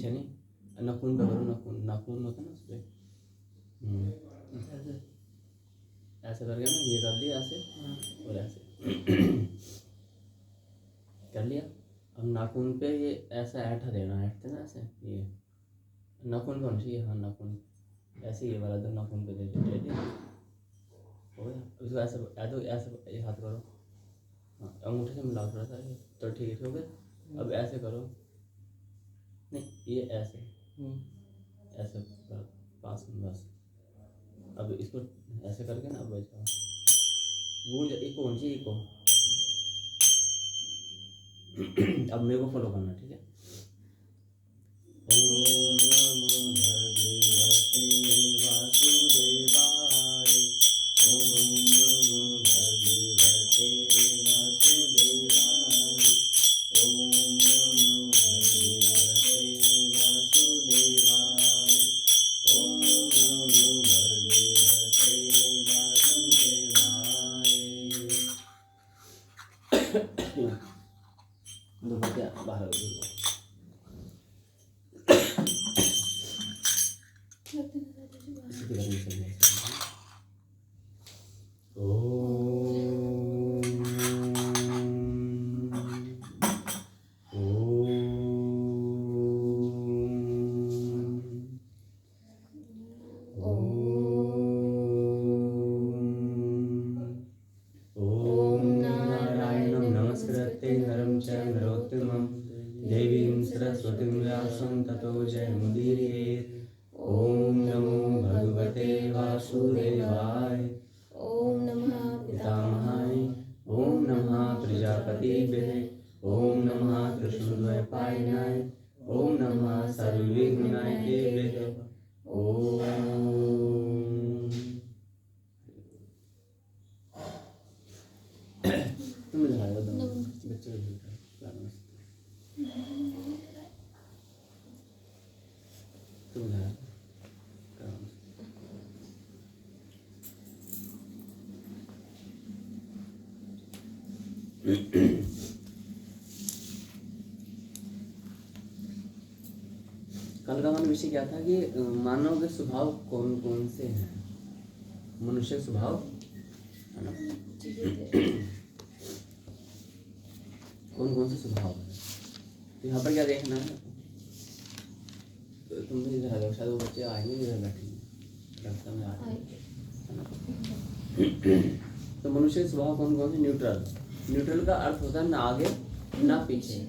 पीछे नहीं, नाखून पे करो, नाखून होता है ना उस पर, ऐसे ऐसे करके ना ये कर लिया ऐसे और ऐसे कर लिया। अब नाखून पे ये ऐसा ऐठा देना, ऐठते ना ऐसे, ये नाखून पे होना चाहिए, हाँ नाखून ऐसे, ये वाला तो नाखून पे दे दिया, हो गया। उसको ऐसे ऐसे ये हाथ करो, हाँ अंगूठे से मिलाओ थोड़ा सा, तो ठीक है, हो गया। अब ऐसे करो, नहीं ये ऐसे ऐसे पास में बस। अब इसको ऐसे करके ना, अब बजाओ, गूंज इको होनी चाहिए, इको। अब मेरे को फॉलो करना, ठीक है। ओम नमो भगवते वासुदेवाय, ओम नमो भगवते वासुदेवाय, ओम नमो भगवते वासुदेवाय, ओम नमो भगवते वासुदेवाय। दो बतिया बाहर सरस्वतीं व्यासं ततो जयमुदीरयेत्। ओम नमो भगवते वासुदेवाय, ओम नमः पितामहाय, ओम नमः प्रजापतिभ्ये, ओम नमः कृष्णद्वैपायनाय, ओम नमः सर्वविघ्ननाशकाय। ओम तुम दिखाओ दो बच्चे को दिखाओ। कल का हमारा विषय क्या था कि मानव के स्वभाव कौन कौन से हैं, मनुष्य स्वभाव है ना, कौन कौन से स्वभाव है। तो यहाँ पर क्या देखना है, तो तुम भी इधर आ जाओ, शायद वो बच्चे आएंगे इधर बैठेंगे, लगता में आ तो मनुष्य के स्वभाव कौन कौन से। न्यूट्रल, न्यूट्रल का अर्थ होता है ना आगे ना पीछे।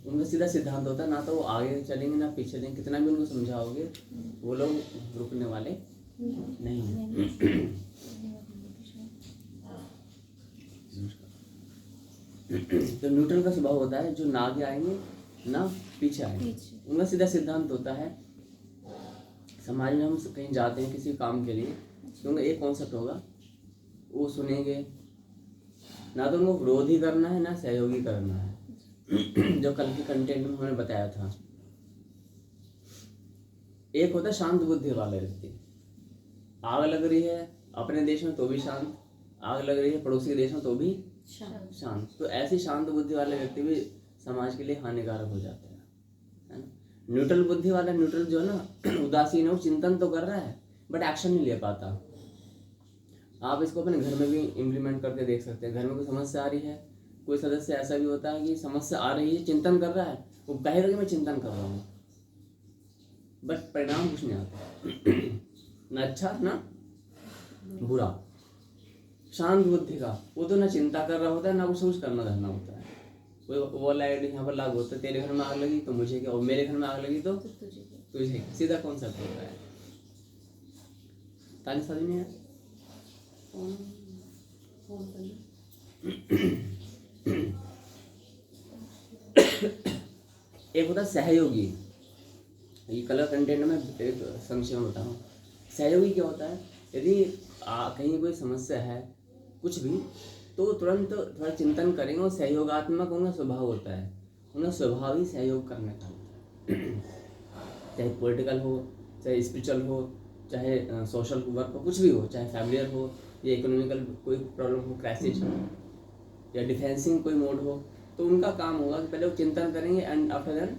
उनका सीधा सिद्धांत होता है, ना तो वो आगे चलेंगे ना पीछे चलेंगे, कितना भी उनको समझाओगे वो लोग रुकने वाले नहीं हैं। तो न्यूट्रल का स्वभाव होता है जो ना आगे आएंगे ना पीछे आएंगे। उनका सीधा सिद्धांत होता है, समाज में हम कहीं जाते हैं किसी काम के लिए, तो उनका एक कॉन्सेप्ट होगा, वो सुनेंगे ना, तो उनको विरोध ही करना है ना सहयोगी करना है। जो कल के कंटेंट में हमने बताया था, एक होता है शांत बुद्धि वाला व्यक्ति, आग लग रही है अपने देश में तो भी शांत, आग लग रही है पड़ोसी देश में तो भी शांत। तो ऐसे शांत बुद्धि वाले व्यक्ति भी समाज के लिए हानिकारक हो जाते हैं, है ना। न्यूट्रल बुद्धि वाला, न्यूट्रल जो है ना, उदासीन है, वो चिंतन तो कर रहा है बट एक्शन नहीं ले पाता। आप इसको अपने घर में भी इम्प्लीमेंट करके देख सकते हैं। घर में कोई समस्या आ रही है, कोई सदस्य ऐसा भी होता है कि समस्या आ रही है, चिंतन कर रहा है, वो कहेगा कि मैं चिंतन कर रहा हूँ, बट परिणाम कुछ नहीं आता, ना अच्छा ना बुरा। शांत बुद्धि का वो तो ना चिंता कर रहा होता है ना कुछ करना धरना होता है। वो लाइट यहाँ पर लागू होता है, तेरे घर में आग लगी तो मुझे क्या, और मेरे घर में आग लगी तो तुझे, सीधा कॉन्सेप्ट होता है। ताली समझ नहीं है। एक होता है सहयोगी, ये कलर कंटेंट में एक संक्षेप में बताऊँ। सहयोगी क्या होता है, यदि कहीं कोई समस्या है कुछ भी, तो तुरंत थोड़ा चिंतन करेंगे और सहयोगात्मक उनका स्वभाव होता है, उनका स्वभाव ही सहयोग करने का होता है। चाहे पॉलिटिकल हो, चाहे स्पिरिचुअल हो, चाहे सोशल वर्क हो, कुछ भी हो, चाहे फैमिलियर हो या इकोनॉमिकल कोई प्रॉब्लम हो, क्राइसिस हो या डिफेंसिंग कोई मोड हो, तो उनका काम होगा कि पहले वो चिंतन करेंगे and after then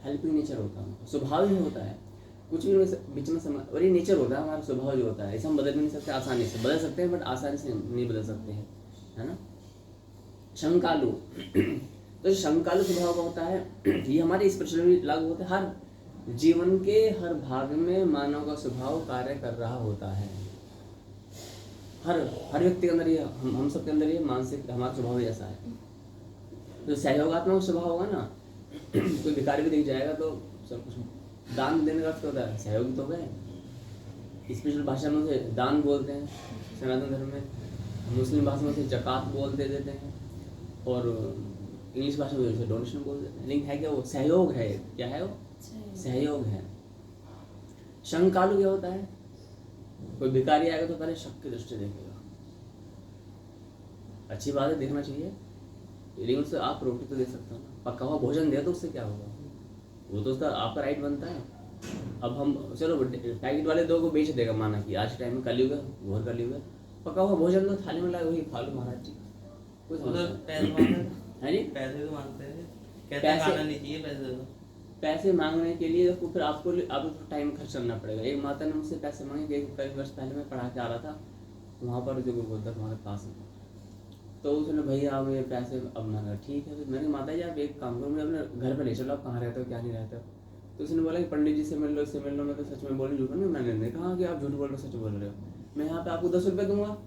helping nature होता है, स्वभाव ही होता है। कुछ भी बीच में समझ, और ये नेचर होता है हमारा, स्वभाव जो होता है, इसे हम बदल भी नहीं सकते आसानी से, बदल सकते हैं बट आसानी से नहीं बदल सकते हैं, है ना। शंकालु तो शंकालु स्वभाव का होता है, ये हमारे स्पिरिचुअल में लागू होता है। हर जीवन के हर भाग में मानव का स्वभाव कार्य कर रहा होता है। हर व्यक्ति के अंदर ये, हम सबके अंदर ये मानसिक हमारा स्वभाव ही ऐसा है। जो सहयोगात्मक स्वभाव होगा ना, कोई भिखारी भी दिख जाएगा तो सब कुछ दान देने का अर्थ होता है सहयोग तो गए। स्पिरिचुअल भाषा में उसे दान बोलते हैं, सनातन धर्म में। मुस्लिम भाषा में उसे जकात बोल दे देते हैं, और इंग्लिश भाषा में उसे डोनेशन बोल देते हैं। लेकिन है क्या वो? सहयोग है। क्या है वो? सहयोग है। शंकालु क्या होता है? कोई भिखारी आएगा तो पहले शक की दृष्टि देखेगा। अच्छी बात है, देखना चाहिए, लेकिन उससे आप रोटी तो दे सकते हो ना। पका हुआ भोजन दे तो उससे क्या होगा? वो तो उसका आपका राइट बनता है। अब हम चलो पैकेट वाले दो को बेच देगा, माना कि आज के टाइम में कलयुग है, घोर कलयुग है, पका हुआ भोजन तो थाली में लाए वही खा लो महाराज जी। कुछ पैसे तो मांगते हैं, कहते हैं खाना नहीं चाहिए, पैसे दो। पैसे मांगने के लिए तो फिर आपको टाइम खर्च करना पड़ेगा। एक माता ने मुझसे पैसे मांगे, कई वर्ष पहले मैं पढ़ा के आ रहा था वहाँ पर, जो बोलता हमारे पास में, तो उसने भैया आप ये पैसे, अब मैंने ठीक है। मैंने माता जी आप एक काम करो, मैं अपने घर पे ले चलो, आप कहाँ रहते हो क्या नहीं रहते हो। तो उसने बोला कि पंडित जी से मिल लो, इससे मिल लो। मैं तो सच में बोल झूठ नहीं, मैंने नहीं कहा कि आप झूठ बोल रहे हो, सच बोल रहे हो। मैं यहाँ पे आपको 10 रुपये दूंगा,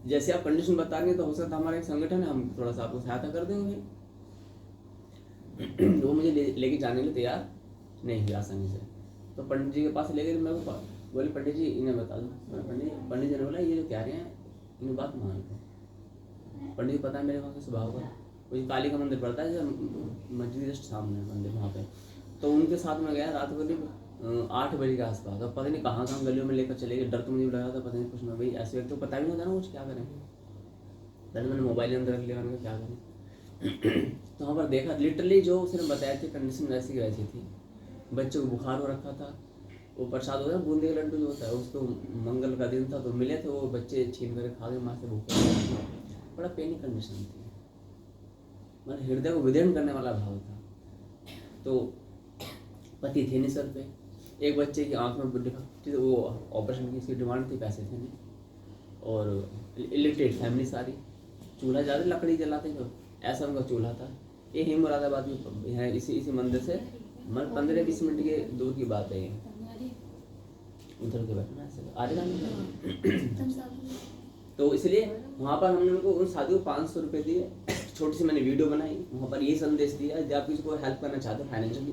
जैसे आप कंडीशन बताएंगे तो हो सकता है हमारा एक संगठन है, हम थोड़ा सा आपको सहायता कर देंगे। वो मुझे लेके जाने के लिए तैयार नहीं हुई आसानी से। तो पंडित जी के पास ले गए, मैं बोले पंडित जी इन्हें बता दो। पंडित जी ने बोला ये जो कह रहे हैं इन्हें बात मान लो। पंडित जी पता है मेरे वहाँ के स्वभाव का, वही काली का मंदिर पड़ता है, मस्जिद जस्ट सामने मंदिर वहाँ पे। तो उनके साथ में गया रात को 8 बजे के आसपास। अब पता नहीं कहाँ गलियों में लेकर चले गए, डर तो मुझे लगा था, पता नहीं कुछ ना, भाई ऐसे व्यक्ति को पता भी नहीं होता ना कुछ क्या करें। पहले मैंने मोबाइल अंदर रख लिया, क्या करें। तो वहाँ पर देखा लिटरली जो उसने बताया थी कंडीशन वैसी वैसी थी। बच्चों को बुखार हो रखा था, वो प्रसाद होता है बूंदी का लड्डू जो होता है, उसको मंगल का दिन था तो मिले थे, वो बच्चे छीन कर खा गए, माँ से भूखे। बड़ा पेनी कंडीशन थी, मतलब हृदय को विदीर्ण करने वाला भाव था। तो पति थे नहीं सर पे, एक बच्चे की आंख में डिफेक्ट, वो ऑपरेशन की इसकी डिमांड थी, पैसे थे नहीं, और इलिटरेट फैमिली सारी, चूल्हा ज़्यादा लकड़ी जलाते थे, ऐसा उनका चूल्हा था। ये ही मुरादाबाद में है, इसी मंदिर से मतलब 15-20 मिनट के दूर की बात है ये। उधर के बैठना तो इसलिए वहाँ पर हमने उनको उन साथियों को 500 रुपये दिए, छोटी सी मैंने वीडियो बनाई, वहाँ पर ये संदेश दिया, यदि आप किसी को हेल्प करना चाहते हो financially,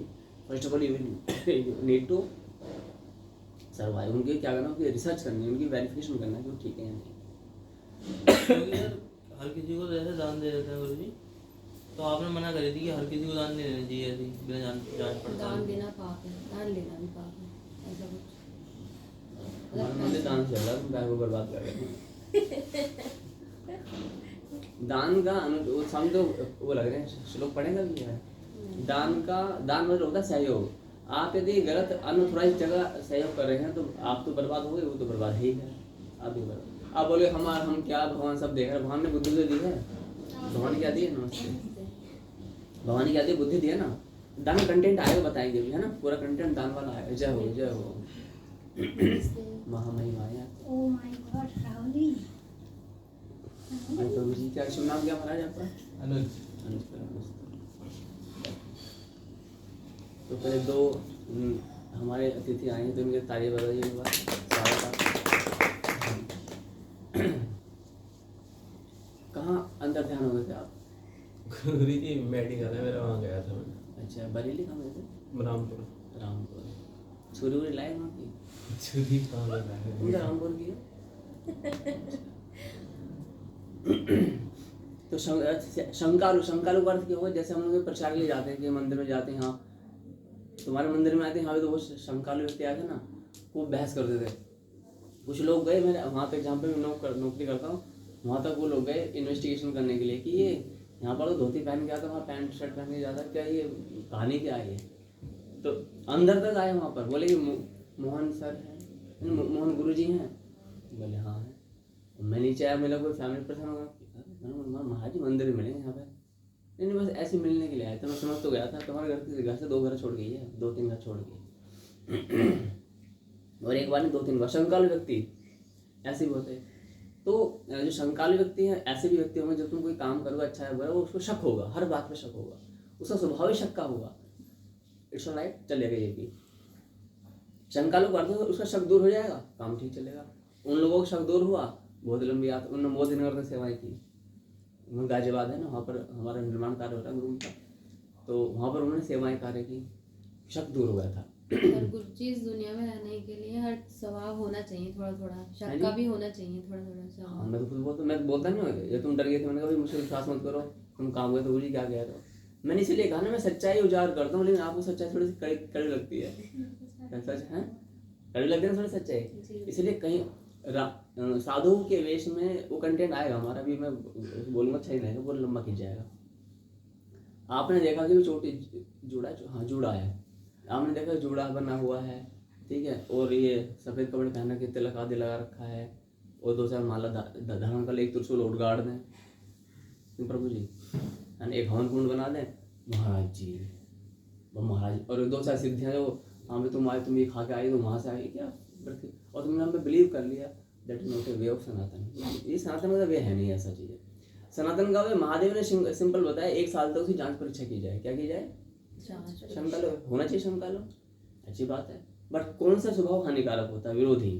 first of all you need to survive. उनके क्या करना, उनकी रिसर्च करनी है, उनकी वेरिफिकेशन करना है कि वो ठीक है या नहीं। हर किसी को जैसे दान दे देते हैं गुरु जी, तो आपने मना करी थी कि हर किसी को दान नहीं देना चाहिए, ऐसी बिना जांच पड़ताल। दान देना पाप है, दान लेना भी पाप है, ऐसा कुछ। हमारे दान से अलग बैग को बर्बाद कर रहे हैं। दान का वो हम तो वो लग रहे हैं, श्लोक पढ़ेगा भी है। दान मतलब होता है सहयोग। आप यदि गलत अनऑथराइज जगह सहयोग कर रहे हैं तो आप तो बर्बाद हो गए, वो तो बर्बाद ही है, आप भी बर्बाद। आप बोले हम क्या, भगवान सब देख रहे हैं, भगवान ने बुद्धि तो दी है, भगवान क्या दी है, नमस्ते, भगवान ने क्या दी, बुद्धि दी है ना। दान कंटेंट आएगा बताएंगे भी, है ना, पूरा कंटेंट दान वाला है। जय हो जय हो महामहिमाया। Oh my God राहुली। प्रभु जी क्या शुभ नाम क्या महाराज आपका? अनुज। तो पहले 2 हमारे अतिथि आए हैं, तो इनके तारीफ बताइए एक बार। कहाँ अंदर ध्यान हो गए थे आप? गुरु जी मेडिकल है मेरा, वहाँ गया था मैं। अच्छा, बरेली कहाँ गए थे? रामपुर। छुरी वुरी लाए वहाँ की? छुरी कहाँ लगाए? उनका रामपुर की है। तो शंकालु का अर्थ क्या होगा? जैसे हम लोग प्रचार के लिए जाते हैं कि मंदिर में जाते हैं, हाँ तुम्हारे मंदिर में आते हैं, यहाँ पे तो वो शंकालु व्यक्ति आए थे ना, वो बहस करते थे। कुछ लोग गए, मैंने वहाँ तक जहाँ पे मैं नौकरी करता हूँ वहाँ तक वो लोग गए इन्वेस्टिगेशन करने के लिए कि ये यहाँ पर तो धोती पहन के आता, वहाँ पैंट शर्ट पहन के जाता, क्या ये कहानी क्या है ये? तो अंदर तक आए वहाँ पर, बोले कि मोहन सर हैं, मोहन गुरु जी हैं, बोले हाँ है। मैं नीचे आया, मेरा कोई फैमिली पर्सन होगा, महाराज जी मंदिर मिलेंगे यहाँ पे, नहीं बस ऐसे मिलने के लिए आया था, मैं समझ तो गया था तुम्हारे घर से 2 घर छोड़ गई है, 2-3 घर छोड़ गई। और एक बार नहीं 2-3 बार। शंकालु व्यक्ति ऐसे भी होते हैं। तो जो शंकालु व्यक्ति हैं ऐसे भी व्यक्ति होंगे जब तुम कोई काम करोगे अच्छा है बुरा, वो उसको शक होगा, हर बात पे शक होगा, उसका स्वभाव ही शक का होगा। इट्स राइट, चलेगा ये भी। शंकालु कर दो उसका शक दूर हो जाएगा, काम ठीक चलेगा। उन लोगों का शक दूर हुआ, बहुत लंबी यात्रा, उन्होंने बहुत दिन करके सेवाएं की। गाजियाबाद है ना, वहाँ पर हमारा निर्माण कार्य होता है गुरु का, तो वहाँ पर उन्होंने सेवाएं कार्य की, शक दूर हो गया था। पर गुरु जी इस दुनिया में रहने के लिए हर स्वभाव होना चाहिए, थोड़ा थोड़ा शक का भी होना चाहिए, थोड़ा थोड़ा सा। हाँ मैं तो खुद बोलता, मैं बोलता नहीं हूँ ये तुम डर गए थे, मैंने कहा भाई मुझसे विश्वास मत करो, तुम काम गए तो गुरु जी क्या कह रहे हो। मैंने इसीलिए कहा ना मैं सच्चाई उजागर करता हूँ, लेकिन आपको सच्चाई थोड़ी सी कड़ी लगती है। सच है, कड़ी लगती है ना थोड़ी सच्चाई, इसलिए कहीं साधु के वेश में वो कंटेंट आएगा हमारा भी। मैं बोलूँगा अच्छा ही रहेगा, वो लंबा खिंच जाएगा। आपने देखा कि वो छोटी जूड़ा, हाँ जूड़ा है, आपने देखा जूड़ा बना हुआ है, ठीक है, और ये सफ़ेद कपड़े पहन के तिलक आदि लगा रखा है, और 2-4 माला धारण कर ले, एक त्रिशूल उठ गाड़ दें प्रभु जी, एक हवन कुंड बना दें महाराज जी, वो महाराज, और 2-4 सिद्धियाँ जो हाँ भाई तुम आए, तुम ये खा के आए तो वहाँ से आई क्या, और तुमने हम पे बिलीव कर लिया। That is not a way of Sanatan. ये सनातन का वे है नहीं, ऐसा चीज़ है। सनातन का वे महादेव ने सिंपल बताया, 1 साल तक उसकी जांच परीक्षा की जाए। क्या की जाए? शंकालु होना चाहिए, शंकालु अच्छी बात है, बट कौन सा स्वभाव हानिकारक होता है? विरोधी।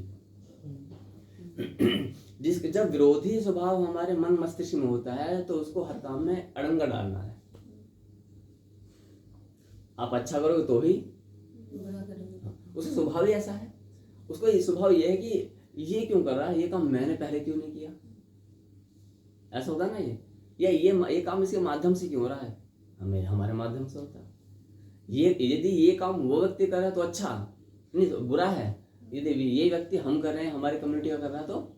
जब विरोधी स्वभाव हमारे मन मस्तिष्क में होता है तो उसको हर काम में अड़ंगा डालना है। आप अच्छा करोगे तो भी उसका स्वभाव ही ऐसा है, उसको ये स्वभाव ये है कि ये क्यों कर रहा है, ये काम मैंने पहले क्यों नहीं किया, ऐसा होता ना ये, या ये काम इसके माध्यम से क्यों हो रहा है, हमारे माध्यम से होता है। ये यदि ये काम वो व्यक्ति कर रहा है तो अच्छा नहीं, तो बुरा है। यदि ये व्यक्ति हम कर रहे हैं, हमारी कम्युनिटी का कर रहा है तो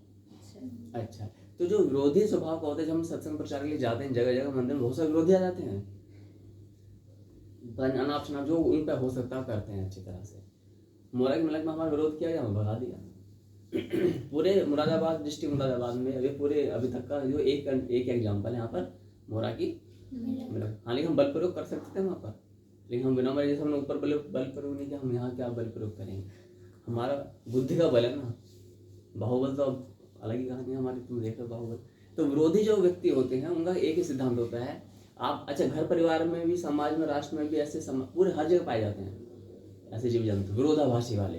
अच्छा। तो जो विरोधी स्वभाव का होता है, जब हम सत्संग प्रचार के लिए जाते हैं, जगह जगह मंदिर में बहुत सारे विरोधी आ जाते हैं, अनाप शनाप जो उन पर हो सकता है करते हैं अच्छी तरह से। मोरा के मलक में हमारा विरोध किया गया, भगा दिया। पूरे मुरादाबाद डिस्ट्रिक्ट मुरादाबाद में अभी पूरे अभी तक का जो एक एग्जाम्पल है यहाँ पर मोरा की मलक। हाँ लेकिन हम बल प्रयोग कर सकते थे वहाँ पर, लेकिन हम बिना जैसे हमने ऊपर बल प्रयोग नहीं किया, हम यहाँ क्या बल प्रयोग करेंगे। हमारा बुद्धि का बल है ना, बाहुबल तो अब अलग ही कहानी है हमारी, तुम देख लो बाहुबल। तो विरोधी जो व्यक्ति होते हैं उनका एक ही सिद्धांत होता है। आप अच्छा घर परिवार में भी, समाज में, राष्ट्र में भी ऐसे पूरे हर जगह पाए जाते हैं ऐसे जीव जंतु विरोधाभासी वाले,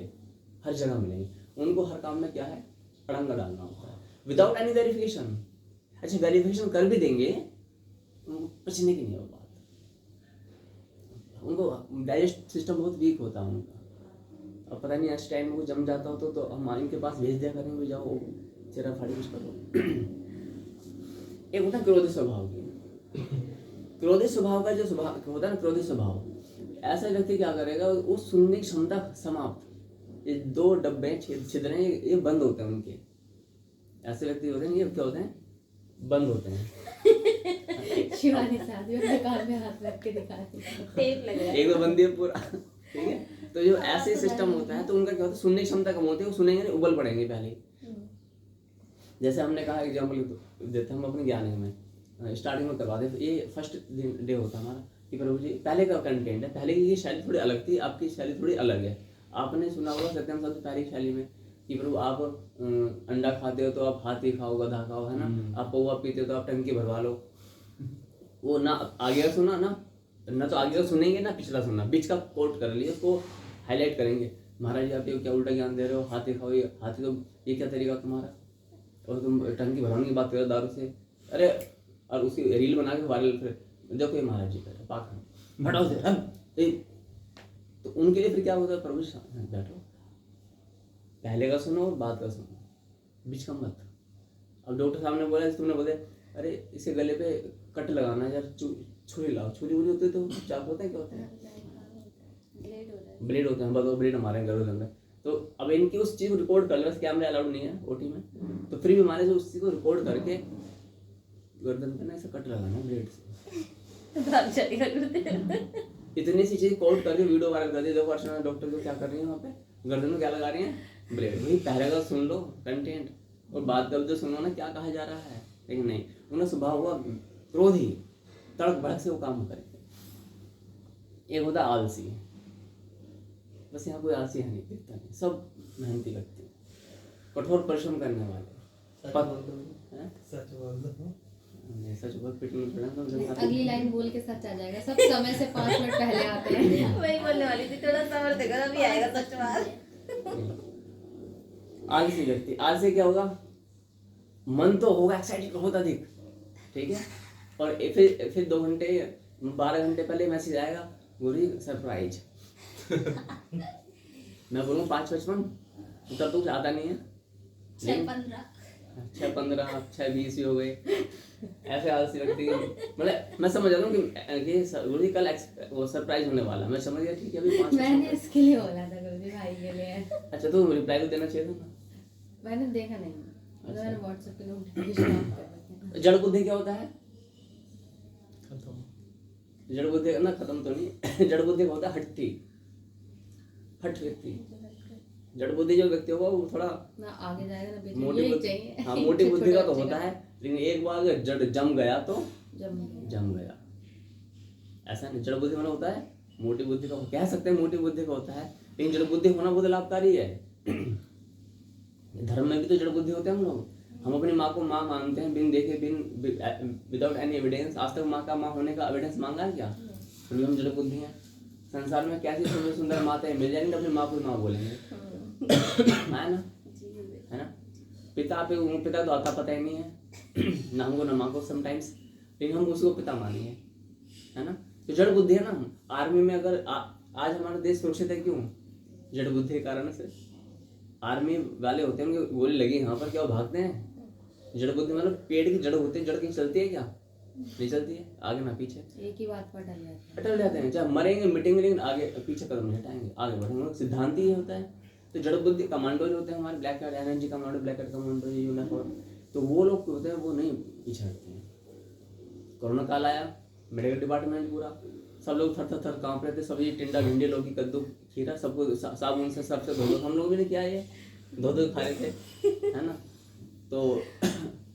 हर जगह मिलेंगे। उनको हर काम में क्या है, अड़ंगा डालना होता है विदाउट एनी वेरिफिकेशन। अच्छा वेरिफिकेशन कर भी देंगे, उनको पचने की नहीं हो बात, उनको डाइजेस्ट सिस्टम बहुत वीक होता है उनका। अब पता नहीं ऐसे टाइम में वो जम जाता हो तो हम इनके पास भेज दिया करेंगे, जाओ चेहरा फाड़ी कुछ करो। एक होता है क्रोधी स्वभाव की, क्रोधी स्वभाव का जो स्वभाव होता है ना, क्रोधी स्वभाव, ऐसा व्यक्ति क्या करेगा, वो सुनने की क्षमता समाप्त, ये 2 डब्बे छिद्र हैं ये बंद होते हैं उनके। ऐसे व्यक्ति होते हैं, ये क्या होते हैं, बंद होते हैं। शिवानी साहब अपने कान में हाथ रख के दिखाती टेप लग रहा है, एक तो बंदी है पूरा, ठीक है। तो जो ऐसे सिस्टम होता है तो उनका क्या होता है, सुनने की क्षमता कम होती है, वो सुनेंगे नहीं, उबल पड़ेंगे पहले। जैसे हमने कहा एग्जाम्पल देते हम अपने ज्ञान में स्टार्टिंग में करवा दे, ये फर्स्ट डे होता हमारा कि प्रभु जी पहले का कंटेंट है, पहले की शैली थोड़ी अलग थी, आपकी शैली थोड़ी अलग है। आपने सुना होगा सत्यम साहब पहली शैली में कि प्रभु आप अंडा खाते हो तो आप हाथी खाओ, गधा खाओ, है ना, आप पौवा पीते हो तो आप टंकी भरवा लो। वो ना आगे का सुना ना तो आगे का सुनेंगे ना पिछला सुनना, बीच का कोट कर लिए, उसको हाईलाइट करेंगे। महाराज जी आप ये क्या उल्टा ज्ञान दे रहे हो, हाथी खाओ, ये हाथी तो ये क्या तरीका तुम्हारा, और तुम टंकी भरवाने की बात कर रहे हो दारू से, अरे और उसकी रील बना के वायरल फिर देखो ये महाराज जी कर रहे पाखंड, हटाओ से। तो उनके लिए फिर क्या होता है, प्रभु बैठो, पहले का सुनो और बाद का सुनो, बीच का मत। अब डॉक्टर साहब ने बोला, तुमने बोले अरे इसे गले पे कट लगाना है यार, छुरी लाओ, छुरी वुरी होती है तो चाक होते हैं, क्या होते हैं, ब्लेड होते हैं, बताओ ब्लेड हमारे घर के अंदर। तो अब इनकी उस चीज़ को रिकॉर्ड कर लो, कैमरा अलाउड नहीं है ओटी में, तो फिर भी हमारे से उस चीज़ को रिकॉर्ड करके गर्दन पे ना ऐसा कट लगाना ब्लेड से, इतनी सी चीज कोट करके वीडियो वायरल कर दी, देखो अर्चना डॉक्टर को क्या कर रही है वहाँ पे, गर्दन में क्या लगा रही है, ब्लेड। वही पहले का सुन लो कंटेंट और बात कर जो सुनो ना क्या कहा जा रहा है, लेकिन नहीं, उन्हें स्वभाव हुआ क्रोधी, तड़क भड़क से वो काम करेंगे। एक होता है आलसी, बस यहाँ कोई आलसी है नहीं, दिखता नहीं, सब मेहनती व्यक्ति, कठोर परिश्रम करने वाले। सच बोल दो, हैं? सच बोल दो। नहीं, सच बहुत पिटने पड़ा तो अगली लाइन बोल के सच आ जाएगा, सब समय से 5 मिनट पहले आते हैं। वही बोलने वाली थी, थोड़ा सबर देखो अभी आएगा सच बात। आलसी व्यक्ति, आलसी क्या होगा, मन तो होगा एक्साइटेड बहुत अधिक, ठीक है, और फिर 2 घंटे 12 घंटे पहले मैसेज आएगा, गुरुजी सरप्राइज। मैं बोलूँ 5:55, तब तो आता नहीं है, 6:15 6:15 6:20 ही हो गए। ऐसे आलसी व्यक्ति, मतलब मैं समझ जाता हूँ कि गुरुजी कल वो सरप्राइज होने वाला, मैं समझ गया ठीक है अभी 5 मैंने इसके लिए बोला था गुरुजी भाई के लिए। अच्छा तो रिप्लाई तो देना चाहिए था ना। मैंने देखा नहीं, अच्छा। मैंने व्हाट्सएप पे नोटिफिकेशन ऑफ कर रखे हैं। जड़ बुद्धि क्या होता है, खत्म। जड़ बुद्धि ना खत्म तो नहीं, जड़ बुद्धि का होता है हट्टी, हठ व्यक्ति। जड़ बुद्धि जो व्यक्ति होगा वो थोड़ा ना आगे जाएगा ना पीछे, मोटी यही बुद्धि, चाहिए। हाँ मोटी बुद्धि का तो छोटे होता बच्चे है, लेकिन एक बार अगर जड़ जम गया तो जब जम गया, ऐसा नहीं। जड़ बुद्धि होना होता है मोटी बुद्धि का, कह सकते हैं मोटी बुद्धि का होता है, लेकिन जड़ बुद्धि होना बहुत लाभकारी है। धर्म में भी तो जड़ बुद्धि होते हैं हम लोग, हम अपनी माँ को माँ मानते हैं बिन देखे, बिन विदाउट एनी एविडेंस। आज तक माँ का माँ होने का एविडेंस मांगा है क्या? फिर भी हम जड़ बुद्धि हैं। संसार में कैसी सुंदर सुंदर माताएं मिल जाएंगी, अपनी माँ को माँ बोलेंगे, है ना, है ना। पिता तो आता पता ही नहीं है ना हमको ना माँ को समटाइम्स, लेकिन हम उसको पिता मानेंगे, है ना। तो जड़ बुद्धि है ना। हम आर्मी में अगर आज हमारा देश सुरक्षित है क्यों? जड़ बुद्धि के कारण से। आर्मी वाले होते हैं, उनकी गोली लगी यहाँ पर, क्या वो भागते हैं? जड़ बुद्धि मतलब पेड़ की जड़ होती है, जड़ कहीं चलती है क्या? नहीं चलती है, आगे ना पीछे, एक ही बात पर अटल जाते हैं। अटल जाते हैं, चाहे मरेंगे मिटेंगे, लेकिन आगे पीछे कदम नहीं हटाएंगे, आगे बढ़ेंगे। सिद्धांत ही होता है। तो जड़ बुद्धि कमांडो जो होते हैं हमारे, black card energy commando, black card commando, uniform, तो वो लोग होते हैं वो नहीं पीछे हटते हैं। कोरोना काल आया, मेडिकल डिपार्टमेंट पूरा सब लोग थर थर थर कांप रहे थे, सब ये टिंडा भिंडी लौकी कद्दू खीरा सबको साबुन से सबसे धो, हम लोग भी नहीं किया, ये धो खा रहे थे, है ना। तो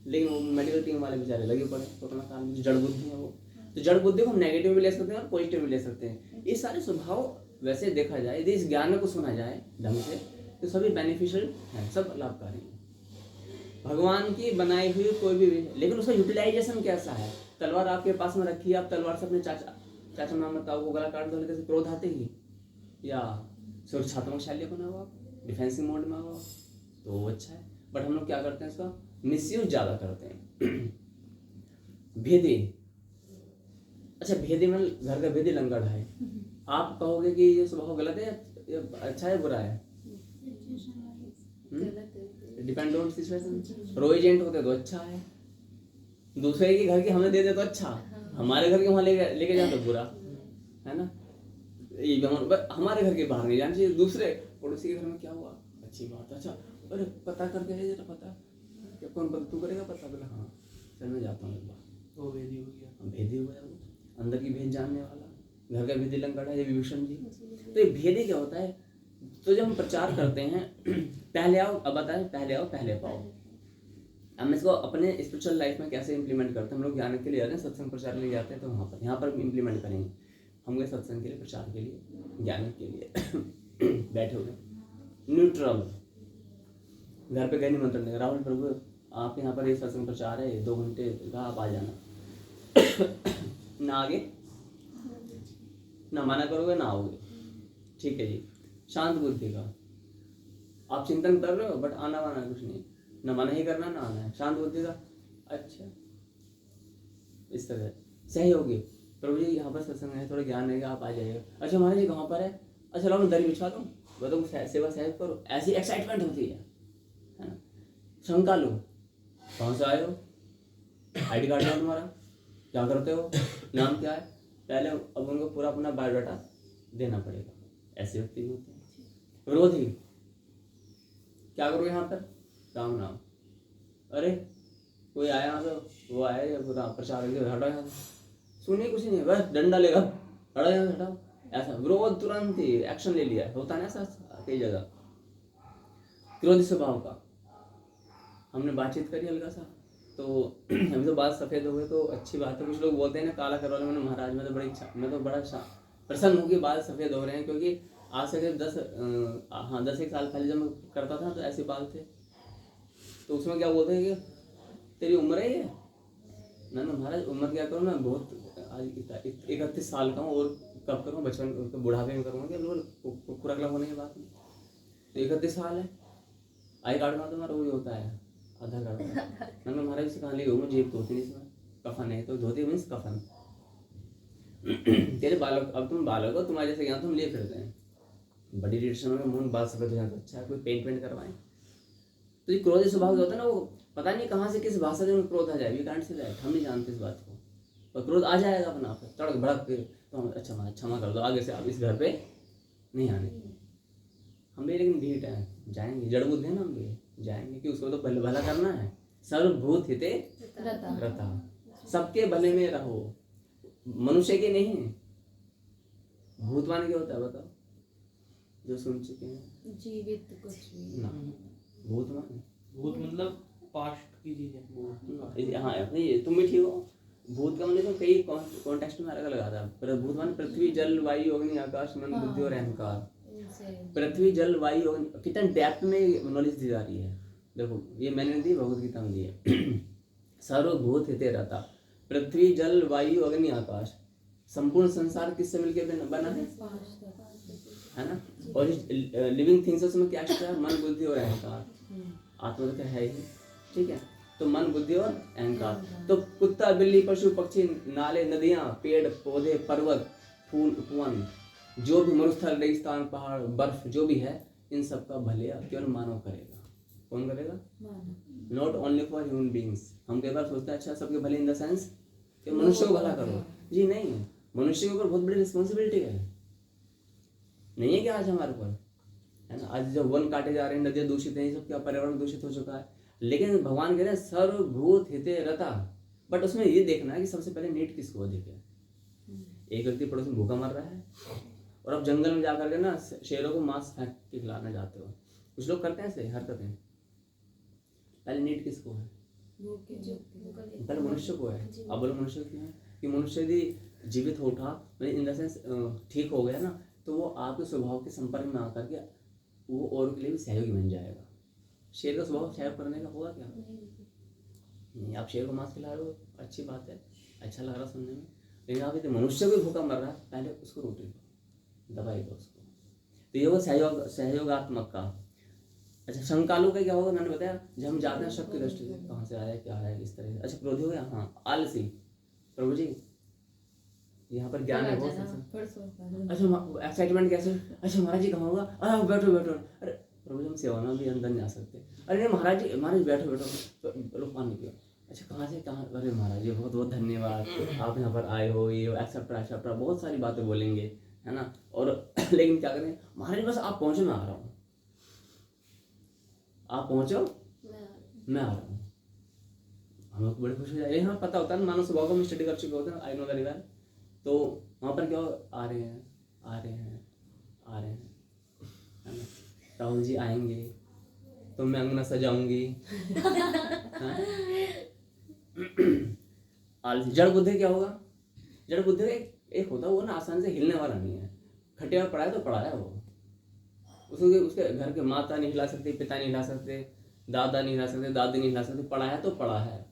लेकिन वो मेडिकल टीम वाले बेचारे लगे पड़े कोरोना काल में। जड़ बुद्धि है वो। तो जड़ बुद्धि को हम नेगेटिव भी ले सकते हैं और पॉजिटिव भी ले सकते हैं। ये सारे स्वभाव वैसे देखा जाए, यदि इस ज्ञान को सुना जाए ढंग से, तो सभी बेनिफिशियल हैं, सब लाभकारी हैं। भगवान की बनाई हुई कोई भी, लेकिन उसका यूटिलाइजेशन कैसा है? तलवार आपके पास में रखी है, आप तलवार से अपने चाचा मामा ताऊ को गला काट दो, लेकिन क्रोध आते ही, या सुरक्षात्मक शैली अपना हुआ, डिफेंसिव मोड में हुआ, तो वो अच्छा है। बट हम लोग क्या करते हैं, इसका मिसयूज ज्यादा करते हैं। भेदी, अच्छा भेदी में घर का भेदी लंगड़ है, आप कहोगे कि ये स्वभाव गलत है, ये अच्छा है बुरा है? Depend on situation. रो एजेंट होते तो अच्छा है, दूसरे के घर की हमें दे दे तो अच्छा, हमारे घर के वहां लेके जाए तो बुरा, है ना। ये हमारे घर के बाहर नहीं जाना चाहिए, दूसरे पड़ोसी के घर में क्या हुआ, अच्छी बात। अच्छा अरे पता करके है जरा, पता क्या कौन पता, तू करेगा पता? बोला हाँ चल मैं जाता हूँ एक बार। वो भेदी हो गया, भेदी हो गया वो, अंदर की भेद जानने वाला, घर का भेदी लंगड़ा है, ये विभीषण जी। तो ये भेदी क्या होता है? तो जब हम प्रचार करते हैं, पहले आओ, अब बताएं, पहले आओ पहले पाओ, हम इसको अपने स्पिरिचुअल लाइफ में कैसे इंप्लीमेंट करते हैं? हम लोग ज्ञान के लिए जाते हैं, सत्संग प्रचार के लिए जाते हैं, तो यहाँ पर इंप्लीमेंट करेंगे। हम गए सत्संग के लिए, प्रचार के लिए, ज्ञान के लिए बैठे हुए न्यूट्रल, घर पे गए निमंत्रण देगा, राहुल प्रभु आप यहाँ पर ये सत्संग प्रचार है 2 घंटे का, आप आ जाना। ना आगे ना मना करोगे ना आओगे, ठीक है जी। शांत बुद्धि का आप चिंतन कर रहे हो, बट आना वाना कुछ नहीं, ना मना ही करना ना आना है। शांत बुद्धि का अच्छा, इस तरह सहयोगी, प्रभु जी यहाँ पर सत्संग है, थोड़ा ज्ञान रहेगा, आप आ जाइएगा। अच्छा महाराज जी कहाँ पर है? अच्छा लाओ मैं दरी बिछा दूँ, बताओ सेवा सहयोग करो, ऐसी एक्साइटमेंट होती है ना। शंका लो, कहाँ से आए हो, ID कार्ड है तुम्हारा, क्या करते हो, नाम क्या है, पहले अब उनको पूरा अपना बायोडाटा देना पड़ेगा। ऐसे व्यक्ति भी होते हैं। विरोधी, क्या करो यहाँ पर, राम नाम, अरे कोई आया यहाँ पे, वो आया या पूरा प्रचार हटाओ यहाँ से, सुनिए कुछ नहीं, बस डंडा लेगा, हटाओ यहाँ से, हटाओ। ऐसा विरोध, तुरंत ही एक्शन ले लिया, होता है ना ऐसा कई जगह। क्रोधी स्वभाव का, हमने बातचीत करी हल्का सा, तो अभी तो बाल सफ़ेद हो गए तो अच्छी बात है। कुछ लोग बोलते हैं ना काला करवा लो। मैंने महाराज मैं तो बड़ा प्रसन्न हूँ कि बाल सफ़ेद हो रहे हैं, क्योंकि आज से करीब 10 एक साल पहले जब मैं करता था तो ऐसे बाल थे। तो उसमें क्या बोलते हैं कि तेरी उम्र है ये। मैंने महाराज उम्र क्या करूँ, मैं बहुत आज 31 साल का हूँ और कब करूँ, बचपन बुढ़ापे में करूँगा क्या, बिल्कुल खुराकला होने के बाद में। तो 31 साल है, आई कार्ड में तो हमारा वही होता है, आधार कार्ड। मैंने महाराज से कहाँ ले गई, जेब तो होती नहीं इसमें, कफन है तो धोती मीन्स कफन। तेरे बालक, अब तुम बालक हो, तुम्हारे जैसे यहाँ तुम लिए फिरते हैं, बड़ी ट्रेडिशन में मुंह बाल सफेद हो जाता है, अच्छा कोई पेंट करवाएं। तो ये क्रोधी स्वभाव जो होता है ना, वो पता नहीं कहाँ से किस भाषा से क्रोध आ जाए, वी कांट से दैट, हम नहीं जानते इस बात को। और क्रोध आ जाएगा अपना आप तड़क भड़क के, तो हम अच्छा क्षमा कर दो, आगे से आप इस घर पे नहीं आने। हम भी लेकिन ढीठ हैं, जाएंगे, जड़ बुद्धि है ना, हम भी जाएंगे कि उसको तो भला करना है। सर्वभूत हिते रता, सबके भले में रहो, मनुष्य के नहीं। भूतवान क्या होता है बताओ, जो सुन चुके हैं, जीवित कुछ भी ना भूतवान, भूत मतलब पास्ट की चीजें। हाँ नहीं तुम भी ठीक हो। भूत का मतलब कई कॉन्टेक्स्ट में अलग अलग आता है। भूत मान पृथ्वी जल वायु अग्नि आकाश मन बुद्धि और अहंकार। पृथ्वी जल वायु अग्नि, कितना डेप्थ में नॉलेज दी जा रही है। देखो ये मैंने दी, भगवत गीता में दी है। सर्वभूत हिते रहता, पृथ्वी जल वायु अग्नि आकाश, संपूर्ण संसार किससे मिलकर बना है ना। और लिविंग थिंग्स उसमें क्या है, मन बुद्धि और अहंकार। आत्मा तो है ही, ठीक है। तो मन बुद्धि और अहंकार, तो कुत्ता बिल्ली पशु पक्षी नाले नदियां पेड़ पौधे पर्वत फूल उपवन, जो भी मरुस्थल रेगिस्तान पहाड़ बर्फ जो भी है, इन सब का भले केवल मानव करेगा। कौन करेगा? Not only for human beings. हम कई बार सोचते हैं अच्छा सबके भले इन द सेंस कि मनुष्य को भला करो, जी नहीं, मनुष्य के ऊपर बहुत बड़ी रिस्पॉन्सिबिलिटी है, नहीं है क्या आज हमारे ऊपर, है ना। आज जब वन काटे जा रहे हैं, नदियां दूषित हैं, ये सब क्या पर्यावरण दूषित हो चुका है। लेकिन भगवान कह रहे हैं सर्वभूत हिते रता, बट उसमें ये देखना है कि सबसे पहले नीड किसको अधिक है। एक व्यक्ति पड़ोस में भूखा मर रहा है और अब जंगल में जाकर के ना शेरों को मांस फेंक के खिलाना चाहते हो। कुछ लोग करते हैं ऐसे हरकतें। पहले नीड किसको है? पहले मनुष्य को है। अब बोलो मनुष्य क्यों है कि मनुष्य यदि जीवित हो उठा, इन द सेंस ठीक हो गया ना, तो वो आपके स्वभाव के संपर्क में आकर के वो और के लिए भी सहयोगी बन जाएगा। शेर का स्वभाव सहयोग करने का होगा क्या? नहीं। आप शेर को मांस खिला रहे हो, अच्छी बात है, अच्छा लग रहा सुनने में, लेकिन आप यदि मनुष्य को भूखा मर रहा है, पहले उसको रोटी दो, दवाई दो उसको। तो ये होगा सहयोगात्मक का। अच्छा शंकालु का क्या होगा, मैंने बताया जब हम जाते हैं शक की दृष्टि से, कहाँ से आया क्या है इस तरह से। अच्छा क्रोधी हो गया, हाँ आलसी, प्रभु जी यहाँ पर ज्ञान है बहुत। अच्छा एक्साइटमेंट कैसे, अच्छा महाराज जी कहाँ होगा, अरे बैठो बैठो, अरे प्रभु जी हम सेवा में भी अंदर नहीं आ सकते, अरे नहीं महाराज जी बैठो बैठो, तो पानी पियो। अच्छा कहाँ से कहाँ, अरे महाराज जी बहुत बहुत धन्यवाद आप यहाँ पर आए हो, ये एक्सेप्ट्रा बहुत सारी बातें बोलेंगे, है ना। और लेकिन क्या करें महाराज, बस आप पहुँचो मैं आ रहा हूँ, आप पहुँचो मैं आ रहा हूँ। हम लोग बड़े खुश हो जाए, हाँ पता होता है मानव स्वभाव को हम स्टडी कर चुके होते हैं, आई नो वेरी वेल। तो वहाँ पर क्या आ रहे हैं है ना, राहुल जी आएंगे तो मैं अंगना सजाऊंगी। आलसी जड़ बुद्धि क्या होगा, जड़ बुद्धि एक होता है वो ना आसानी से हिलने वाला नहीं है, खटिया में पड़ा है तो पड़ा है वो, उसके घर के माता नहीं हिला सकते, पिता नहीं हिला सकते, दादा नहीं हिला सकते, दादी नहीं हिला सकते, पड़ा है तो पड़ा है,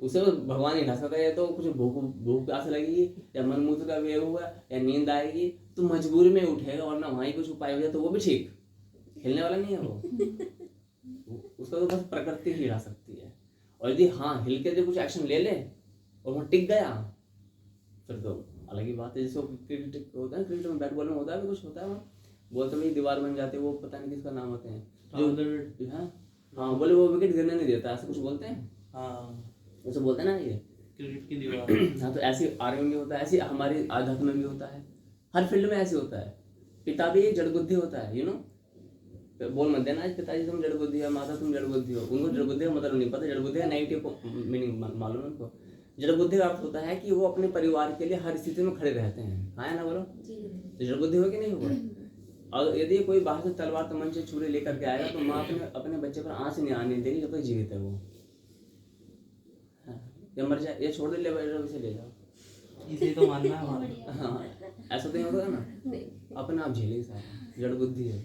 उसे भगवान ही हिला सकता है। तो कुछ भूख प्यास लगेगी या मन मूत्र का वेग हुआ या नींद आएगी तो मजबूरी में उठेगा, और ना वहीं कुछ उपाय हो जाए तो वो भी ठीक, हिलने वाला नहीं है वो। उसको तो बस प्रकृति ही हिला सकती है। और यदि हाँ हिल के जो कुछ एक्शन ले ले और वो टिक गया फिर तो अलग ही बात है। जैसे क्रिकेट होता है, क्रिकेट में बैट बॉल में होता है, कुछ होता है वहाँ बोलते भाई दीवार बन जाते, वो पता नहीं किसका नाम होते हैं जो हाँ बोले वो विकेट गिरने नहीं देता, ऐसा कुछ बोलते हैं, हाँ उसे बोलते हैं ना ये क्रिकेट की दीवार। हाँ तो ऐसे आर्मी में होता है, ऐसे हमारे आध्यात्म में भी होता है, हर फील्ड में ऐसे होता है। पिता भी जड़ बुद्धि होता है, यू नो, बोल मत देना पिताजी तुम जड़ बुद्धि है, माता तुम जड़ बुद्धि हो, उनको जड़ बुद्धि का मतलब नहीं पता। जड़ बुद्धि का नेगेटिव मीनिंग मालूम है उनको। जड़ बुद्धि का अर्थ होता है कि वो अपने परिवार के लिए हर स्थिति में खड़े रहते हैं, हाँ है ना बोलो, तो जड़ बुद्धि हो कि नहीं होगा। और यदि कोई बाहर से तलवार तमंचे छुरी लेकर के आएगा तो माँ अपने बच्चे पर आँच नहीं आने देगी जब तक जीवित है वो, जब मर जाए, ये छोड़ दे, ले इसे ले जाओ। इसे तो मानना है हमारा। हाँ, ऐसा तो नहीं होता ना, अपने आप झेलेगी सारा, जड़ बुद्धि है।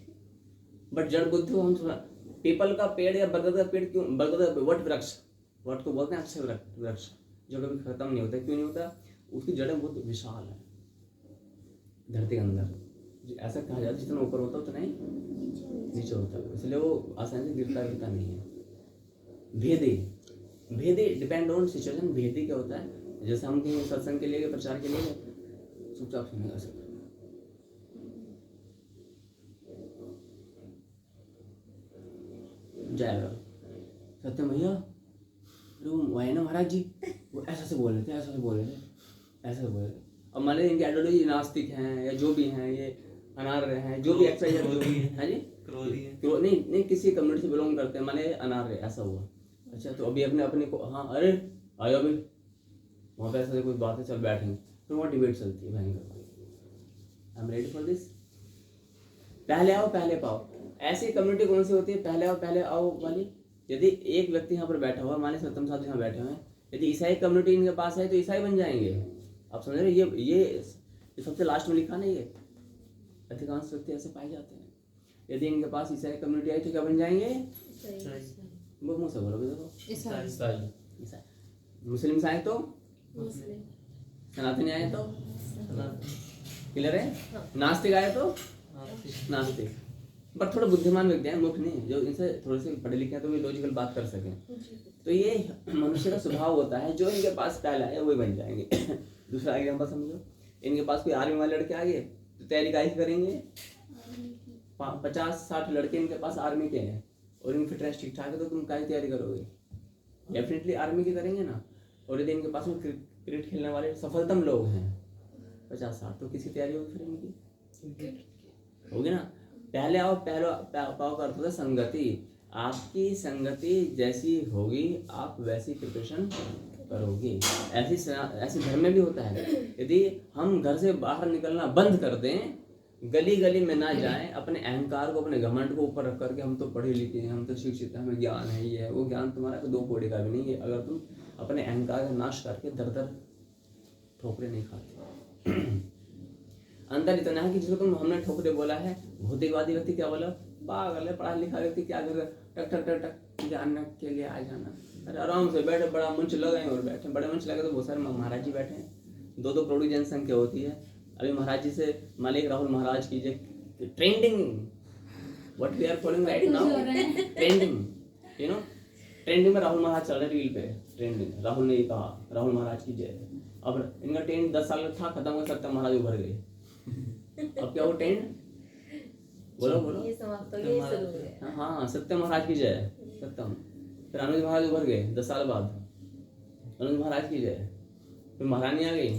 बट जड़ बुद्धि को हम थोड़ा, पीपल का पेड़ या बरगद का पेड़ क्यों, बरगद वट वृक्ष, वट को बोलते हैं अक्षय वृक्ष, जो कभी खत्म नहीं होता। क्यों नहीं होता? उसकी जड़ें बहुत विशाल है धरती के अंदर। ऐसा कहा जाता है जितना ऊपर होता उतना ही नीचे होता है, इसलिए वो आसानी से गिरता नहीं है। भेदी डिपेंड ऑन सिचुएशन। भेदी क्या होता है? जैसे हम कहीं सत्संग के लिए, प्रचार के लिए चुपचाप सुनने का सकते, जाएगा सत्यम भैया, वो है ना महाराज जी, वो ऐसा से बोल रहे थे, ऐसा से बोल रहे थे, ऐसा बोल रहे थे। अब मान लीजिए इनके आइडियोलॉजी नास्तिक हैं या जो भी हैं, ये अनार्य हैं, जो भी एक्सरसाइज जो भी है जी, क्रोधी है। नहीं किसी कम्युनिटी से बिलोंग करते हैं, माने अनार्य, ऐसा हुआ। अच्छा, तो अभी अपने को, हाँ अरे आयो अभी वहाँ पे ऐसा कोई बात है, चल बैठेंगे, फिर वहाँ डिबेट चलती है भयंकर। I am ready for this. पहले आओ पहले पाओ, ऐसी कम्युनिटी कौन सी होती है? पहले आओ पहले आओ वाली। यदि एक व्यक्ति यहाँ पर बैठा हुआ, माने सत्यम साधु यहाँ बैठे हुए हैं, यदि ईसाई कम्युनिटी इनके पास है तो ईसाई बन जाएंगे। आप समझ रहे हैं? ये सबसे लास्ट में लिखा नहीं है, अधिकांश व्यक्ति ऐसे पाए जाते हैं। यदि इनके पास ईसाई कम्युनिटी आई तो क्या बन जाएंगे? वो मुँह से बोलोगे, देखो ईसाई। मुस्लिम आए तो मुस्लिम, सनातनी आए तो क्लियर है, नास्तिक आए तो नास्तिक। पर थोड़ा बुद्धिमान व्यक्ति हैं, मूर्ख नहीं, जो इनसे थोड़े से पढ़े लिखे हैं तो वे लॉजिकल बात कर सकें। तो ये मनुष्य का स्वभाव होता है, जो इनके पास पहला है वही बन जाएंगे। दूसरा एग्जाम्पल समझो, इनके पास कोई आर्मी वाले लड़के आ गए तो तैयारी काहे की करेंगे? 50-60 लड़के इनके पास आर्मी के हैं और इनकी फिटनेस ठीक ठाक है, तो तुम काहे तैयारी करोगे? डेफिनेटली आर्मी की करेंगे ना। और यदि इनके पास में क्रिकेट खेलने वाले सफलतम लोग हैं 50-60, तो किसकी तैयारी होगी फिर इनकी? होगी ना। पहले आओ पहले पाओ का अर्थ होता है संगति। आपकी संगति जैसी होगी आप वैसी प्रिपरेशन करोगे। ऐसी धर्म में भी होता है। यदि हम घर से बाहर निकलना बंद कर दें, गली गली में ना जाएं, अपने अहंकार को, अपने घमंड को ऊपर रख करके हम तो पढ़े लिखे हैं, हम तो शिक्षित हैं, हमें ज्ञान है, ये है वो, ज्ञान तुम्हारा 2 कौड़ी का भी नहीं है अगर तुम अपने अहंकार का नाश करके दर ठोकरे नहीं खाते। अंतर इतना है कि जिसको हमने ठोकरे बोला है, भौतिकवादी व्यक्ति क्या बोला? पागल है, पढ़ा लिखा व्यक्ति क्या कर, टक टक टक टक जानने के लिए आ जाना। अरे आराम से बैठे, बड़ा मंच लगाए और बैठे। बड़े मंच लगे तो बहुत सारे महाराज जी बैठे हैं, 2-2 करोड़ जनसंख्या होती है। अभी महाराज जी से मालिक राहुल महाराज की trending, what we are following right now, trending, you know, trending में राहुल महाराज चल रहे रील पे, ट्रेंडिंग। राहुल ने ये कहा, राहुल महाराज की जय। अब इनका ट्रेंड 10 साल था, खत्म हो सकता, महाराज उभर गए। अब क्या वो ट्रेंड? बोलो ये समाप्त हो गया, ये शुरू हो गया। हाँ, सत्यम महाराज की जय, सत्यम। फिर अनुज महाराज उभर गए 10 साल बाद, अनुज महाराज की जय। फिर महारानी आ गई,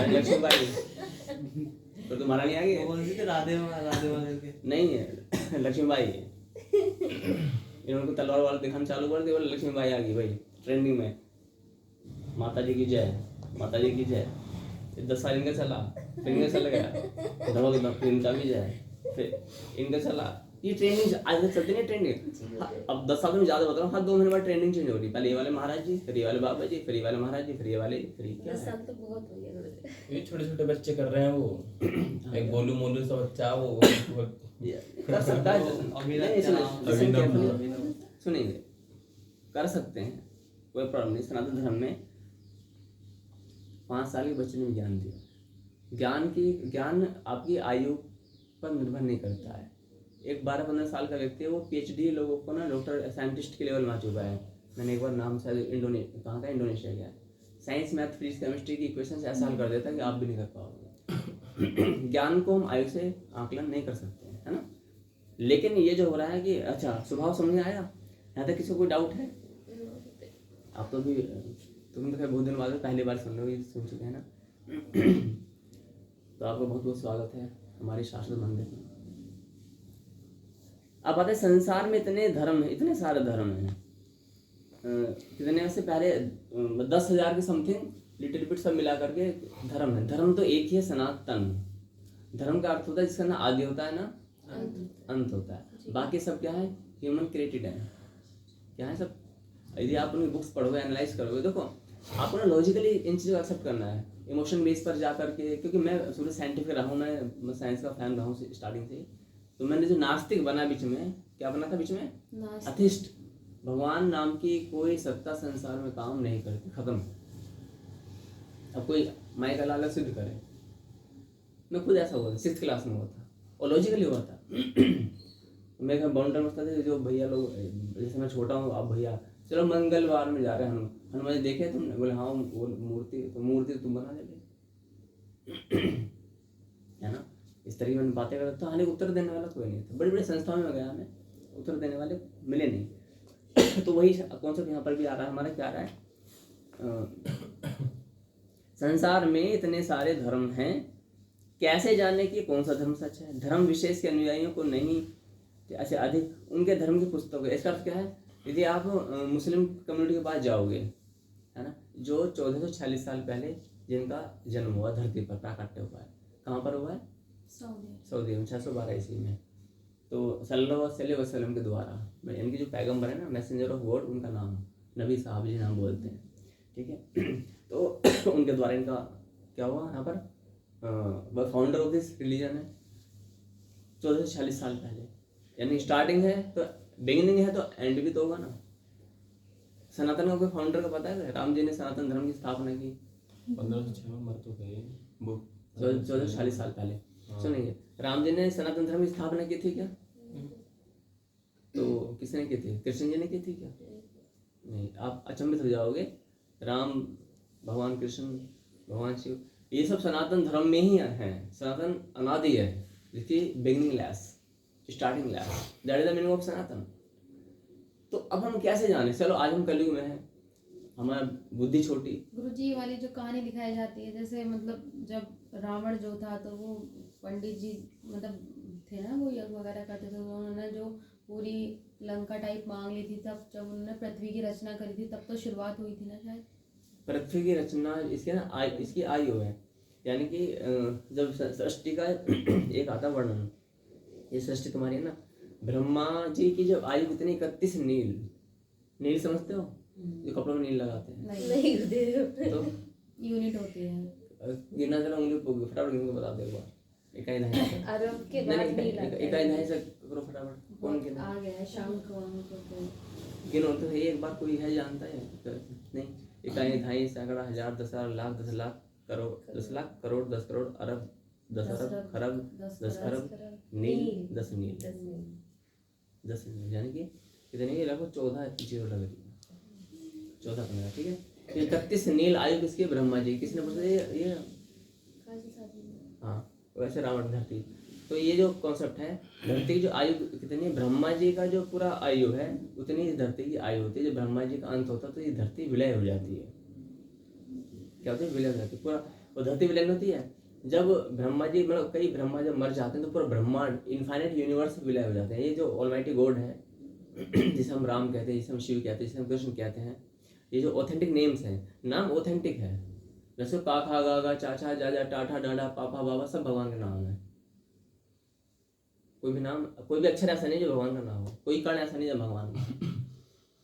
लक्ष्मीबाई। फिर तो महारानी आ गई, कौन सी थी? राधे माँ करके नहीं है, लक्ष्मीबाई। इन्होंने तलवार वाला दिखाना चालू कर दिया, बोले लक्ष्मीबाई आ गई भाई ट्रेंडिंग में। माता जी की जय, माता जी की जय। 10 साल इनका चला, फिर इनका चल गया, फिर इनका भी जय, फिर इनका चला। ये ट्रेंडिंग आज तक चलती नहीं ट्रेंडिंग। अब 10 साल में ज्यादा बता रहा हूँ, हर 2 महीने बाद ट्रेंडिंग चेंज हो रही। पहले ये वाले महाराज जी, फिर ये वाले बाबा जी, फिर ये वाले महाराज जी, फिर ये वाले, फिर क्या 10 साल तो बहुत हो गया थोड़े से। ये छोटे छोटे बच्चे कर रहे हैं वो। एक गोलू मोलू सा बच्चा वो कर सकता है। सुनेंगे, कर सकते हैं, कोई प्रॉब्लम नहीं। सनातन धर्म में 5 साल के बच्चे ने ज्ञान दिया। ज्ञान आपकी आयु पर निर्भर नहीं करता है। एक 12-15 साल का व्यक्ति है, वो PhD लोगों को ना डॉक्टर साइंटिस्ट के लेवल में आ चुका है। मैंने एक बार नाम शायद इंडोनेशिया गया, साइंस मैथ फिजिक्स केमिस्ट्री की इक्वेशन ऐसा हल कर देता है कि आप भी नहीं कर पाओगे। ज्ञान को हम आयु से आकलन नहीं कर सकते हैं, है ना। लेकिन ये जो हो रहा है कि अच्छा स्वभाव समझ में आया, यहाँ तक किसी को कोई डाउट है? आप तो भी, तुम तो खैर बहुत दिन बाद पहली बार सुन रहे हो, सुन चुके हैं ना। तो आपका बहुत बहुत स्वागत है हमारे शाश्वत मंदिर में। अब पता है संसार में इतने धर्म हैं, इतने सारे धर्म हैं, कितने से पहले 10,000 के समथिंग लिटिल बिट सब मिला करके धर्म है। धर्म तो एक ही है, सनातन। धर्म का अर्थ होता है जिसका ना आदि होता है ना अंत होता है। बाकी सब क्या है? ह्यूमन क्रिएटेड है। क्या है सब? यदि आप उनकी बुक्स पढ़ोगे, एनालाइज करोगे, देखो आपको ना लॉजिकली इन चीज़ों को एक्सेप्ट करना है, इमोशन बेस पर जा करके, क्योंकि मैं शुरू साइंटिफिक रहा हूँ, मैं साइंस का फैन रहा हूँ स्टार्टिंग से। तो मैंने जो नास्तिक बना बीच में, क्या बना था बीच में, अथिस्ट, भगवान नाम की कोई सत्ता संसार में काम नहीं करती, खत्म। अब कोई माई का लाला सिद्ध करे, मैं खुद ऐसा हुआ था, 6th क्लास में हुआ था और लॉजिकली हुआ था। मेरे घर बाउंडर में था, जो भैया लोग, जैसे मैं छोटा हूँ, आप भैया चलो मंगलवार में जा रहे हैं हनुमान जी देखे तुमने, बोले हाँ वो मूर्ति तुम बना ले है ना। इस तरीके में बातें करता था, हालांकि उत्तर देने वाला कोई नहीं था। बड़ी बड़ी संस्थाओं में गया मैं, उत्तर देने वाले मिले नहीं। तो वही कॉन्सेप्ट यहाँ पर भी आ रहा है हमारा, क्या आ रहा है, संसार में इतने सारे धर्म हैं, कैसे जानने कि कौन सा धर्म सच है। धर्म विशेष के अनुयायियों को नहीं, ऐसे अधिक उनके धर्म की पुस्तक है। इसका अर्थ क्या है, यदि आप मुस्लिम कम्युनिटी के पास जाओगे, है ना, जो 1440 साल पहले जिनका जन्म हुआ धरती पर, प्राकट्य हुआ है, कहाँ पर हुआ है, सऊदी में 612 ईस्वी में। तो सल्लल्लाहु अलैहि वसल्लम के द्वारा, इनके जो पैगंबर है ना, मैसेंजर ऑफ गॉड, उनका नाम नबी साहब जी नाम बोलते हैं, ठीक है। तो उनके द्वारा इनका क्या हुआ यहाँ पर, वह फाउंडर ऑफ दिस रिलीजन है 1440 साल पहले, यानी स्टार्टिंग है तो बिगिनिंग है तो एंड भी तो होगा ना। सनातन का कोई फाउंडर का पता है, राम जी ने सनातन धर्म की स्थापना की 1506 में मर तो गए वो, 1440 साल पहले। सुनिए, राम जी ने सनातन धर्म की स्थापना की थी क्या? तो किसने की थी? कृष्ण जी ने की थी क्या? नहीं। आप अचंभित हो जाओगे, राम, भगवान कृष्ण, भगवान शिव, ये सब सनातन धर्म में ही हैं। सनातन अनादि है, जिसकी beginningless, startingless, that is the meaning of Sanatan. तो अब हम कैसे जाने? चलो आज हम कलयुग में हैं, हमारा बुद्धि छोटी। गुरुजी वाली जो कहानी दिखाई जाती है, जैसे मतलब जब रावण जो था तो वो पंडित जी मतलब थे ना, वो यज्ञ वगैरह करते थे, तो उन्होंने जो पूरी लंका टाइप मांग ली थी, तब जब उन्होंने पृथ्वी की रचना करी थी तब तो शुरुआत हुई थी ना शायद। पृथ्वी की रचना इसके ना इसकी आयु है, यानी कि जब सृष्टि का एक आता वर्णन, ये सृष्टि तुम्हारी है ना, ब्रह्मा जी की जब आयु कितनी, 31 नील समझते हो, जो कपड़ों में नील लगाते हैं, नहीं तो यूनिट होती है। गिनना जरा उंगली फटाफट गिन के बता दो एक बार, इकाई दहाई से। अरब के नहीं, बाद नहीं, नहीं लगता इकाई दहाई से करो फटाफट। कौन गिना? आ गया है शाम को हमको। गिनो तो है एक बार, कोई है जानता है? नहीं। इकाई दहाई सैकड़ा हजार 10,000 लाख 10 लाख करोड़ 10 लाख करोड़ 10 करोड़ अरब 10 अरब खरब 10 खरब नील 10 नील 10 नील, यानी कि कितने की लगभग 14 जीरो लग रही है, 14-15, ठीक है। ये 31 नील आयु किसकी? ब्रह्मा जी। किसने पूछा ये? हाँ, वैसे रावण धरती। तो ये जो कॉन्सेप्ट है, धरती की जो आयु कितनी है, ब्रह्मा जी का जो पूरा आयु है उतनी ही धरती की आयु होती है। जब ब्रह्मा जी का अंत होता है तो ये धरती विलय हो जाती है। क्या होती है? विलय हो जाती है पूरा, वो धरती विलय होती है जब ब्रह्मा जी, मतलब कई ब्रह्मा जब मर जाते हैं तो पूरा ब्रह्मांड, इनफाइनाइट यूनिवर्स विलय हो जाते हैं। ये जो ऑलमाइटी गॉड है, जिसे हम राम कहते हैं, जिसे हम शिव कहते हैं, जिसे हम कृष्ण कहते हैं, ये जो ऑथेंटिक नेम्स हैं, नाम ऑथेंटिक है। जैसे काका गागा चाचा जाजा टाटा डाडा पापा बाबा, सब भगवान के नाम है। कोई भी नाम, कोई भी अक्षर ऐसा नहीं जो भगवान का नाम हो, कोई कण ऐसा नहीं जो भगवान का।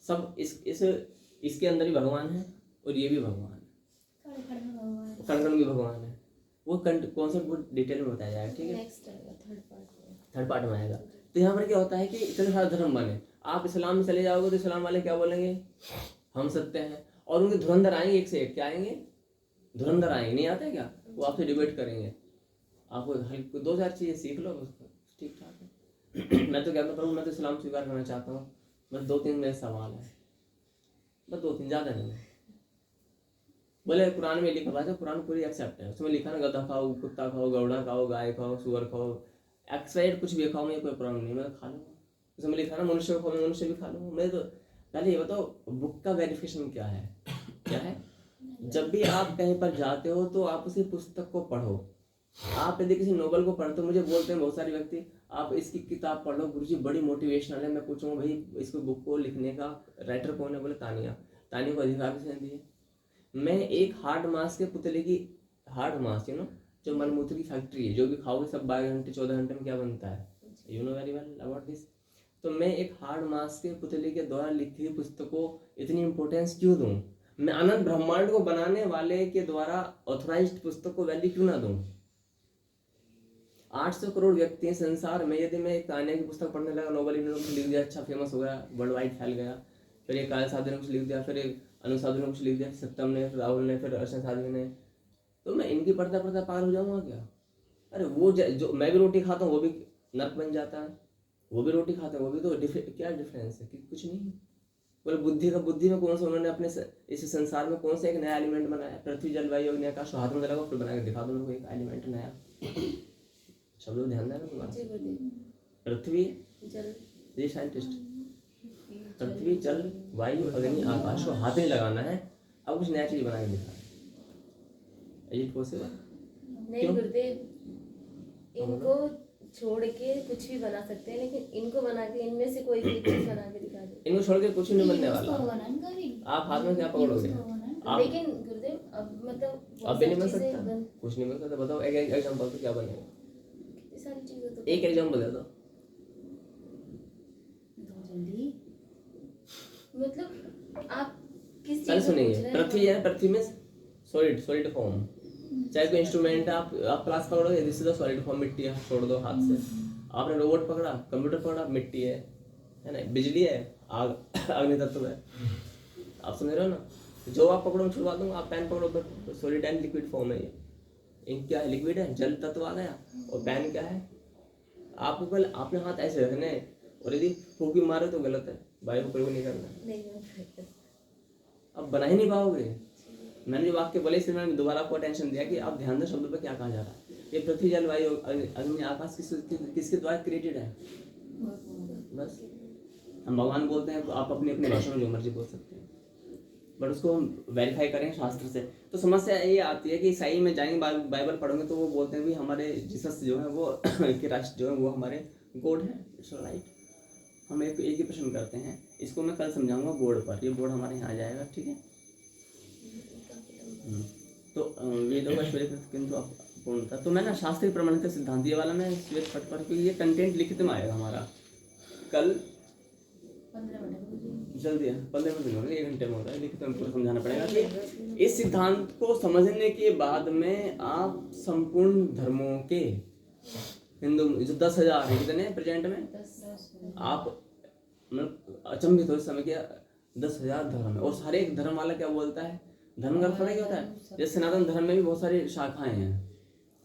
सब इसके अंदर भी भगवान है और ये भी भगवान है, कण कण भी भगवान है। वो कॉन्सेप्ट बहुत डिटेल में बताया जाएगा, ठीक है, नेक्स्ट आएगा थर्ड पार्ट में आएगा। तो यहाँ पर क्या होता है कि इतने सारे धर्म बने, आप इस्लाम में चले जाओगे तो इस्लाम वाले क्या बोलेंगे? हम सत्य हैं। और उनके धुरंधर आएंगे, एक से एक। क्या आएंगे? धुरंधर आएंगे। नहीं आते क्या? वो आपसे डिबेट करेंगे। आपको 2-4 चीज़ें सीख लो, उसको ठीक ठाक है। मैं तो कहता हूँ प्रभु, मैं तो इस्लाम स्वीकार करना चाहता हूँ, बस 2-3 मेरे सवाल है, बस 2-3, ज़्यादा नहीं है। बोले कुरान में लिखा हुआ है, कुरान पूरी एक्सेप्ट है, उसमें लिखा ना गधा खाओ, कुत्ता खाओ, गौड़ा खाओ, गाय खाओ, सुअर खाओ, एक्सपाइड कुछ भी खाओ, मुझे कोई प्रॉब्लम नहीं, मैं तो खा लूँगा। उसमें लिखा ना मनुष्य को खाओ, मैं मनुष्य भी खा लूँगा। मैं तो पहले ये बताओ, बुक का वेरिफिकेशन क्या है? क्या है? जब भी आप कहीं पर जाते हो तो आप उसी पुस्तक को पढ़ो। आप यदि किसी नोवेल को पढ़ते हो, मुझे बोलते हैं बहुत सारे व्यक्ति, आप इसकी किताब पढ़ लो गुरुजी, बड़ी मोटिवेशनल है। मैं पूछूंगा भाई इसको बुक को लिखने का राइटर कौन है? बोले तानिया। तानिया को अधिकार किसने दिए? मैं एक हार्ड मास के पुतले की, हार्ड मास यू नो, जो मलमूत्र की फैक्ट्री है, जो भी खाओगे सब 12 घंटे 14 घंटे में क्या बनता है, you know very well about this. तो मैं एक हार्ड मास के पुतले के द्वारा लिखी हुई पुस्तक को इतनी इंपॉर्टेंस क्यों दूं? मैं अनंत ब्रह्मांड को बनाने वाले के द्वारा ऑथराइज्ड पुस्तक को वैल्यू क्यों ना दूं? 800 करोड़ व्यक्ति हैं संसार में, यदि मैं एक तान्या की पुस्तक पढ़ने लगा, नोबेल ने कुछ लिख दिया, अच्छा फेमस हो गया, वर्ल्ड वाइड फैल गया, फिर एक काल साधु ने कुछ लिख दिया, फिर एक अनुसाधु ने कुछ लिख दिया, सत्यम ने, फिर राहुल ने, फिर अर्शन साधु ने, तो मैं इनकी पढ़ता पढ़ता पार हो जाऊंगा क्या? अरे वो जो मैं भी रोटी खाता हूँ वो भी नर्क बन जाता है, वो भी रोटी खाते हैं वो भी, तो क्या डिफरेंस है? कुछ नहीं। बोले बुद्धि में कौन सा उन्होंने अपने इस संसार में कौन सा एक नया एलिमेंट बनाया? पृथ्वी जल वायु अग्नि आकाश, हाथ में लगाओ फिर बना के दिखा दो मेरे को एक एलिमेंट नया। सब लोग ध्यान देना तुम्हारा। पृथ्वी जल, ये साइंटिस्ट, पृथ्वी जल वायु अग्नि आकाश को हाथ में लगाना है, अब कुछ नया चीज बना के दिखा। Is it possible? नहीं गुरुदेव, इनको छोड़ के कुछ भी बना सकते हैं, लेकिन इनको बना के इनमें से कोई भी चीज बना के दिखा दे। इनको छोड़ के कुछ नहीं बनने उसको वाला। होगा ना इनका भी। आप हाथ में क्या पकड़ोगे? आप लेकिन गुरुदेव अब मतलब अब भी नहीं बन चीजें सकता, कुछ नहीं बन सकता। बताओ एक एग्जांपल तो क्या बनेगा? कितनी सारी चीजें तो एक एग्जांपल दे दो। जल्दी मतलब आप किस चल चीज को पूछ सुनेंगे, रहे हैं? पृथ्वी है, पृथ्वी में सॉलिड फॉर्म, चाहे कोई इंस्ट्रूमेंट है, आप प्लास पकड़ोगे, this is the solid form, मिट्टी है, छोड़ दो हाथ से। आपने रोबोट पकड़ा, कंप्यूटर पकड़ा, मिट्टी है ना? बिजली है, आग अग्नि तत्व है। आप समझ रहे हो ना? जो आप पकड़ो छुड़वा दूंगा। आप पेन पकड़ो, but solid and liquid form है ये। इंक क्या है? लिक्विड है, जल तत्व आ गया। और पेन क्या है? आपको कल आपने हाथ ऐसे रखने हैं, और यदि फूंकी मारे तो गलत है, वायु को प्रयोग नहीं करना। नहीं नहीं। अब बना ही नहीं पाओगे। मैंने जो वाक्य बोले इसलिए मैंने दोबारा आपको अटेंशन दिया कि आप ध्यान दें शब्दों पर क्या कहा जा रहा है। ये पृथ्वी जल वायु अग्नि आकाश किसके द्वारा क्रिएटेड है? बस हम भगवान बोलते हैं, आप अपनी अपनी भाषा में जो मर्जी बोल सकते हैं, बट उसको हम वेरीफाई करें शास्त्र से। तो समस्या ये आती है कि ईसाई में जाएंगे, बाइबल पढ़ोगे तो वो बोलते हैं भी हमारे जीसस जो है वो के राष्ट्र जो है वो हमारे गॉड है। It's right. हम एक ही प्रश्न करते हैं, इसको मैं कल समझाऊंगा बोर्ड पर। ये बोर्ड हमारे यहाँ आ जाएगा, ठीक है? तो वेदों का श्वेत किंतु पूर्णता, तो मैं ना शास्त्रीय प्रमाण का सिद्धांत ये वाला मैं श्वेत पट पर, क्योंकि ये कंटेंट लिखित में आएगा हमारा कल 15 मिनट जल्दी है, 15 मिनट होंगे, 1 घंटे में होता है। लिखित में पूरा समझाना पड़ेगा कि इस सिद्धांत को समझने के बाद में आप संपूर्ण धर्मों के हिंदू जो 10,000 है, कितने प्रेजेंट में, 10 आप मतलब अचंभित हो इस समय क्या 10,000 धर्म है। और सारे एक धर्म वाला क्या बोलता है? धर्म का पता क्या होता है? जैसे सनातन धर्म में भी बहुत सारी शाखाएं हैं,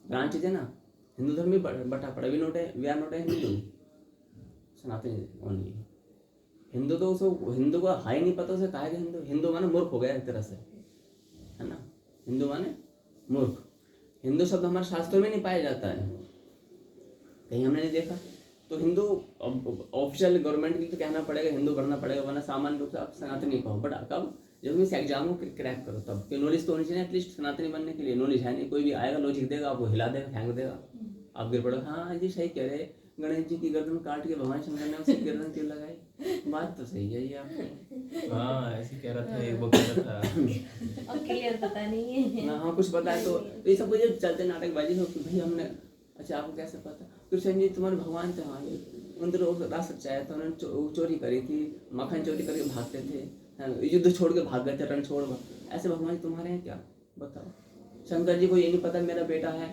ब्रांचेज है ना। हिंदू धर्म भी बटा पड़ा, we are not a Hindu, Sanatan only Hindu. तो उसको हिंदू का हाई नहीं पता, उसे कहा कि हिंदू, हिंदू माने मूर्ख हो गया एक तरह से, है ना? हिंदू माने मूर्ख। हिंदू शब्द हमारे शास्त्रों में नहीं पाया जाता है, कहीं हमने नहीं देखा। तो हिंदू ऑफिशियल गवर्नमेंट के लिए तो कहना पड़ेगा, हिंदू करना पड़ेगा, वरना सामान्य रूप से आप सनातनी कहो। बट कब? जब इस एग्जाम को क्रैक करो तब। कि नॉलेज तो होनी चाहिए एटलीस्ट सनातनी बनने के लिए। नॉलेज है नहीं, कोई भी आएगा लॉजिक देगा, आपको हिला देगा, फेंक देगा, आप गिर पड़ोगे। हाँ जी सही कह रहे, गणेश जी की गर्दन काट के भगवान शंकर ने उसकी गर्दन क्यों लगाई? बात तो सही है ये आपकी। हाँ ऐसे कह रहा था, एक वो कह रहा था। अब क्लियर पता नहीं है। हाँ कुछ पता है तो ये सब कुछ चलते नाटकबाजी हो कि भाई हमने, अच्छा आपको कैसे पता? कृष्ण जी तुम्हारे भगवान थे, हाँ उन दिनों रास सच्चाया था, उन्होंने चोरी करी थी, मक्खन चोरी करके भागते थे, युद्ध छोड़ के भाग गए थे, रण छोड़। ऐसे भगवान जी तुम्हारे हैं क्या? बताओ। शंकर जी को ये नहीं पता मेरा बेटा है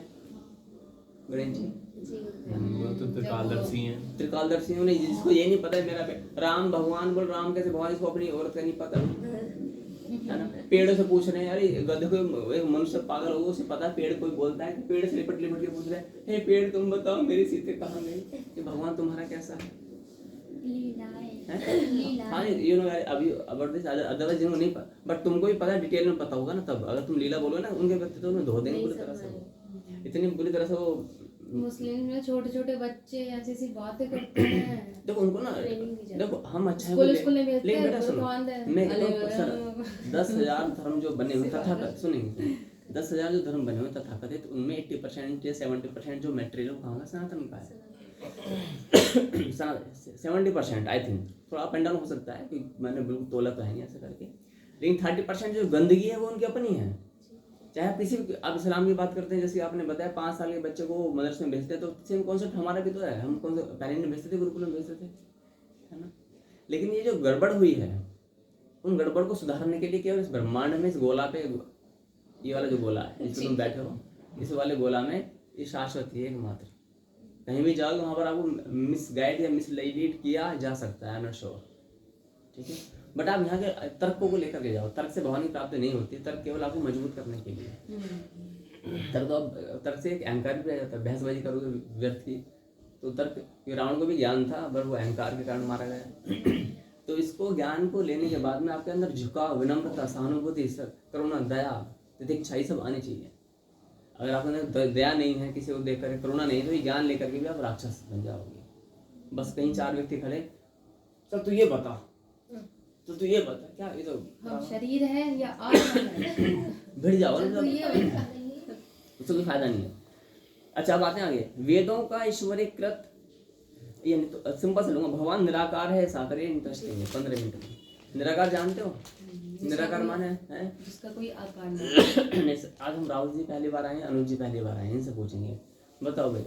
गणेश जी, वो तो त्रिकालदर्शी हैं। त्रिकालदर्शी नहीं, जिसको ये नहीं पता है मेरा बेटा। राम भगवान बोल, राम कैसे भगवान, इसको अपनी औरत का नहीं पता, है ना? पेड़ों से पूछ रहे हैं, अरे गधे को एक मनुष्य पागल हो उसे पता है, पेड़ कोई बोलता है, पेड़ से लिपट लिपट के पूछ रहे हैं, हे पेड़ तुम बताओ मेरी सीते कहाँ गई? कि भगवान तुम्हारा कैसा है? हाँ यू नो अभी अबाउट दिस, अदरवाइज जिनको नहीं पता, बट तुमको भी पता, डिटेल में पता होगा ना तब। अगर तुम लीला बोलो ना, उनके व्यक्तित्व में धो देंगे पूरी तरह से, इतनी बुरी तरह से वो। मुस्लिम में छोटे छोटे बच्चे ऐसी ऐसी बातें करते हैं। देखो उनको ना, देखो हम अच्छा है स्कूल में भेजते लेकिन हैं, बेटा सुनो, भगवान दे। मैं सर 10,000 धर्म जो बने हुए तथाकथित, सुनेंगे 10,000 जो धर्म बने हुए तथाकथित, उनमें 80% या 70% जो मटेरियल कहाँ का सनातन का है। 70% आई थिंक, थोड़ा अप एंड डाउन हो सकता है कि मैंने बिल्कुल तोला तो है नहीं ऐसे करके, लेकिन 30% जो गंदगी है वो उनकी अपनी है। चाहे आप किसी आप इस्लाम की बात करते हैं, जैसे आपने बताया 5 साल के बच्चे को मदरसे में भेजते हैं, तो सेम कॉन्सेप्ट हमारा भी तो है। हम कौन से पहले में भेजते थे, गुरुकुल में भेजते थे, है ना? लेकिन ये जो गड़बड़ हुई है, उन गड़बड़ को सुधारने के लिए केवल इस ब्रह्मांड में, इस गोला पे, ये वाला जो गोला है जिस पे तुम बैठे हो, इस वाले गोला में ये शाश्वत ही है एकमात्र। कहीं भी जाओगे वहां पर आपको मिसगाइड या मिसलीड किया जा सकता है, आई एम नॉट श्योर, ठीक है। बट आप यहाँ के तर्कों को लेकर के जाओ। तर्क से भगवान की प्राप्ति नहीं होती, तर्क केवल आपको मजबूत करने के लिए। तर्क से एक अहंकार भी आ जाता है। बहसबाजी करोगे व्यर्थ की, तो तर्क, रावण को भी ज्ञान था पर वो अहंकार के कारण मारा गया। तो इसको, ज्ञान को लेने के बाद में आपके अंदर झुकाव, विनम्रता, सहानुभूति, करुणा, दया, तितिक्षा, ये सब आनी चाहिए। अगर आपके अंदर दया नहीं है, किसी को देख कर करुणा नहीं है, तो ये ज्ञान लेकर के भी आप राक्षस बन जाओगे। बस कहीं 4 व्यक्ति खड़े, चल तू ये बता, तो तू ये बता, क्या ये तो हम शरीर है या आत्मा है, भिड़ जाओ तो ना, ये बता देंगे। उससे कोई फायदा नहीं है। अच्छा, अब आते हैं आगे। वेदों का ईश्वरीकृत, ये तो सिंपल से लूंगा, भगवान निराकार है, साकार, इंटरेस्टिंग है। 15 मिनट में निराकार जानते हो? निराकार माने है जिसका कोई आकार नहीं। नहीं, आज हम राहुल जी पहली बार आए हैं, अनुज जी पहली बार आए हैं, इनसे पूछेंगे। बताओ भाई,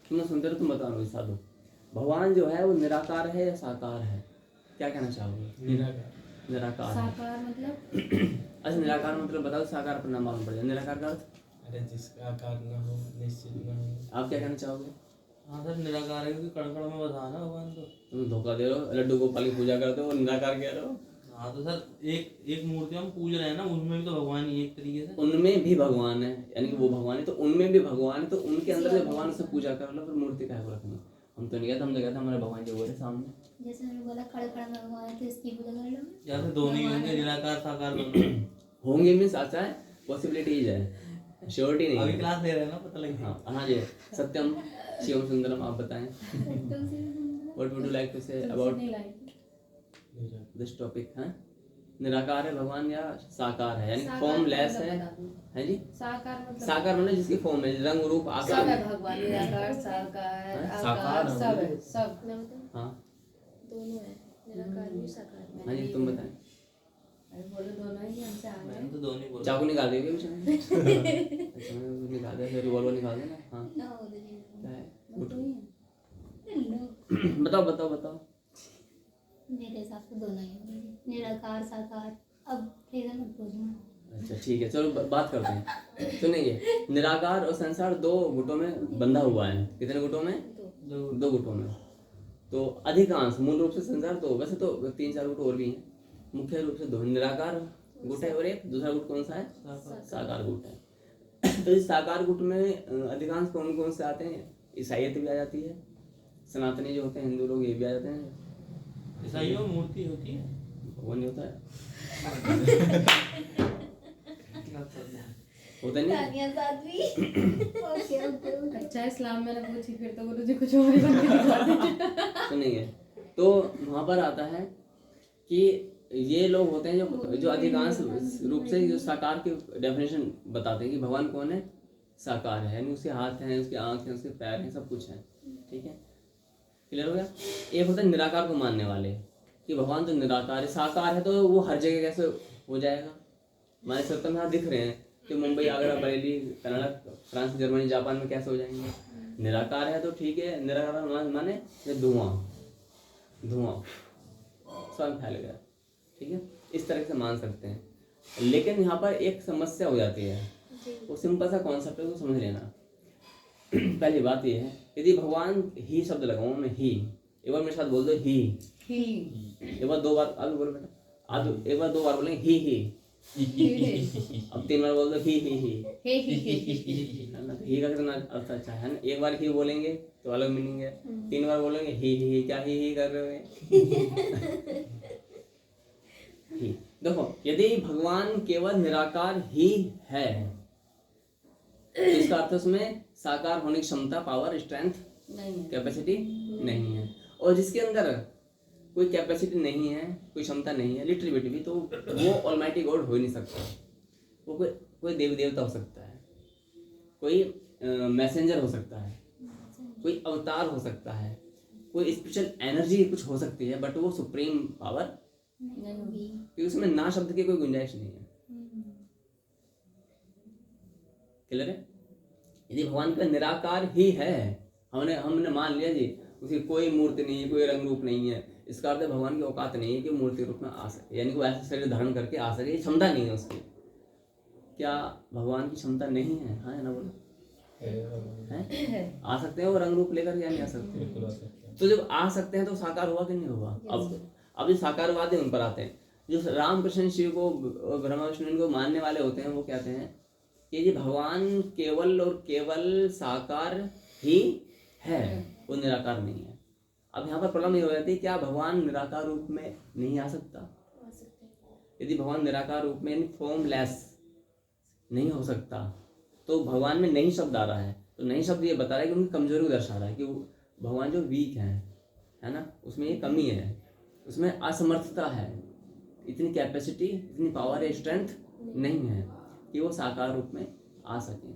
तुम सुनते रहो, तुम बताओ अनुज साधु, भगवान जो है वो निराकार है या साकार है? क्या कहना चाहोगे? निराकार। साकार मतलब? अच्छा, निराकार मतलब बताओ, साकार अपना मालूम पड़ जाए। निराकार का अर्थ? अरे जिसका आकार ना हो, निश्चित ना हो। आप क्या कहना चाहोगे? हाँ सर, निराकार है क्योंकि कण कण में बधा ना भगवान। तो तुम धोखा दे रहे हो, लड्डू गोपाल की पूजा करते हो, निराकार कह रहे हो। हाँ तो सर, एक मूर्ति हम पूज रहे हैं ना, उसमें भी तो भगवान ही एक तरीके से। उनमें भी भगवान है, यानी कि वो भगवान है तो उनमें भी भगवान है, तो उनके अंदर जो भगवान से पूजा कर लो, फिर मूर्ति काहे को रखनी? हम तो नहीं कहते, हम तो कहते हमारे भगवान जो बोले सामने। जैसे मैंने बोला खड़े खड़े में भगवान है तो इसकी पूजा कर लो। या फिर दोनों ही होंगे, निराकार साकार दोनों होंगे मीन्स अच्छा है, पॉसिबिलिटीज है, श्योरिटी नहीं अभी है। क्लास ले रहे हैं ना, पता लगे। हाँ हाँ जी, सत्यम शिवम सुंदरम, आप बताएं, what would you like to say about नहीं लाइक दिस टॉपिक? है निराकार है भगवान या साकार है, यानी साकार फॉर्मलेस मतलब है? बता दो। है जी, साकार मतलब साकार मतलब जिसकी फॉर्म है, रंग रूप सब आकार। है भगवान, निराकार, साकार, आकार, सब है, सब। मैं बताऊँ? हाँ दोनों है, निराकार भी साकार भी। हाँ जी, तुम बताएं। अरे बोलो दोनों ही, हमसे आगे। मैंने तो दोनों ही बोला। चाकू निकाल दिया क्या बीच में? अच्छा, मैंने निकाल दिया, फिर रिवॉल्वर निकाल देना। हाँ क्या है? दोनों ही हैं। बताओ बताओ बताओ। मेरे हिसाब से दोनों ही होंगे, निराकार साकार। अब फिर मत पूछना। अच्छा ठीक है, चलो बात करते हैं। सुनिए, निराकार और संसार 2 गुटों में बंधा हुआ है। कितने गुटों में? 2 गुटों में। तो अधिकांश, मूल रूप से संसार 2, वैसे तो 3-4 गुट और भी हैं, मुख्य रूप से 2 निराकार गुट है और एक दूसरा गुट कौन सा है? साकार गुट है। तो इस साकार गुट में अधिकांश कौन कौन से आते हैं? ईसाईयत भी आ जाती है, सनातनी जो होते हैं हिंदू लोग, ये भी आ जाते हैं। ईसाइयों में मूर्ति होती है, भगवान नहीं होता है, होता नहीं है? तानिया साध्वी। Okay okay. अच्छा, इस्लाम में ना पूछी फिर तो गुरु जी कुछ और ही बन के दिखा दें। सुनिए, तो वहाँ पर आता है कि ये लोग होते हैं जो अधिकांश रूप से जो साकार की डेफिनेशन बताते हैं कि भगवान कौन है? साकार है, यानी उसके हाथ हैं, उसके आँख हैं, उसके पैर हैं, सब कुछ है। ठीक है, क्लियर हो गया? एक होता है निराकार को मानने वाले कि भगवान तो निराकार है, साकार है तो वो हर जगह कैसे हो जाएगा? हमारे सत्तर में दिख रहे हैं कि Mumbai, Agra, Bareilly, Canada, France, Germany, Japan में कैसे हो जाएंगे? निराकार है तो ठीक है, निराकार माने धुआं धुआं स्वयं फैल गया, ठीक है, इस तरह से मान सकते हैं। लेकिन यहाँ पर एक समस्या हो जाती है, वो सिंपल सा कॉन्सेप्ट है, उसको समझ लेना। पहली बात ये है, यदि भगवान ही शब्द लगाऊं मैं, ही, एक बार मेरे साथ बोल दो ही, एक बार 2 बार, आगे बोलो बेटा, आज एक बार 2 बार बोलेंगे ही, अब 3 बार बोल दो ही। ही का कितना अर्थ अच्छा है ना? एक बार ही बोलेंगे तो अलग मीनिंग है, 3 बार बोलेंगे ही, क्या ही कर रहे हो? ही। देखो, यदि भगवान केवल निराकार ही है तो इसका अर्थ उसमें साकार होने की क्षमता, पावर, स्ट्रेंथ, कैपेसिटी नहीं है। और जिसके अंदर कोई कैपेसिटी नहीं है, कोई क्षमता नहीं है, लिटरेली भी, तो वो ऑलमाइटी गॉड हो ही नहीं सकता। वो कोई देवी देवता हो सकता है, कोई मैसेंजर हो सकता है, कोई अवतार हो सकता है, कोई स्पेशल एनर्जी कुछ हो सकती है, बट वो सुप्रीम पावर नहीं होगी। क्योंकि उसमें ना शब्द की कोई गुंजाइश नहीं है। क्लियर है? यदि भगवान का निराकार ही है, हमने मान लिया जी, उसकी कोई मूर्ति नहीं है, कोई रंग रूप नहीं है, इसका अर्थ है भगवान की औकात नहीं है कि वो मूर्ति रूप में आ सके, यानी कि वो ऐसा शरीर धारण करके आ सके, ये क्षमता नहीं है उसकी। क्या भगवान की क्षमता नहीं है? हाँ या ना बोलो? है? आ सकते हैं वो रंग रूप लेकर या नहीं आ सकते? बिल्कुल आ सकते हैं। तो जब आ सकते हैं तो साकार हुआ कि नहीं हुआ? अब जो साकारवादी उन पर आते हैं, जो रामकृष्ण शिव को ब्रह्मा विष्णु इनको मानने वाले होते हैं, वो कहते हैं कि ये भगवान केवल और केवल साकार ही है, वो निराकार नहीं है। अब यहाँ पर प्रॉब्लम ये हो जाती है, क्या भगवान निराकार रूप में नहीं आ सकता? आ सकते हैं। यदि भगवान निराकार रूप में यानी फॉर्मलेस नहीं हो सकता, तो भगवान में नहीं शब्द आ रहा है, तो नहीं शब्द ये बता रहा है कि उनकी कमजोरी को दर्शा रहा है कि वो भगवान जो वीक है ना, उसमें ये कमी है, उसमें असमर्थता है, इतनी कैपेसिटी, इतनी पावर या स्ट्रेंथ नहीं है कि वो साकार रूप में आ सकें,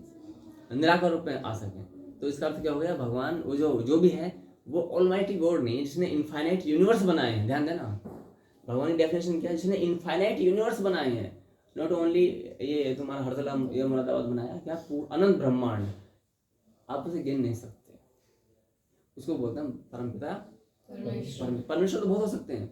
निराकार रूप में आ सकें। तो इसका अर्थ क्या हो गया? भगवान वो जो भी है वो ऑलमाइटी गॉड नहीं है, जिसने इनफाइनाइट यूनिवर्स बनाए हैं। ध्यान देना, भगवान की डेफिनेशन क्या है? जिसने इनफाइनाइट यूनिवर्स बनाए हैं, नॉट ओनली ये तुम्हारा हरदला ये मुरादाबाद बनाया, क्या अनंत ब्रह्मांड, आप उसे गिन नहीं सकते। उसको बोलते हैं परमपिता परमेश्वर। तो बहुत हो सकते हैं,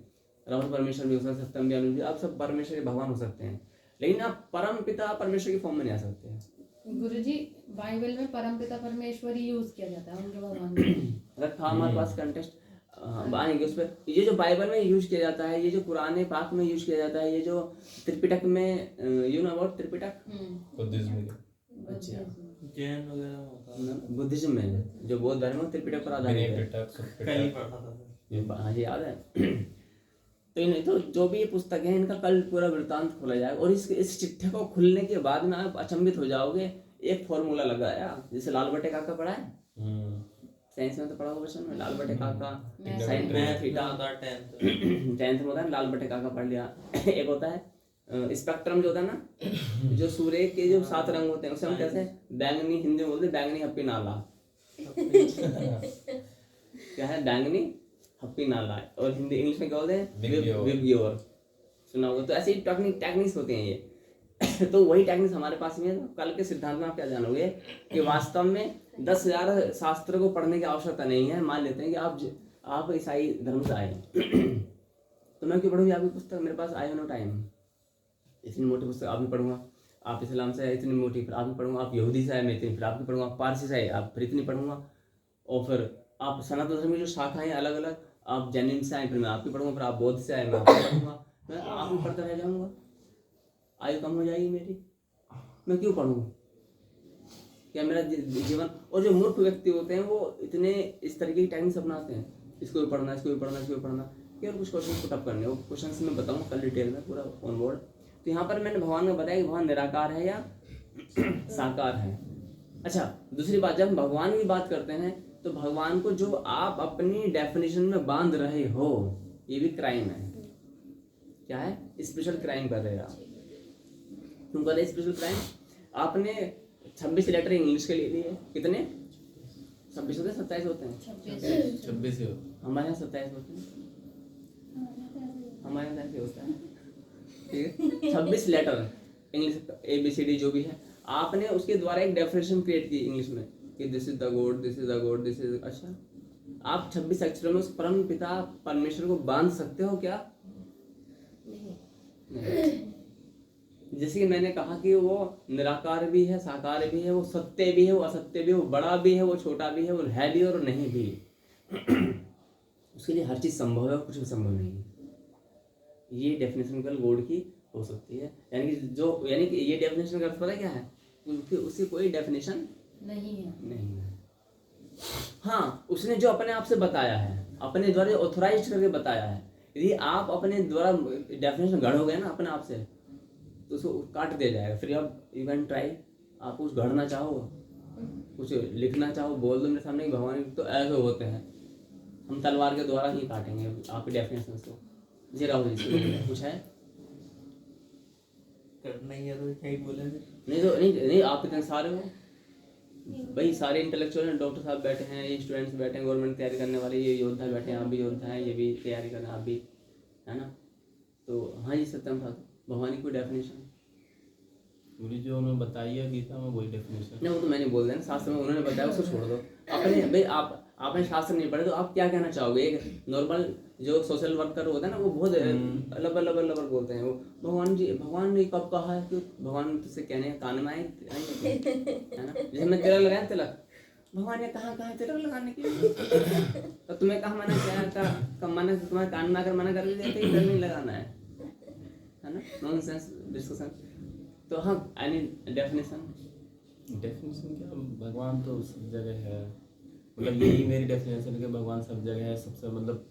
रमण परमेश्वर भी हो सकते हैं, सत्यम भी, अनुज भी, आप सब परमेश्वर के भगवान हो सकते हैं, लेकिन आप परम पिता परमेश्वर की फॉर्म में नहीं आ सकते। गुरुजी बाइबल में परमपिता परमेश्वर ही यूज किया जाता है उनके भगवान को। रखा हमारे पास कंटेस्ट आएंगे उस पर। ये जो बाइबल में यूज किया जाता है, ये जो पुराने पाक में यूज किया जाता है, ये जो त्रिपिटक में, you know about Tripitaka? Buddhism के अच्छा, जैन वगैरह होता है, बुद्धिज्म में जो बौद्ध धर्म है त्रिपिटक पर आधारित है। कहीं पढ़ा था। हाँ जी, याद है। तो जो भी ये पुस्तक है, इनका कल पूरा वृत्तांत खोला जाएगा, और इस चिट्ठे को खुलने के बाद में आप अचंभित हो जाओगे। एक फॉर्मूला लगाया, जैसे लाल बटे काका पढ़ा है साइंस में, तो पढ़ा होगा बच्चों में, लाल बटे काका साइन ट्वेंटी थीटा, 10th में होता है लाल बटे काका पढ़ लिया। एक होता है स्पेक्ट्रम जो होता है ना, जो सूर्य के जो 7 रंग होते हैं, उसे हम कैसे बैंगनी, हिंदी में बोलते हैं बैंगनी हप्पी नाला। क्या है? बैंगनी हप्पी नाला, और हिंदी इंग्लिश में क्या बोलते हैं? विबग्योर। सुना होगा। तो ऐसी टेक्निक्स होती हैं ये। तो वही टेक्निक्स हमारे पास में है। तो कल के सिद्धांत में आप क्या जानोगे कि वास्तव में 10,000 शास्त्र को पढ़ने की आवश्यकता नहीं है। मान लेते हैं कि आप ईसाई धर्म से आए, तो मैं क्यों पढ़ूंगी आपकी पुस्तक? मेरे पास आई नो टाइम, इतनी मोटी पुस्तक आप भी पढ़ूंगा। आप इस्लाम से आए, इतनी मोटी, फिर आप भी पढ़ूंगा। आप यहूदी से आए, मैं इतनी, फिर आप भी पढ़ूंगा। पारसी से आए, आप फिर इतनी पढ़ूंगा। और फिर आप सनातन धर्म की जो शाखाएं हैं अलग अलग, आप जैनिज्म से आए, फिर मैं आप भी पढ़ूंगा। फिर आप बौद्ध से आए, मैं आप भी पढ़ूंगा। मैं आप भी पढ़ता रह जाऊंगा, आयु कम हो जाएगी मेरी। मैं क्यों पढ़ूँ? क्या मेरा जीवन? और जो मूर्ख व्यक्ति होते हैं वो इतने इस तरीके की टेक्निक्स अपनाते हैं, इसको भी पढ़ना, इसको भी पढ़ना, इसको भी पढ़ना। केवल कुछ क्वेश्चन पुट अप करने, वो क्वेश्चन मैं बताऊंगा कल डिटेल में पूरा ऑन बोर्ड। तो यहाँ पर मैंने भगवान को बताया कि भगवान निराकार है या साकार है। अच्छा, दूसरी बात, जब हम भगवान की बात करते हैं तो भगवान को जो आप अपनी डेफिनेशन में बांध रहे हो, ये भी क्राइम है। क्या है? स्पेशल क्राइम कर रहे हैं आप। तुम कर रहे स्पेशल क्राइम। आपने 26 लेटर इंग्लिश के लिए लिए, कितने? 26 होते हैं, 27 होते हैं? 26 ही हमारे यहाँ 27 होते हैं, हमारे यहाँ ऐसे होता है। ठीक है, 26 लेटर इंग्लिश ABCD जो भी है, आपने उसके द्वारा एक डेफिनेशन क्रिएट की इंग्लिश में कि this is the God, this is the God, this is. अच्छा, आप 26 अक्षरों में उस परम पिता परमेश्वर को बांध सकते हो क्या? नहीं। जैसे कि मैंने कहा कि वो निराकार भी है, साकार भी है, वो सत्य भी है, वो असत्य भी है, वो बड़ा भी है, वो छोटा भी है, वो है भी और नहीं भी। उसके लिए हर चीज संभव है और कुछ भी संभव नहीं है। ये डेफिनेशन कल गॉड की हो सकती है, यानी कि ये डेफिनेशन का अर्थ पता क्या है? उसकी कोई डेफिनेशन नहीं है। हाँ, उसने जो अपने आप से बताया है, अपने द्वारा ऑथोराइज करके बताया है। यदि आप अपने द्वारा डेफिनेशन गढ़ोगे ना अपने आप से, तो उसको काट दिया जाएगा। फिर आप इवन ट्राई, आप कुछ गढ़ना चाहो, कुछ लिखना चाहो, बोल दो मेरे सामने कि भगवान तो ऐसे होते हैं, हम तलवार के द्वारा ही काटेंगे आपके डेफिनेशन को। जी राहुल जी, कुछ है? करना ही है तो क्या ही बोले। नहीं, आप इतने सारे हो भाई, सारे इंटेलेक्चुअल हैं, डॉक्टर साहब बैठे हैं, ये स्टूडेंट्स बैठे हैं, गवर्नमेंट तैयारी करने वाले, ये योद्धा बैठे हैं, आप भी योद्धा हैं, ये भी तैयारी करना, आप भी, है ना? तो हाँ जी, सत्यम था भगवान की कोई डेफिनेशन पूरी जो उन्होंने बताई है गीता में, वही डेफिनेशन। नहीं, वो तो मैंने बोल दिया ना, शास्त्र में उन्होंने बताया, उसको छोड़ दो। अपने भाई आपने शास्त्र नहीं पढ़े तो आप क्या कहना चाहोगे? एक नॉर्मल जो सोशल वर्कर होता है ना, वो बहुत अलग अलग अलग बोलते हैं, वो भगवान ने कब कहा है? कि भगवान तुझसे कहने कान में आए है ना? जैसे मैं तिलक लगाया, तिलक भगवान ने कहा तिलक लगाने के लिए, तो तुम्हें कहा मना किया? मना तुम्हारे कान में आकर मना कर दिया तिलक नहीं लगाना है ना? Nonsense discussion. तो हाँ, एनी डेफिनेशन क्या, भगवान तो सब जगह है, मतलब यही मेरी डेफिनेशन है कि भगवान सब जगह है, सबसे मतलब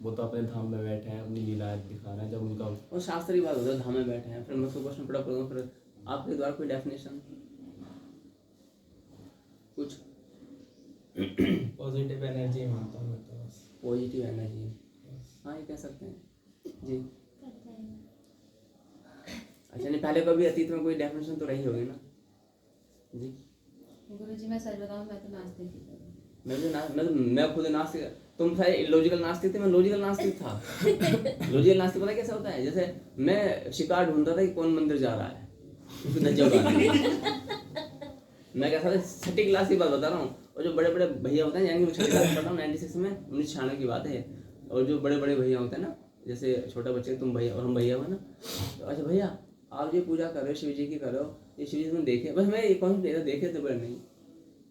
वो तो अपने धाम में बैठे हैं, अपनी लीला दिखा रहे हैं। जब उनका और शास्त्रीय बात होता है, धाम में बैठे हैं। फिर मैं उसको क्वेश्चन पढ़ा करूँगा, फिर आपके द्वारा कोई डेफिनेशन कुछ? पॉजिटिव एनर्जी मानता हूँ मैं तो बस। पॉजिटिव एनर्जी, हाँ ये कह सकते हैं जी। अच्छा, नहीं पहले कभी अतीत में कोई डेफिनेशन तो रही होगी ना जी? गुरुजी मैं सच बताऊं, मैं तो नास्तिक थी। मैं खुद नास्तिक। तुम सारे इलॉजिकल नास्तिक थे, मैं लॉजिकल नास्तिक था। लॉजिकल नास्तिक पता कैसे होता है? जैसे मैं शिकार ढूंढता था कि कौन मंदिर जा रहा है, उसको धज्जियां उड़ाने। मैं कैसा था, छठी क्लास की बात बता रहा हूँ। और जो बड़े बड़े भैया होते हैं, यानी कि छठी क्लास में पढ़ा हूँ 96 में, 1996 की बात है। और जो बड़े बड़े भैया होते हैं ना, जैसे छोटे बच्चे तुम भैया और हम भैया हो ना, तो अच्छा भैया आप ये पूजा कर रहे हो, शिव जी की कर रहे हो, ये शिव जी तुम देखे? बस मैं ये कौन देखे तो बड़े नहीं,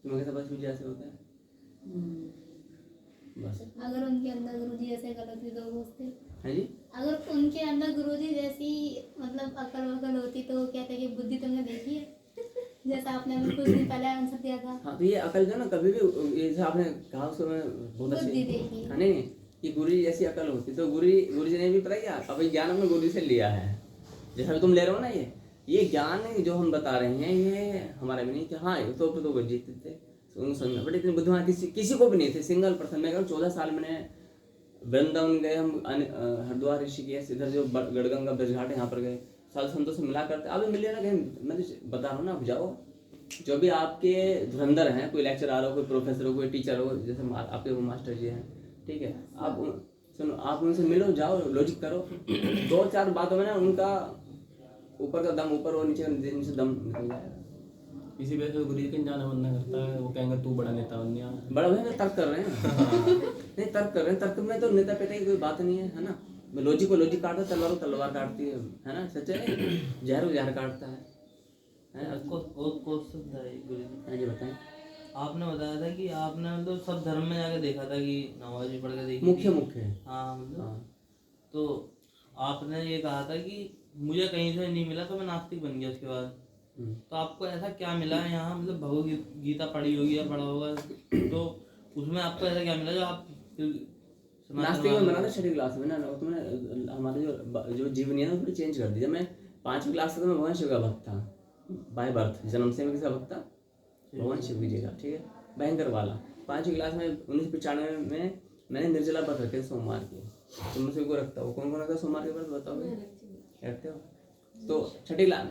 तुम्हें कैसा? बस शिव जी ऐसे होता है बस। अगर उनके अंदर गुरुजी ऐसे गलत थी तो सोचते है जी? अगर उनके अंदर गुरुजी जैसी मतलब अकल वकल होती तो वो कहते कि बुद्धि तुमने देखी है, जैसा आपने अभी कुछ दिन पहले आंसर दिया था। हाँ, तो ये अकल जो ना, कभी भी जैसे आपने कहा उसको मैं बहुत अच्छी, बुद्धि देखी। हाँ नहीं कि गुरु जी जैसी अकल होती, तो गुरु जी ने भी पता क्या, अभी ज्ञान हमने गुरु जी से लिया है। जैसा तुम ले रहे हो ना, ये ज्ञान जो हम बता रहे हैं, ये हमारा भी नहीं कि हाँ ये तो जीते थे उनको समझ में, बट इतने बुद्धिमान किसी को भी नहीं थे। Single person. मैं कहूँ 14 साल मैंने वृंदावन गए, हम हरिद्वार ऋषिकेश, इधर जो गढ़गंगा ब्रजघाट है यहाँ पर गए, साधु संतों से मिला करते। अब मिले ना कहीं, मैं तो बता रहा हूँ ना, आप जाओ, जो भी आपके धुरंधर हैं, कोई लेक्चरर हो, कोई प्रोफेसर हो, कोई टीचर हो, जैसे आपके वो मास्टर जी हैं, ठीक है, आप सुनो, आप उनसे मिलो, जाओ, लॉजिक करो, 2-4 बातों में ना उनका ऊपर का दम ऊपर और नीचे दम निकल जाएगा। इसी वजह से गुरु जी कहीं जाना मन ना करता है, वो कहेंगे तू बड़ा नेता बन गया। बड़ा भाई तर्क कर रहे हैं नहीं, तर्क कर रहे हैं, तर्क में तो नेता पेता की कोई बात नहीं है ना? लॉजिक को लॉजिक काटता, तलवार को तलवार काटती है ना? सच है, जहर को जहर काटता है। क्वेश्चन था गुरुजी, हाँ जी बताएं। आपने बताया था कि आपने मतलब सब धर्म में जाके देखा था कि नमाज भी पढ़ के देखी मुख्य हाँ मतलब हाँ। तो आपने ये कहा था कि मुझे कहीं से नहीं मिला तो मैं नास्तिक बन गया उसके बाद। तो आपको ऐसा क्या मिला है यहाँ, मतलब भगवद गीता पढ़ी होगी या पढ़ा होगा, तो उसमें आपको ऐसा क्या मिला जो आप नास्तिक में बना था छठी क्लास में ना? तुमने हमारे जो जीवनी है ना उसको चेंज कर दी। जब मैं 5वीं क्लास तक मैं भगवान शिव का भक्त था, बाय बर्थ, जन्म से मैं किसका भक्त था? भगवान शिव जी का, ठीक है, भयंकर वाला। 5वीं क्लास में 1995 में मैंने निर्जला व्रत रखे सोमवार के। तो मैं सबको रखता हूँ। कौन कौन रखता है सोमवार के व्रत बताओगे? रखते हो? तो छठी क्लास,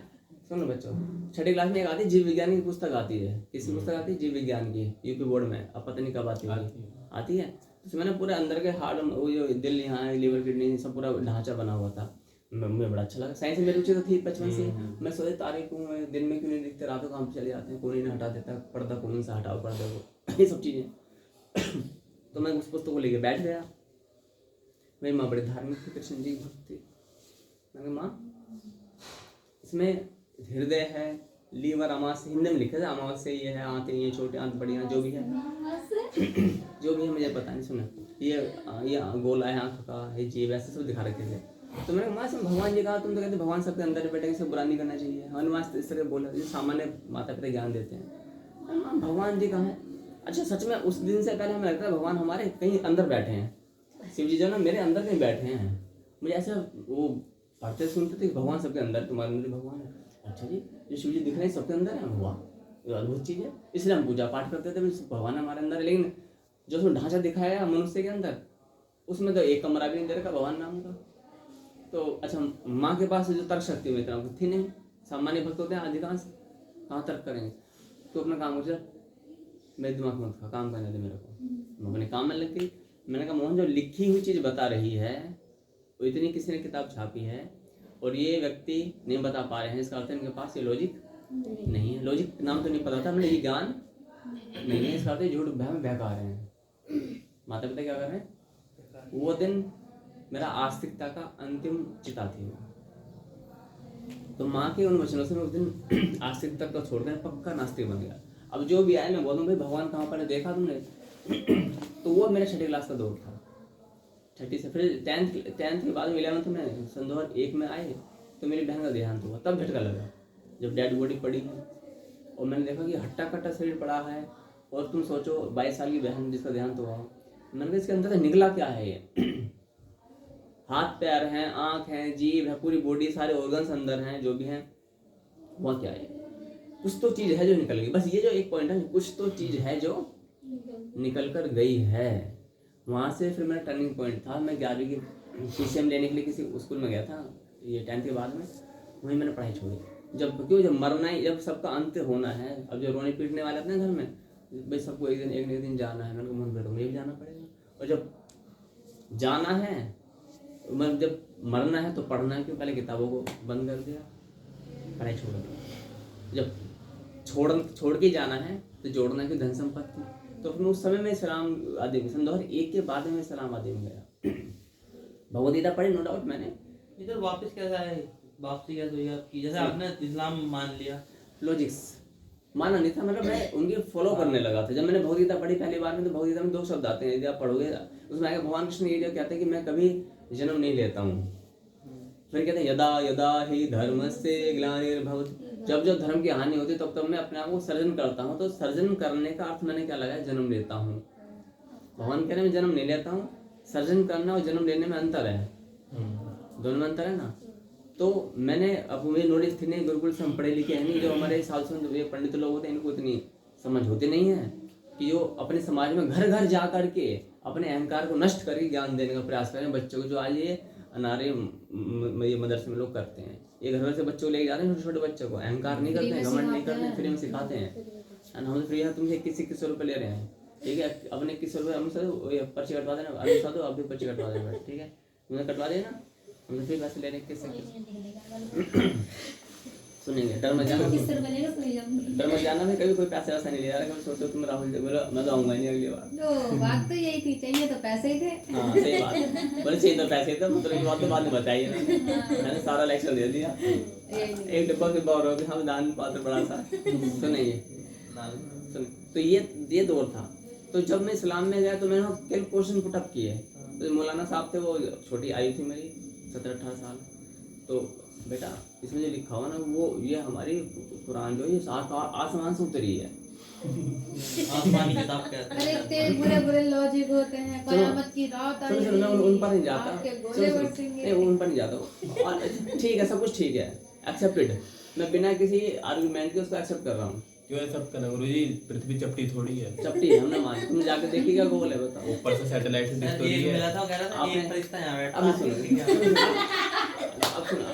सुनो बच्चों, छठी क्लास में एक आती है जीव विज्ञान की पुस्तक आती है। किसकी पुस्तक आती है? जीव विज्ञान की, यूपी बोर्ड में। अब पता नहीं कब आती है। तो मैंने पूरे अंदर के हार्ट, वो जो दिल यहाँ है, लीवर, किडनी, सब पूरा ढांचा बना हुआ था। मुझे बड़ा अच्छा लगा। साइंस में मेरी रुचि तो थी बचपन से। मैं सोचे तारे क्यों हैं, दिन में क्यों नहीं दिखते, रातों काम पे चले जाते हैं, कौन इन्हें हटा देता है, पर्दा कौन सा हटाओ पर्दा को, ये सब चीज़ें। तो मैं उस पुस्तक को लेके बैठ गया। मेरी माँ बड़ी धार्मिक थी, कृष्ण जी की भक्त थी। मैंने माँ इसमें हृदय है, लीवर, अमावस्या, हिंदी में लिखा था, अमावस्या ये है, आंतें ये छोटे आंत बड़ी आंत, जो भी है जो भी है मुझे पता नहीं। सुना ये गोला है आंख का, ये जीव, ऐसे सब दिखा रखे थे। तो मैंने माँ से भगवान जी कहा, तुम तो कहते भगवान सबके अंदर बैठे, इसे बुरा नहीं करना चाहिए। हमारे माँ इस तरह बोला, जो सामान्य माता पिता ज्ञान देते हैं। माँ भगवान जी कहाँ है? अच्छा सच में उस दिन से पहले हमें लगता है भगवान हमारे कहीं अंदर बैठे हैं। शिव जी जो ना मेरे अंदर कहीं बैठे हैं। मुझे ऐसा वो पढ़ते सुनते थे, भगवान सबके अंदर, तुम्हारे अंदर भगवान है। अच्छा जी, जो शिव जी दिख रहे हैं सबके अंदर है, हुआ अद्भुत चीज़ है। इसलिए हम पूजा पाठ करते थे, भगवान हमारे अंदर है। लेकिन जो उसमें ढांचा दिखाया मनुष्य के अंदर, उसमें तो एक कमरा भी नहीं दे रखा भगवान नाम का। तो अच्छा, माँ के पास जो तर्क शक्ति में इतना थी नहीं। सामान्य भक्त होते हैं अधिकांश, कहाँ तर्क करेंगे? तो अपना काम हो, मेरे दिमाग मत खा, काम करने दे मेरे को। मैं अपने काम में लग गई। मैंने कहा मोहन, जो लिखी हुई चीज़ बता रही है वो इतनी किसी ने किताब छापी है और ये व्यक्ति नहीं बता पा रहे हैं, इसका अर्थ इनके पास ये लॉजिक नहीं है। लॉजिक नाम तो नहीं पता था, मैंने ये ज्ञान नहीं है, इसका अर्थ झूठ बहका रहे हैं। माता पिता क्या कर रहे हैं? वो दिन मेरा आस्तिकता का अंतिम चिता थी वो। तो माँ के उन वचनों से मैं उस दिन आस्तिकता को छोड़कर पक्का नास्तिक बन गया। अब जो भी आए मैं बोलूँ भाई भगवान कहाँ पर है, देखा तुमने? तो वो मेरा 6ठी क्लास का दौर था। 6ठी से फिर 10th के बाद में 11th में सन 2001 में आए तो मेरी बहन का देहांत हुआ। तब झटका लगा जब डेड बॉडी पड़ी है और मैंने देखा कि हट्टा कट्टा शरीर पड़ा है। और तुम सोचो 22 साल की बहन जिसका देहांत हुआ, मैंने कहा इसके अंदर से निकला क्या है ये? हाथ पैर हैं, आँख हैं, जीभ है, पूरी बॉडी, सारे ऑर्गन्स अंदर हैं जो भी हैं, वह क्या है? कुछ तो चीज़ है जो निकल गई। बस ये जो एक पॉइंट है, कुछ तो चीज़ है जो निकल कर गई है। वहाँ से फिर मेरा टर्निंग पॉइंट था। मैं 11वीं की PCM लेने के लिए किसी स्कूल में गया था, ये 10th के बाद में। वहीं मैंने पढ़ाई छोड़ी। जब मरना ही, जब सबका अंत होना है, अब जो रोने पीटने वाले अपने घर में, भाई सबको एक दिन जाना है, मैंने कहा मन बैठो, मुझे भी जाना पड़ेगा। और जब जाना है, मतलब जब मरना है तो पढ़ना है, क्यों? पहले किताबों को बंद कर दिया, पढ़ाई छोड़ दी। जब छोड़ के जाना है तो जोड़ना है कि धन संपत्ति। तो फिर उस समय में इस्लाम आदि में सन 2001 के बाद में इस्लाम आदि में गया। भगवदगीता पढ़ी नो डाउट मैंने। इधर वापस कैसे आए? वापसी कैसे हुई आपकी? जैसे आपने इस्लाम मान लिया, लॉजिक्स माना नहीं था, मतलब मैं उनकी फॉलो करने लगा था। जब मैंने भगवदगीता पढ़ी पहली बार में, तो भगवदगीता में 2 शब्द आते हैं, यदि आप पढ़ोगे उसमें आगे भगवान कृष्ण ये जो कहते हैं कि मैं कभी जन्म नहीं लेता हूँ। फिर कहते हैं यदा यदा ही धर्मस्य ग्लानिर्भवति, जब जब धर्म की हानि होती है तब तब मैं अपने आप को सर्जन करता हूँ। तो सर्जन करने का अर्थ मैंने क्या लगाया? जन्म लेता हूँ। भगवान कह रहे हैं मैं जन्म नहीं लेता हूँ। सर्जन करना और जन्म लेने में अंतर है, दोनों में अंतर है ना। तो मैंने, अब मुझे नॉलेज थी नहीं, गुरुकुल से हम पढ़े लिखे हैं नहीं। जो हमारे हिसाब से जो ये पंडित लोग होते हैं इनको इतनी समझ होती नहीं है कि जो अपने समाज में घर घर जा करके अपने अहंकार को नष्ट करके ज्ञान देने का प्रयास करें बच्चों को। जो आज ये अनारे ये मदरसे में लोग करते हैं, ये घर घर से बच्चों को लेके जाते हैं, छोटे छोटे बच्चों को। अहंकार नहीं करते हैं, घमंड नहीं करते हैं, फ्री में सिखाते हैं। हम फ्री है, तुमसे 2100 रुपये ले रहे हैं, ठीक है? अपने 2100 रुपये हमसे पर्ची कटवा देना, अभी दो अब भी पर्ची कटवा देना, ठीक है? तुमने कटवा देना, हमसे फिर पैसे ले रहे हैं किससे? सुनेंगे डर मत जाना, डर मत जाना। मैं कभी कोई पैसे वैसा नहीं ले रहा। कभी सोचो तुम राहुल जी बोलो मैं तो आऊंगा नहीं अगली बार। तो बात तो यही थी, चाहिए तो पैसे ही थे। हाँ सही बात है, बोले चाहिए तो पैसे थे, मतलब ये बात तो बाद में बताइए ना। मैंने सारा लेक्चर दे दिया, एक डिब्बा के बाहर हो गया, हम दान पात्र बड़ा सा। सुनिए तो ये दौर था। तो जब मैं इस्लाम में गया तो मैंने कई क्वेश्चन पुट अप किए। तो मौलाना साहब थे, वो छोटी आई थी मेरी 17-18 साल। तो बेटा इसमें जो लिखा हुआ ना, वो ये हमारी कुरान जो ये आसमान से उतरी है। आसमानी किताब कहते हैं। अरे इतने बुरे बुरे लॉजिक होते हैं, कयामत की रात आई सुनो, मैं उन पर नहीं जाता, आपके गोले बरसेंगे। नहीं उन पर नहीं जाता। और ठीक है, सब कुछ ठीक है, एक्सेप्टेड। मैं बिना किसी आर्गुमेंट के उसको एक्सेप्ट कर रहा हूँ। क्यों सब करना गुरुजी? पृथ्वी चपटी थोड़ी है। चपटी है, हमने मानी। तुम जाके देखिएगा गोल है, बताओ। ऊपर से सैटेलाइट से दिखती एक है। मिला था, कह रहा था आपने- एक फरिश्ता यहाँ बैठा अब है। सुनो, अब सुनो,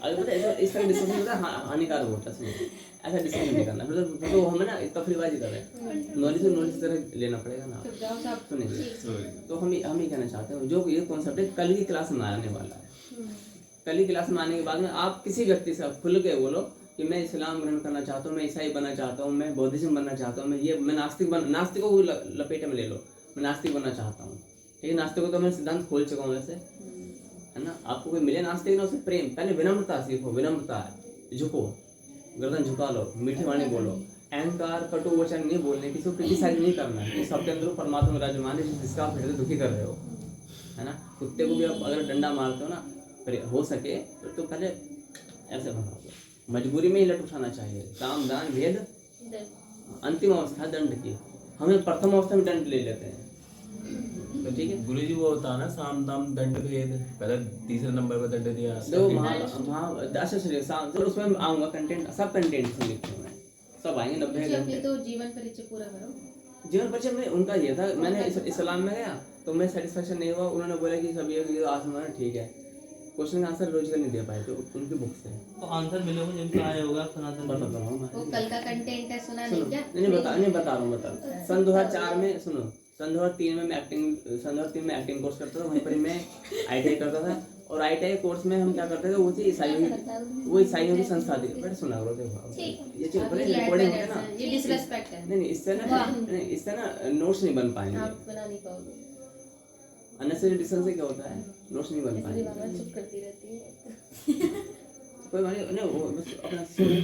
अगर पता है इस तरह डिस्कशन होता है हानिकारक होता है। ऐसा डिस्कशन नहीं करना, मतलब तो हमें ना तफरीबाजी कर रहे हैं। नॉलेज की तरह लेना पड़ेगा ना। चुप जाओ साहब। सुनिए, तो हम ही कहना चाहते हैं, जो ये कॉन्सेप्ट है कल की क्लास में आने वाला है। कल की क्लास में आने के बाद में आप किसी व्यक्ति से खुल के बोलो कि मैं इस्लाम ग्रहण करना चाहता हूँ, मैं ईसाई बनना चाहता हूँ, मैं बौद्धिज्म बनना चाहता हूँ, मैं नास्तिकों को लपेटे में ले लो, मैं नास्तिक बनना चाहता हूँ। ठीक है, नास्तिकों तो मैं सिद्धांत खोल चुका हूँ वैसे, है ना। आपको कोई मिले नास्तिक ना, उसे प्रेम, पहले विनम्रता सीखो। विनम्रता, झुको, गर्दन झुका लो, मीठी वाणी बोलो, अहंकार कटु वचन नहीं बोलने, किसी को क्रिटिसाइज नहीं करना है। सबके अंदर परमात्मा विराजमान है, जिसका आप हृदय दुखी कर रहे हो, है ना। कुत्ते को भी आप अगर डंडा मारते हो ना, हो सके तो पहले ऐसे भगाओ। मजबूरी में ही लट उठाना चाहिए। काम दान भेद अंतिम अवस्था दंड की, हमें प्रथम अवस्था में दंड ले लेते हैं। तो ठीक है, गुरुजी वो होता है ना साम दाम दंड भेद, पहले तीसरे नंबर पर दंड दिया। तो उसमें आऊँगा, कंटेंट सब कंटेंट से लिखे हुए हैं, सब आएंगे 90 अपने घंटे। तो जीवन परिचय पूरा करो। जीवन परिचय में उनका ये था, मैंने इस्लाम में गया तो मैं सेटिस्फेक्शन नहीं हुआ। उन्होंने बोला कि सब ये आसमान ठीक है, क्वेश्चन का आंसर लॉजिकल नहीं दे पाए, तो उनकी बुक से तो आंसर मिले होंगे जिनको आया होगा, सुनाते बता रहा हूँ मैं। वो कल का कंटेंट है, सुना नहीं क्या? नहीं बता रहा हूँ। सन 2004 में सुनो, सन 2003 में मैं एक्टिंग कोर्स करता था, वहीं पर ही मैं ITI करता था। और ITI कोर्स में हम क्या करते थे, वो थी ईसाइयों की संस्था थी। बट सुना करो, देखो ये चीज अभी रिकॉर्डिंग lad होता है ना, manners है, ये डिसरेस्पेक्ट है। नहीं इससे ना नोट्स नहीं बन पाएंगे। आप बना नहीं पाओगे, अननेसेसरी डिस्टेंस से क्या होता है, नोट्स नहीं बन इसलिए पाएंगे। मामा चुप करती रहती है। कोई बात नहीं, वो बस अपना सुनो।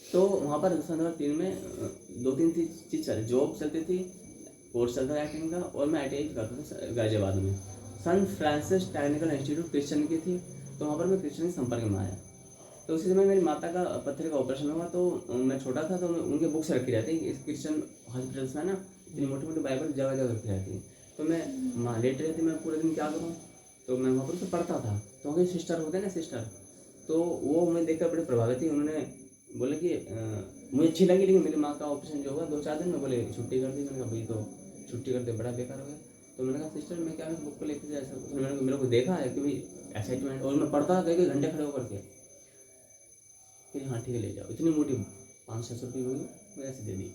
तो वहाँ पर 2003 में 2-3 चीज चल, जॉब चलती थी, कोर्स चलता था एक्टिंग का, और मैं ITI करता था गाजियाबाद में। सन फ्रांसिस टेक्निकल इंस्टीट्यूट क्रिश्चियन की थी, तो वहाँ पर मैं क्रिश्चियन के संपर्क में आया। तो उसी समय मेरी माता का पत्थर का ऑपरेशन हुआ, तो मैं छोटा था, तो उनके बुक्स रखी रहती क्रिश्चियन हॉस्पिटल्स में ना, इतनी मोटी मोटी बाइबल जगह जगह रखी रहती। तो मैं माँ लेट रही थी, मैं पूरे दिन क्या करूँ, तो मैं वहाँ पर तो पढ़ता था। तो वहाँ सिस्टर होते हैं ना, सिस्टर, तो वो मैं देखकर बड़े प्रभावित थी। उन्होंने बोले कि मुझे अच्छी लगी, लेकिन मेरी माँ का ऑपरेशन जो हुआ 2-4 दिन में, बोले छुट्टी कर दी। मैंने कहा भाई तो छुट्टी कर दे, बड़ा बेकार हो गया। तो मैंने कहा सिस्टर मैं क्या बुक को लेकर ऐसा, मैंने मेरे को देखा है कि भाई एक्साइटमेंट, और मैं पढ़ता था कई घंटे खड़े होकर के। फिर हाँ ठीक है ले जाओ, इतनी मोटी 500-600 रुपये हुई, मैं ऐसे दे दी।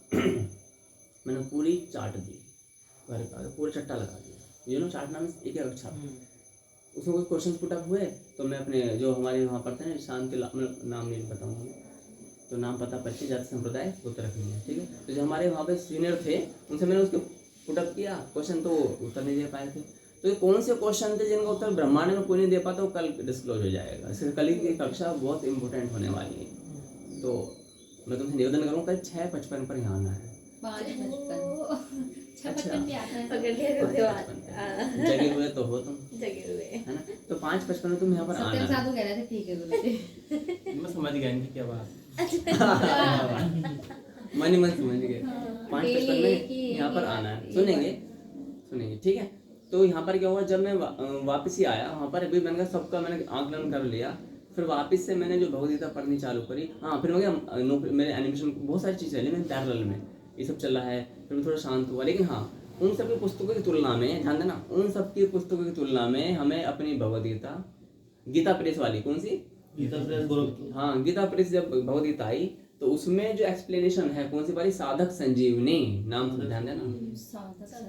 मैंने पूरी चाट दी, घर पे आकर पूरा चट्टा लगा दिया। यू नो चाटना में एक अक्षर, उसमें कुछ क्वेश्चन पुट अप हुए, तो मैं अपने जो हमारे वहाँ पढ़ते हैं शांति, नाम नहीं बताऊँगा मैं, तो नाम पता परिचय जाति संप्रदाय उत्तराखंड, ठीक है। तो जो हमारे वहाँ पे सीनियर थे, उनसे मैंने उसको पुटअप किया क्वेश्चन, तो उत्तर नहीं दे पाए थे। तो ये कौन से क्वेश्चन थे जिनका उत्तर ब्रह्मांड में कोई नहीं दे पाता, वो कल डिस्क्लोज हो जाएगा। इसलिए कल की कक्षा बहुत इंपॉर्टेंट होने वाली है। तो मैं तुमसे निवेदन करूँ, कल 6:55 पर यहाँ आना है। 5:55 छपन भी आता है। पकड़ लिया करते हो आज। जगे हुए तो हो तुम, जगे हुए है ना। तो 5:55 में तुम यहाँ पर सत्यम आना है। साधु कह रहे थे ठीक है गुरुजी। मैं समझ गया इनकी क्या बात। मन ही मन समझ गए। 5:55 में यहाँ पर आना है, सुनेंगे, ठीक है। तो यहाँ पर क्या हुआ, जब मैं वापस ही आया वहाँ पर, अभी मैंने कहा सबका मैंने आकलन कर लिया। फिर वापस से मैंने जो भगवदगीता पढ़नी चालू करी। हाँ, फिर मैं मेरे एनिमेशन बहुत सारी चीज़ चली, मैंने पैरेलल में ये सब चल रहा है। फिर मैं थोड़ा शांत हुआ, लेकिन हाँ उन सब की पुस्तकों की तुलना में, ध्यान देना, उन सब की पुस्तकों की तुलना में हमें अपनी भगवदगीता, गीता प्रेस वाली, कौन सी, गीता प्रेस गोरखपुर, हाँ गीता प्रेस, जब भगवदगीता आई तो उसमें जो एक्सप्लेनेशन है, कौन सी वाली, साधक संजीवनी नाम से, ध्यान देना।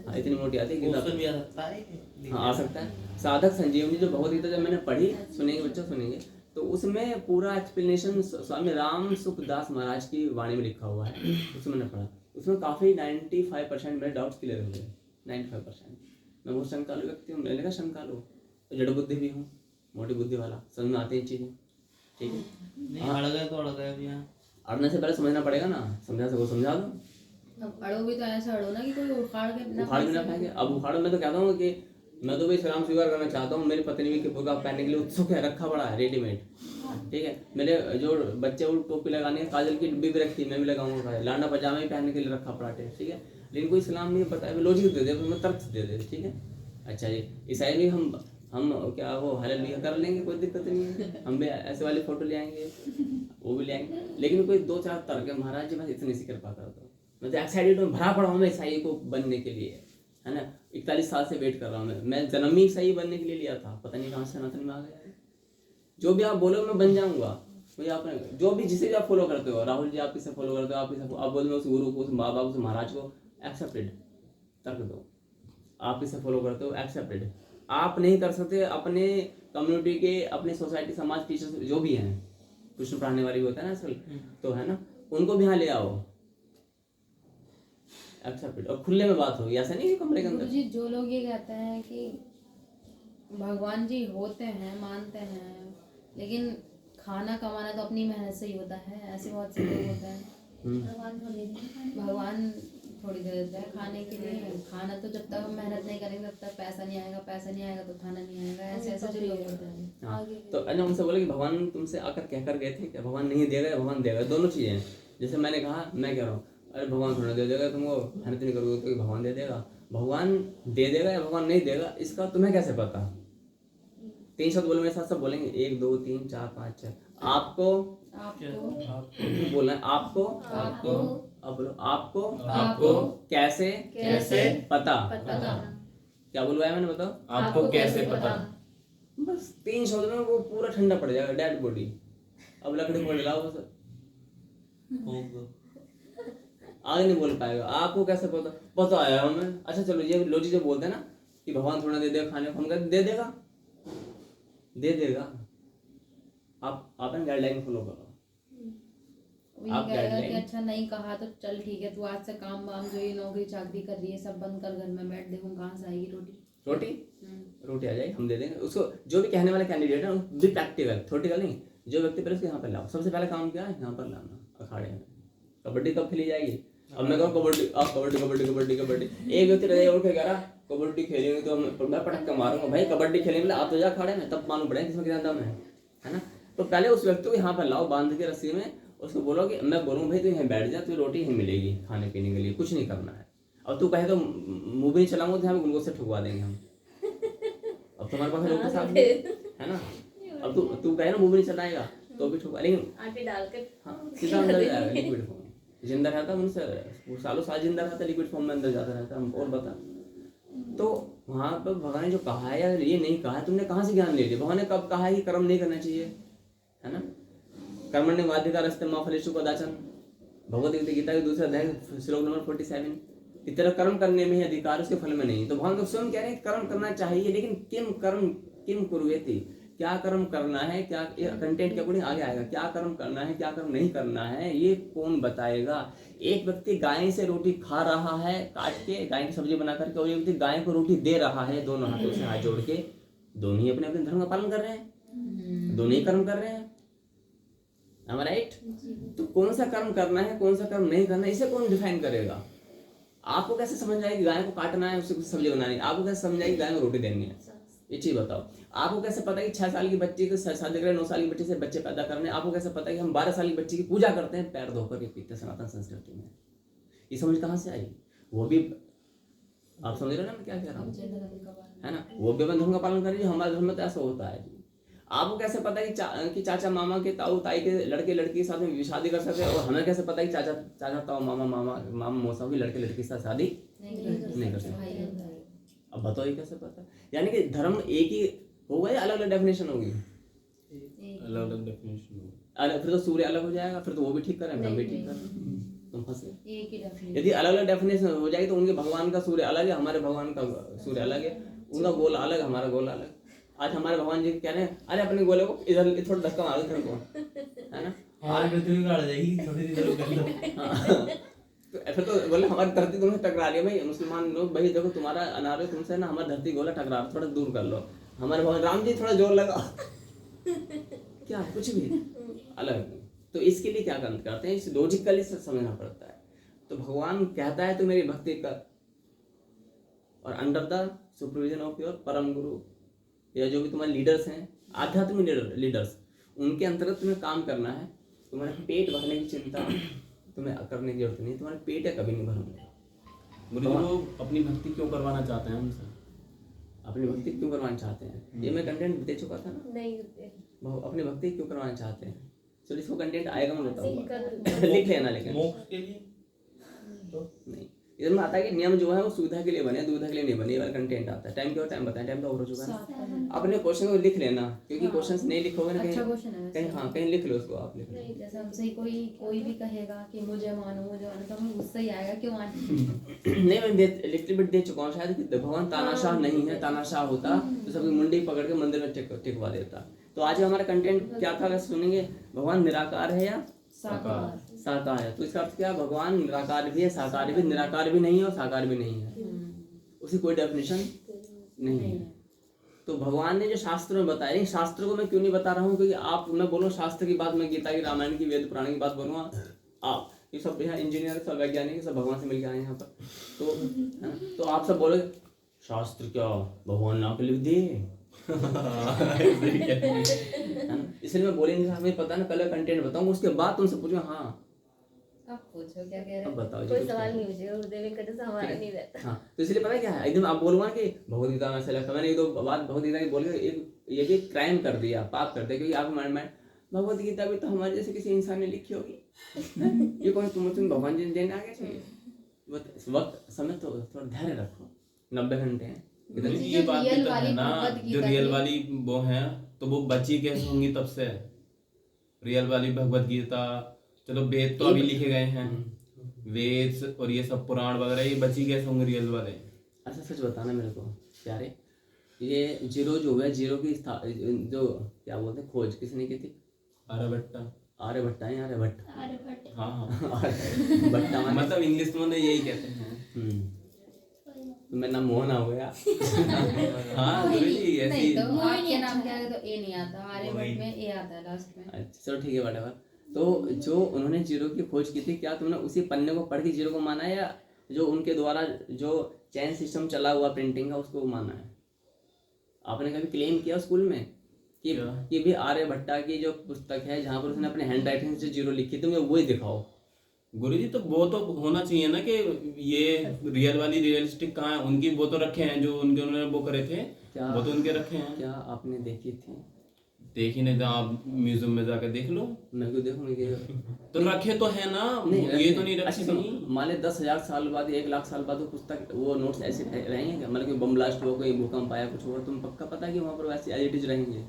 हाँ, इतनी मोटी आती है गीता, ऑप्शन भी आ सकता है कि हाँ आ सकता है। साधक संजीवनी जो भगवदगीता जब मैंने पढ़ी, सुनेंगे बच्चों सुनेंगे, तो उसमें पूरा एक्सप्लेनेशन स्वामी राम सुखदास महाराज की वाणी में लिखा हुआ है। उसमें मैंने पढ़ा, उसमें काफ़ी 95% मेरे डाउट्स क्लियर हो गए। 95%। मैं बहुत शंकालु व्यक्ति हूँ, मैंने कहा शंकालु, तो जड़ बुद्धि भी हूँ, मोटी बुद्धि वाला, समझ में आती है चीज़ें, ठीक है। नहीं अड़ गए तो अड़ गए भैया। अड़ने से पहले समझना पड़ेगा ना, समझा सको समझा दो। अब अड़ो भी तो ऐसा अड़ो ना कि कोई उखाड़ के ना उखाड़ भी ना पाएंगे। अब उखाड़ मैं तो कहता हूँ कि मैं तो भी इस्लाम स्वीकार करना चाहता हूँ, मेरी पत्नी भी बुर्का पहनने के लिए उत्सुक है, रखा पड़ा है रेडीमेड, ठीक है। मेरे जो बच्चे वो टोपी लगाने, काजल की डिब्बी भी रखी, मैं भी लगाऊंगा, लांडा पजामा भी पहनने के लिए रखा पड़ा है, ठीक है। लेकिन कोई इस्लाम नहीं बताया, लॉजिक दे दे, मैं तर्क दे दे, ठीक है। अच्छा जी, ईसाई भी हम क्या वो हालेलुया कर लेंगे, कोई दिक्कत नहीं है, हम भी ऐसे वाली फोटो ले आएंगे, वो भी ले आएंगे। लेकिन कोई 2-4 तर्क है, महाराज जी बस इतनी सी कृपा कर दो। मैं तो एक्साइटेड हूँ, भरा पड़ा हूँ मैं ईसाई को बनने के लिए, है ना। 41 साल से वेट कर रहा हूँ मैं जन्म ही ईसाई बनने के लिए लिया था, पता नहीं कहाँ से सनातन में आ गया है। जो भी आप बोलो मैं बन जाऊँगा, मुझे आप जो भी जिसे भी आप फॉलो करते हो, राहुल जी आप किसे फॉलो करते हो, आप बोलो उस गुरु को, उस माँ बाप, उस महाराज को, एक्सेप्टेड, तर्क दो। आप किसे फॉलो करते हो, एक्सेप्टेड। आप नहीं कर सकते, अपने कम्युनिटी के, अपने सोसाइटी, समाज, टीचर्स जो भी हैं, कृष्ण पढ़ाने वाली होता है ना असल, तो है ना, उनको भी यहाँ ले आओ, एक्सेप्टेड, और खुले में बात होगी, ऐसा नहीं कि कमरे के अंदर। गुरुजी, जो लोग ये कहते हैं कि भगवान जी होते हैं, मानते हैं, लेकिन खाना कमाना तो अपनी मेहनत से ही होता है, ऐसे बहुत से लोग होते हैं। भगवान थोड़ी दे देता है खाने के लिए, खाना तो जब तक हम मेहनत नहीं करेंगे तब तक पैसा नहीं आएगा, पैसा नहीं आएगा तो खाना नहीं आएगा, ऐसे ऐसे जो लोग होते हैं। हाँ, तो अन्य उनसे बोले कि भगवान तुमसे आकर कहकर गए थे कि भगवान नहीं देगा या भगवान देगा, दोनों चीज़ें हैं। जैसे मैंने कहा, मैं कह रहा हूँ अरे भगवान थोड़ा दे देगा, तुमको मेहनत नहीं करोगे तो भगवान दे देगा। भगवान दे देगा या भगवान नहीं देगा, इसका तुम्हें कैसे पता। 3 शब्द बोलो मेरे साथ, सब बोलेंगे, 1 2 3 4 5 6। आपको बोलना है, आपको, अब बोलो, आपको कैसे पता। क्या बोलवाया मैंने, बताओ। आपको कैसे पता। बस 3 शब्द में वो पूरा ठंडा पड़ जाएगा, डेड बॉडी। अब लकड़ी को जलाओ बस, आगे नहीं बोल पाएगा। आपको कैसे पता आया हमें। अच्छा चलो, ये लॉजिक जो बोलते हैं ना कि भगवान थोड़ा दे देगा खाने को, हम कहते दे देगा, दे देगा। आप अपने गाइडलाइन फॉलो करो। वो ये आप कहेगा कि guideline- अच्छा नहीं कहा तो चल ठीक है, तू आज से काम वाम जो ये नौकरी चाकरी कर रही है सब बंद कर, घर में बैठ, देखो कहाँ से आएगी रोटी। रोटी रोटी आ जाएगी, हम दे देंगे उसको। जो भी कहने वाला कैंडिडेट है भी प्रैक्टिकल, थ्योरेटिकल नहीं। जो व्यक्ति पहले उसको यहाँ पर लाओ, सबसे पहला काम क्या है, यहाँ पर लाना अखाड़े में। कबड्डी कब खेली जाएगी? अब मैं कहूँ कबड्डी, आप कबड्डी कबड्डी कबड्डी कबड्डी, एक व्यक्ति रहे और क्या कह रहा कबड्डी खेलेंगे तो मैं पटक के मारूंगा। भाई कबड्डी खेलेंगे आप तो जा अखाड़े में, तब मालूम पड़ेगा किसमें कितना दम है ना। तो पहले उस व्यक्ति को यहाँ पर लाओ बांध के रस्सी में, उसको बोलो कि मैं बोलूँ भाई तू यहाँ बैठ जा, तुझे रोटी यहीं मिलेगी खाने पीने के लिए, कुछ नहीं करना है। अब तू कहे तो मुंह भी नहीं चलाऊंगा तो यहाँ पे ग्लूकोज से ठुकवा देंगे हम। अब तुम्हारे पास लोग के साथ है ना। अब तू कहे ना मुंह भी नहीं चलाएगा तो भी ठुकवा, लेकिन आटे डाल के हाँ सीधा अंदर जाएगा लिक्विड फॉर्म में। जिंदा रहता उनसे वो सालों साल जिंदा रहता, लिक्विड फॉर्म में अंदर जाता रहता। और बता, तो वहाँ पर भगवान ने जो कहा है यार ये नहीं कहा है, तुमने कहाँ से ज्ञान ले लिया? भगवान ने कब कहा है कि कर्म नहीं करना चाहिए, है ना। कर्मण्येवाधिकारस्ते मा फलेषु कदाचन, भगवद गीता के दूसरे अध्याय श्लोक नंबर 47। की तरह कर्म करने में ही अधिकार, उसके फल में नहीं। तो भगवान तो स्वयं कह रहे हैं कर्म करना चाहिए, लेकिन किम कुर्वेति, क्या कर्म करना है, क्या कंटेंट के अकॉर्डिंग आगे आएगा। क्या कर्म करना है, क्या कर्म नहीं करना है, ये कौन बताएगा? एक व्यक्ति गाय से रोटी खा रहा है काट के, गाय की सब्जी बना करके, और एक व्यक्ति गाय को रोटी दे रहा है दोनों हाथों से हाथ जोड़ के। दोनों ही अपने अपने धर्म का पालन कर रहे हैं, दोनों ही कर्म कर रहे हैं। Am I right? तो कौन सा कर्म करना है, कौन सा कर्म नहीं करना है, इसे कौन डिफाइन करेगा? आपको कैसे समझ आएगी गाय को काटना है, उससे कुछ सब्जी बनानी है? आपको कैसे समझ आएगी गाय को रोटी देनी है? ये चीज बताओ। आपको कैसे पता है कि 6 साल की बच्ची को शादी करें, 9 साल की बच्ची से बच्चे पैदा करने? आपको कैसे पता है कि हम 12 साल की बच्ची की पूजा करते हैं पैर धोकर के पीते सनातन संस्कृति में? ये समझ कहाँ से आई? वो भी आप समझ रहे हो ना मैं क्या कह रहा हूँ, है ना। वो भी धर्म का पालन कर रही है, हमारे धर्म में तो ऐसा होता है। आपको कैसे पता है कि चाचा मामा के ताऊ ताई के लड़के लड़की के साथ में शादी कर सकते हैं, और हमें कैसे पता है कि चाचा ताऊ मामा मौसा भी लड़के लड़की के साथ शादी नहीं कर सकते? अब बताओ ये कैसे पता? यानी कि धर्म एक ही होगा या अलग अलग डेफिनेशन होगी? अलग अलग डेफिनेशन अलग, फिर तो सूर्य अलग हो जाएगा, फिर तो वो भी ठीक करें, हम भी ठीक करें, तुम फंसे। एक ही डेफिनेशन। यदि अलग अलग डेफिनेशन हो जाएगी तो उनके भगवान का सूर्य अलग है, हमारे भगवान का सूर्य अलग है, उनका गोला अलग, हमारा गोला अलग। आज हमारे भगवान जी कह रहे हैं अरे अपने गोले को इधर थोड़ा धक्का मारो इधर को, है ना। हमारी पृथ्वी काट जाएगी, थोड़ी सी तरफ कर लो। तो फिर तो बोले हमारी धरती तुमसे टकरा रही है। भाई मुसलमान लोग, भाई देखो तुम्हारा अनार है, तुमसे ना हमारी धरती गोला टकरा रहा, थोड़ा दूर कर लो। हमारे भगवान राम जी थोड़ा जोर लगा क्या कुछ भी अलग। तो इसके लिए क्या करते हैं, इस लॉजिकली से समझना पड़ता है। तो भगवान कहता है तो मेरी भक्ति कर, और under the supervision of your परम गुरु, या जो भी तुम्हारे लीडर्स हैं, आध्यात्मिक लीडर्स, उनके अंतर्गत तुम्हें काम करना है। तुम्हारे पेट भरने की चिंता तुम्हें करने की जरूरत नहीं, तुम्हारे पेट है कभी नहीं भरूंगा। गुरुजी वो अपनी भक्ति क्यों करवाना चाहते हैं हमसे? अपनी भक्ति क्यों करवाना चाहते हैं, ये मैं कंटेंट दे चुका था ना। नहीं अपनी भक्ति क्यों करवाना चाहते हैं, चलो इसको कंटेंट आएगा मैं बताऊंगा, कर लिख लेना। लेकिन मोक्ष के लिए नहीं, इधर में आता है कि नियम जो है वो सुविधा के लिए बने, दुविधा के लिए नहीं बने। ये वाला कंटेंट आता है। टाइम क्या टाइम बताएं, टाइम तो ओवर हो चुका है। अपने क्वेश्चन को लिख लेना, क्योंकि क्वेश्चंस नहीं लिखोगे ना अच्छा कहीं क्वेश्चन है कहीं, वैसे। हाँ कहीं लिख लो उसको, आप लिख लो। जैसे हमसे कोई भी कहेगा कि मुझे मानो तो हमें गुस्सा ही आएगा, क्यों मानो। नहीं मैं लिटिल बिट दे चुका हूँ शायद कि भगवान तानाशाह नहीं है। तानाशाह होता तो सबकी मुंडी पकड़ के मंदिर में टिकवा देता। तो आज हमारा कंटेंट क्या था, अगर सुनेंगे, भगवान निराकार है या साकार है। तो इसका अर्थ क्या, भगवान निराकार भी है, साकार भी, निराकार भी नहीं है और साकार भी नहीं है, उसकी कोई डेफिनेशन नहीं है। तो भगवान ने जो शास्त्र में बताया, नहीं शास्त्र को मैं क्यों नहीं बता रहा हूँ, क्योंकि आप, मैं बोलूँ शास्त्र की बात, मैं गीता की, रामायण की, वेद पुराण की बात बोलूँगा, आप ये सब यहाँ इंजीनियर, सब वैज्ञानिक, सब भगवान से मिलकर आए यहाँ पर। तो है ना, तो आप सब बोले शास्त्र क्या भगवान ना के लिख दिए, इसलिए मैं बोलेंगे हमें पता ना, कल कंटेंट बताऊंगा, उसके बाद तुमसे पूछो। हाँ अब पूछो क्या कह रहे अब बताओ जी, कोई कुछ सवाल कहो। नहीं पूछेगा, हृदय में कटे से हमारा नहीं रहता। हाँ तो इसलिए पता है क्या है, एकदम आप बोलूंगा कि भगवद गीता में ऐसा लिखा, मैंने एक दो बात भगवद गीता की बोल के ये भी क्राइम कर दिया, पाप कर दिया, क्योंकि आप माइंड भगवद गीता भी तो हमारे जैसे किसी इंसान ने लिखी होगी। ये कौन तुम भगवान जी देने आ गए थे। इस वक्त समय तो थोड़ा धैर्य रखो, 90 घंटे हैं। गुरुजी ये बात भी रियल तो है वाली ना, भगवद जो गीता रियल की- वाली वो है तो वो बची कैसे होंगी तब से? रियल वाली भगवत गीता, चलो वेद तो अभी लिखे गए हैं, वेद और ये सब पुराण वगैरह, ये बची कैसे होंगे रियल वाले? अच्छा सच बताना मेरे को प्यारे, ये जीरो जो है, जीरो की जो क्या बोलते हैं खोज किसने की थी? आर्यभट्टा। आर्यभट्टा है, आर्यभट्ट। आर्यभट्ट। हाँ हाँ भट्टा माने मतलब इंग्लिश में यही कहते हैं। तो मेरा नाम मोहन हो गया। हाँ गुरुजी ऐसी। नहीं तो आपके नाम क्या है तो ए नहीं आता, आर्यभट्ट में ए आता है लास्ट में। अच्छा चलो ठीक है whatever। तो जो उन्होंने जीरो की खोज की थी, क्या तुमने उसी पन्ने को पढ़ के जीरो को माना है, या जो उनके द्वारा जो चैन सिस्टम चला हुआ प्रिंटिंग का उसको माना है? आपने कभी क्लेम किया स्कूल में कि भी आर्यभट्टा की जो पुस्तक है जहाँ पर उसने अपने हैंड राइटिंग से जीरो लिखी थी, मुझे वही दिखाओ? गुरुजी तो वो तो होना चाहिए ना कि ये रियल वाली रियलिस्टिक कहाँ है, उनकी वो तो रखे हैं जो उन्होंने वो करे थे, क्या वो तो उनके रखे हैं। क्या आपने देखी थी? देखी नहीं तो आप म्यूजियम में जाकर देख लो। मैं क्यों देखूंगी? तो रखे तो है ना, नहीं ये तो नहीं रखे अच्छा नहीं। मान ले 10,000 साल बाद, 1 लाख साल बाद वो पुस्तक, वो नोट्स ऐसे रहेंगे क्या? मतलब कि बम ब्लास्ट हुआ, कोई भूकंप आया, कुछ हुआ, तुम पक्का पता है कि वहाँ पर वैसे एज इट इज रहेंगे?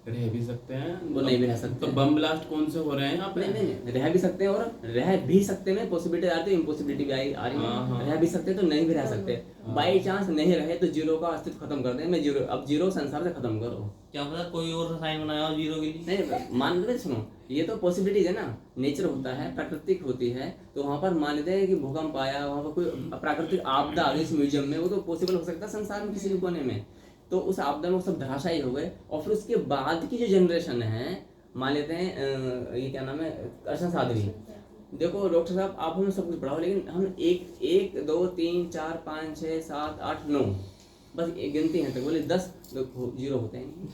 रह भी सकते हैं, वो नहीं भी रह सकते। तो बम ब्लास्ट कौन से हो रहे हैं यहाँ पे? नहीं रह भी सकते हैं, और रह भी सकते हैं, पॉसिबिलिटी आती है, इम्पॉसिबिलिटी भी आ रही है। रह भी सकते हैं तो नहीं भी रह सकते। बाई चांस नहीं रहे तो जीरो का अस्तित्व खत्म कर दें। मैं जीरो, अब जीरो संसार से खत्म करो। क्या पता कोई और रसायन बनाया हो जीरो के लिए। नहीं मान लेते, सुनो ये तो पॉसिबिलिटीज है ना, नेचर होता है, प्राकृतिक होती है, तो वहाँ पर मान लेते हैं कि भूकंप आया, वहाँ पर कोई प्राकृतिक आपदा आ गई इस म्यूजियम में, वो तो पॉसिबल हो सकता है संसार में किसी भी कोने में। तो उस आपदा में वो सब धराशायी हो गए, और फिर उसके बाद की जो जनरेशन है, मान लेते हैं ये क्या नाम है, अर्षण साध्वी। देखो डॉक्टर साहब आप हमें सब कुछ पढ़ाओ, लेकिन हम 1 2 3 4 5 6 7 8 9 बस एक गिनती है तक, बोले 10 जीरो होते हैं।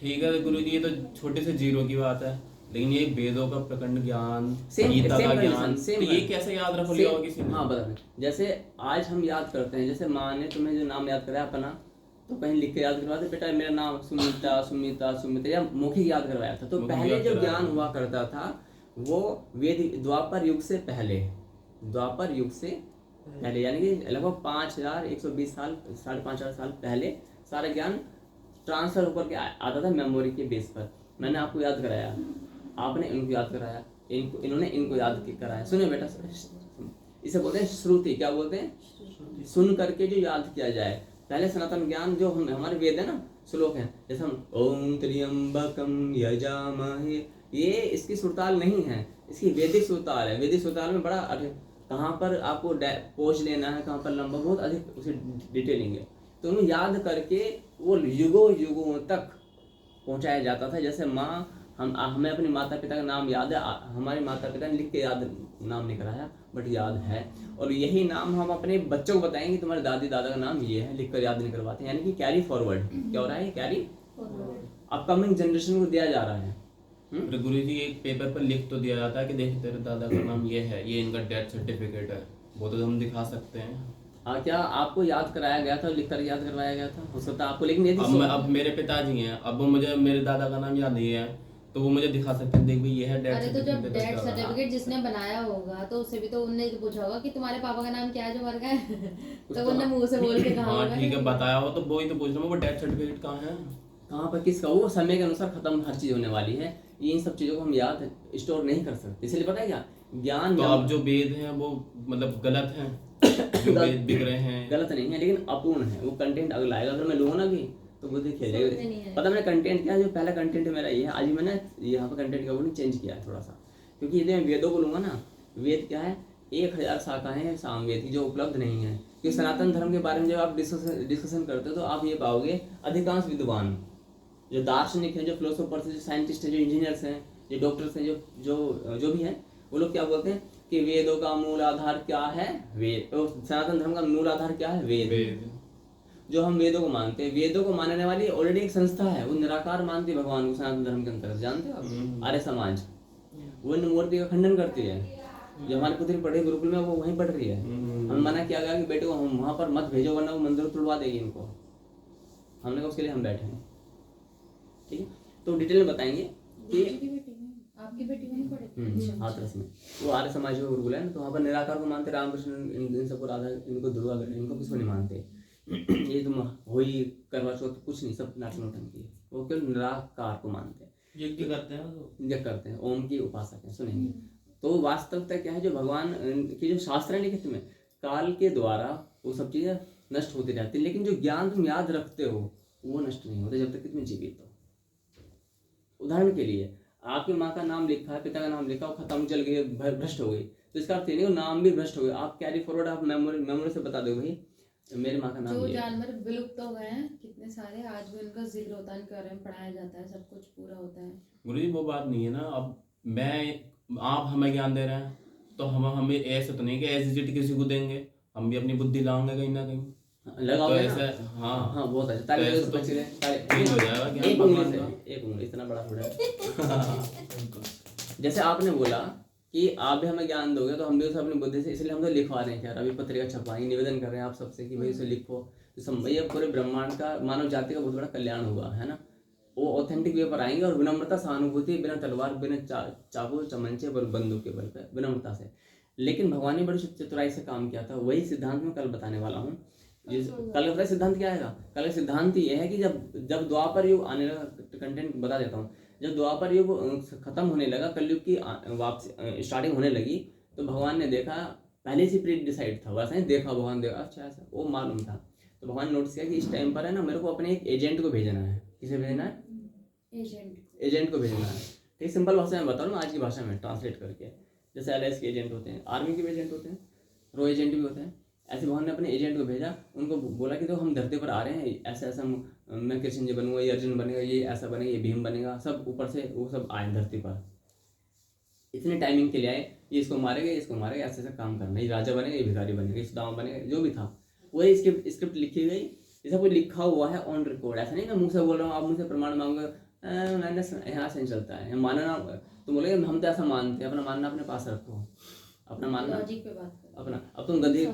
ठीक है गुरुजी, ये तो छोटे से जीरो की बात है, लेकिन ये वेदों का प्रखंड ज्ञान, Same गीता का condition, ज्ञान, same तो ये condition। कैसे याद रख लिया होगा किसी ने? हाँ बता, जैसे आज हम याद करते हैं, जैसे माँ ने तुम्हें जो नाम याद कराया अपना, तो कहीं लिख के याद करवाते, बेटा मेरा नाम सुमिता सुमिता सुमिता, या मौखिक याद करवाया था। तो पहले जो ज्ञान हुआ करता था वो वेद द्वापर युग से पहले, द्वापर युग से पहले, यानी कि लगभग 5120 साल, 5,500 साल पहले सारा ज्ञान ट्रांसफर होकर के आता था मेमोरी के बेस पर। मैंने आपको याद कराया, आपने इनको याद कराया, इन्होंने इनको याद कराया। सुने बेटा, इसे बोलते हैं श्रुति। क्या बोलते हैं? सुन करके जो याद किया जाए। पहले सनातन ज्ञान जो हमारे वेद है ना, श्लोक है, जैसे हम ओम त्र्यंबकम यजामहे, ये इसकी सुरताल नहीं है, इसकी वैदिक सुरताल है। वैदिक सुरताल में बड़ा कहाँ पर आपको पोज लेना है, कहाँ पर लंबा, बहुत अधिक उसे डिटेलिंग है। तो उन्हें याद करके वो युगों युगों तक पहुँचाया जाता था। जैसे माँ, हमें अपने माता पिता का नाम याद है, हमारे माता पिता ने लिख के याद नाम नहीं कराया, बट याद है। और यही नाम हम अपने बच्चों को बताएंगे, तुम्हारे दादी दादा का नाम ये है, लिख कर याद नहीं करवाते, यानी कि कैरी फॉरवर्ड। क्या हो रहा है? कैरी अपकमिंग जनरेशन को दिया जा रहा है। गुरुजी एक पेपर पर लिख तो दिया जाता है कि देख तेरे दादा का नाम ये है, ये इनका डेथ सर्टिफिकेट है, वो तो हम दिखा सकते हैं। क्या आपको याद कराया गया था, लिख कर याद करवाया गया था? हो सकता है आपको, लेकिन यदि अब मेरे पिताजी हैं, अब वो मुझे मेरे दादा का नाम याद नहीं है, तो वो मुझे दिखा सकते हैं, देख भाई ये है डेथ अरे तो जब डेथ सर्टिफिकेट। सर्टिफिकेट जिसने बनाया होगा तो उससे भी तो उनने पूछा होगा कि तुम्हारे पापा का नाम क्या है जो मर गए। तो उनने मुंह से बोल के कहा हाँ होगा। ठीक है, बताया हो तो वो ही तो पूछ रहा हूँ, वो डेथ सर्टिफिकेट कहाँ है? कहाँ पर किसका? वो समय के अनुसार खत्म हर चीज होने वाली है। इन सब चीजों को हम याद स्टोर नहीं कर सकते, इसलिए पता है क्या, ज्ञान तो अब जो वेद हैं वो मतलब गलत हैं, जो वेद बिक रहे हैं। गलत नहीं है, लेकिन अपूर्ण है। वो कंटेंट अगला आएगा, अगर मैं लूंगा ना भी तो बुद्धि खेल जाएगी। पता मैंने कंटेंट क्या है? जो पहला कंटेंट मेरा ये है, आज मैंने यहाँ पर कंटेंट का वो चेंज किया है थोड़ा सा, क्योंकि यदि मैं वेदों को लूंगा ना, वेद क्या है, 1000 शाखाएं हैं सामवेद की जो उपलब्ध नहीं है। क्योंकि सनातन धर्म के बारे में जब आप डिस्कशन करते हो तो आप ये पाओगे अधिकांश विद्वान जो दार्शनिक हैं, जो फिलोसोफर्स हैं, जो साइंटिस्ट हैं, जो इंजीनियर्स हैं, जो डॉक्टर्स हैं, जो भी हैं, वो लोग क्या बोलते हैं कि वेदों का मूल आधार क्या है? वेद। तो सनातन धर्म का मूल आधार क्या है? वेद। जो हम वेदों को मानते हैं, वेदों को मानने वाली ऑलरेडी एक संस्था है, वो निराकार मानती है भगवान को सनातन धर्म के अंतर्गत। जानते हो आप? आर्य समाज, वो मूर्ति का खंडन करती है। जो हमारी पुत्री पढ़ी गुरुकुल में, वो वहीं पढ़ रही है। हम मना किया गया कि बेटे को हम वहाँ पर मत भेजो, वरना वो मंदिर तोड़वा देगी इनको। हमने कहा उसके लिए हम बैठे हैं, ठीक है। तो डिटेल में बताएंगे कि आपकी बेटी वहीं पढ़ी हाथरस में, वो आर्य समाज का गुरुकुल है ना, तो वहाँ पर निराकार को मानते, रामकृष्ण इन सबको, राधा, इनको दुर्गा, इनको किसको नहीं मानते। ये तुम होई करवा चौथ कुछ नहीं, सब नाटक नौटंकी है। वो केवल निराकार को मानते हैं, यज्ञ करते हैं तो यज्ञ करते हैं, ओम की उपासक है। सुनेंगे तो वास्तविकता क्या है, जो भगवान की जो शास्त्र है लिखित में, काल के द्वारा वो सब चीज़ें नष्ट होती रहती है, लेकिन जो ज्ञान तुम याद रखते हो वो नष्ट नहीं होते जब तक कि तुम जीवित हो। उदाहरण के लिए आपकी माँ का नाम लिखा है, पिता का नाम लिखा, वो खत्म, चल गई, भ्रष्ट हो गई, तो इसका अर्थ ये नहीं वो नाम भी भ्रष्ट हो गया। आप कैरी फॉरवर्ड, आप मेमोरी से बता दो भाई मेरी माँ का नाम जो ये है। जानवर विलुप्त हो गए हैं कितने सारे, आज भी उनका जिक्र होता है, उनके बारे में पढ़ाया जाता है, सब कुछ पूरा होता है। गुरुजी वो बात नहीं है ना। अब आप हमें ज्ञान दे रहे हैं तो हमें ऐसे तो नहीं कि एज इट किसी को देंगे, हम भी अपनी बुद्धि लाएंगे कहीं ना कहीं। लगाओ तो ना। ऐसे हाँ हाँ बहुत अच्छा, तो ऐसे तो चेंज हो जाएगा ज्ञान एक उंगली भगवान से, का। एक उंगली इतना बड़ा थोड़ा है। जैसे आपने बोला कि आप भी हमें ज्ञान दोगे तो हम भी उसे अपनी बुद्धि से, इसलिए हम तो लिखवा रहे हैं यार, अभी पत्रिका छपवाएंगे, निवेदन कर रहे हैं आप सबसे कि भाई उसे लिखो, तो ये पूरे ब्रह्मांड का, मानव जाति का बहुत बड़ा कल्याण हुआ है ना। वो ऑथेंटिक वे पर आएंगे और विनम्रता सहानुभूति, बिना तलवार, बिना चाकू चमंचे और बंदूक के बल पर, विनम्रता से। लेकिन भगवान ने बड़ी चतुराई से काम किया था, वही सिद्धांत मैं कल बताने वाला हूँ। कल का सिद्धांत क्या आएगा? कल का सिद्धांत ये है कि जब द्वापर युग आने लगा, कंटेंट बता देता हूँ, जब द्वापर युग खत्म होने लगा, कलयुग की वापसी स्टार्टिंग होने लगी, तो भगवान ने देखा, पहले से प्री डिसाइड था, वैसा नहीं देखा, भगवान देखा अच्छा ऐसा, वो मालूम था, तो भगवान ने नोटिस किया कि इस टाइम पर है ना मेरे को अपने एक एजेंट को भेजना है। किसे भेजना है? एजेंट को भेजना है। ठीक, सिंपल भाषा में बताऊँ ना, आज की भाषा में ट्रांसलेट करके, जैसे LIS के एजेंट होते हैं, आर्मी के भी एजेंट होते हैं, रो एजेंट भी होते हैं, ऐसे भगवान ने अपने एजेंट को भेजा, उनको बोला कि तो हम धरती पर आ रहे हैं, ऐसा ऐसा मैं कृष्ण जी बनूंगा, ये अर्जुन बनेगा, ये ऐसा बनेगा, ये भीम बनेगा, सब ऊपर से वो सब आए धरती पर, इतने टाइमिंग के लिए आए, ये इसको मारेगा, इसको मारेगा, ऐसा ऐसा काम करना, ये राजा बनेगा, ये भिखारी बनेगा, ये सुदामा बनेगा, जो भी था वही स्क्रिप्ट लिखी गई, जैसा कोई लिखा हुआ है ऑन रिकॉर्ड। ऐसा नहीं मैं मुँह से बोल रहा हूँ, आप मुझसे प्रमाण मांगोगे, मैंने यहाँ से नहीं चलता है मानना, तुम बोले हम तो ऐसा मानते हैं, अपना मानना अपने पास रखो, अपना मानना लॉजिक पे बात करो। अपना। अब तुम गधी,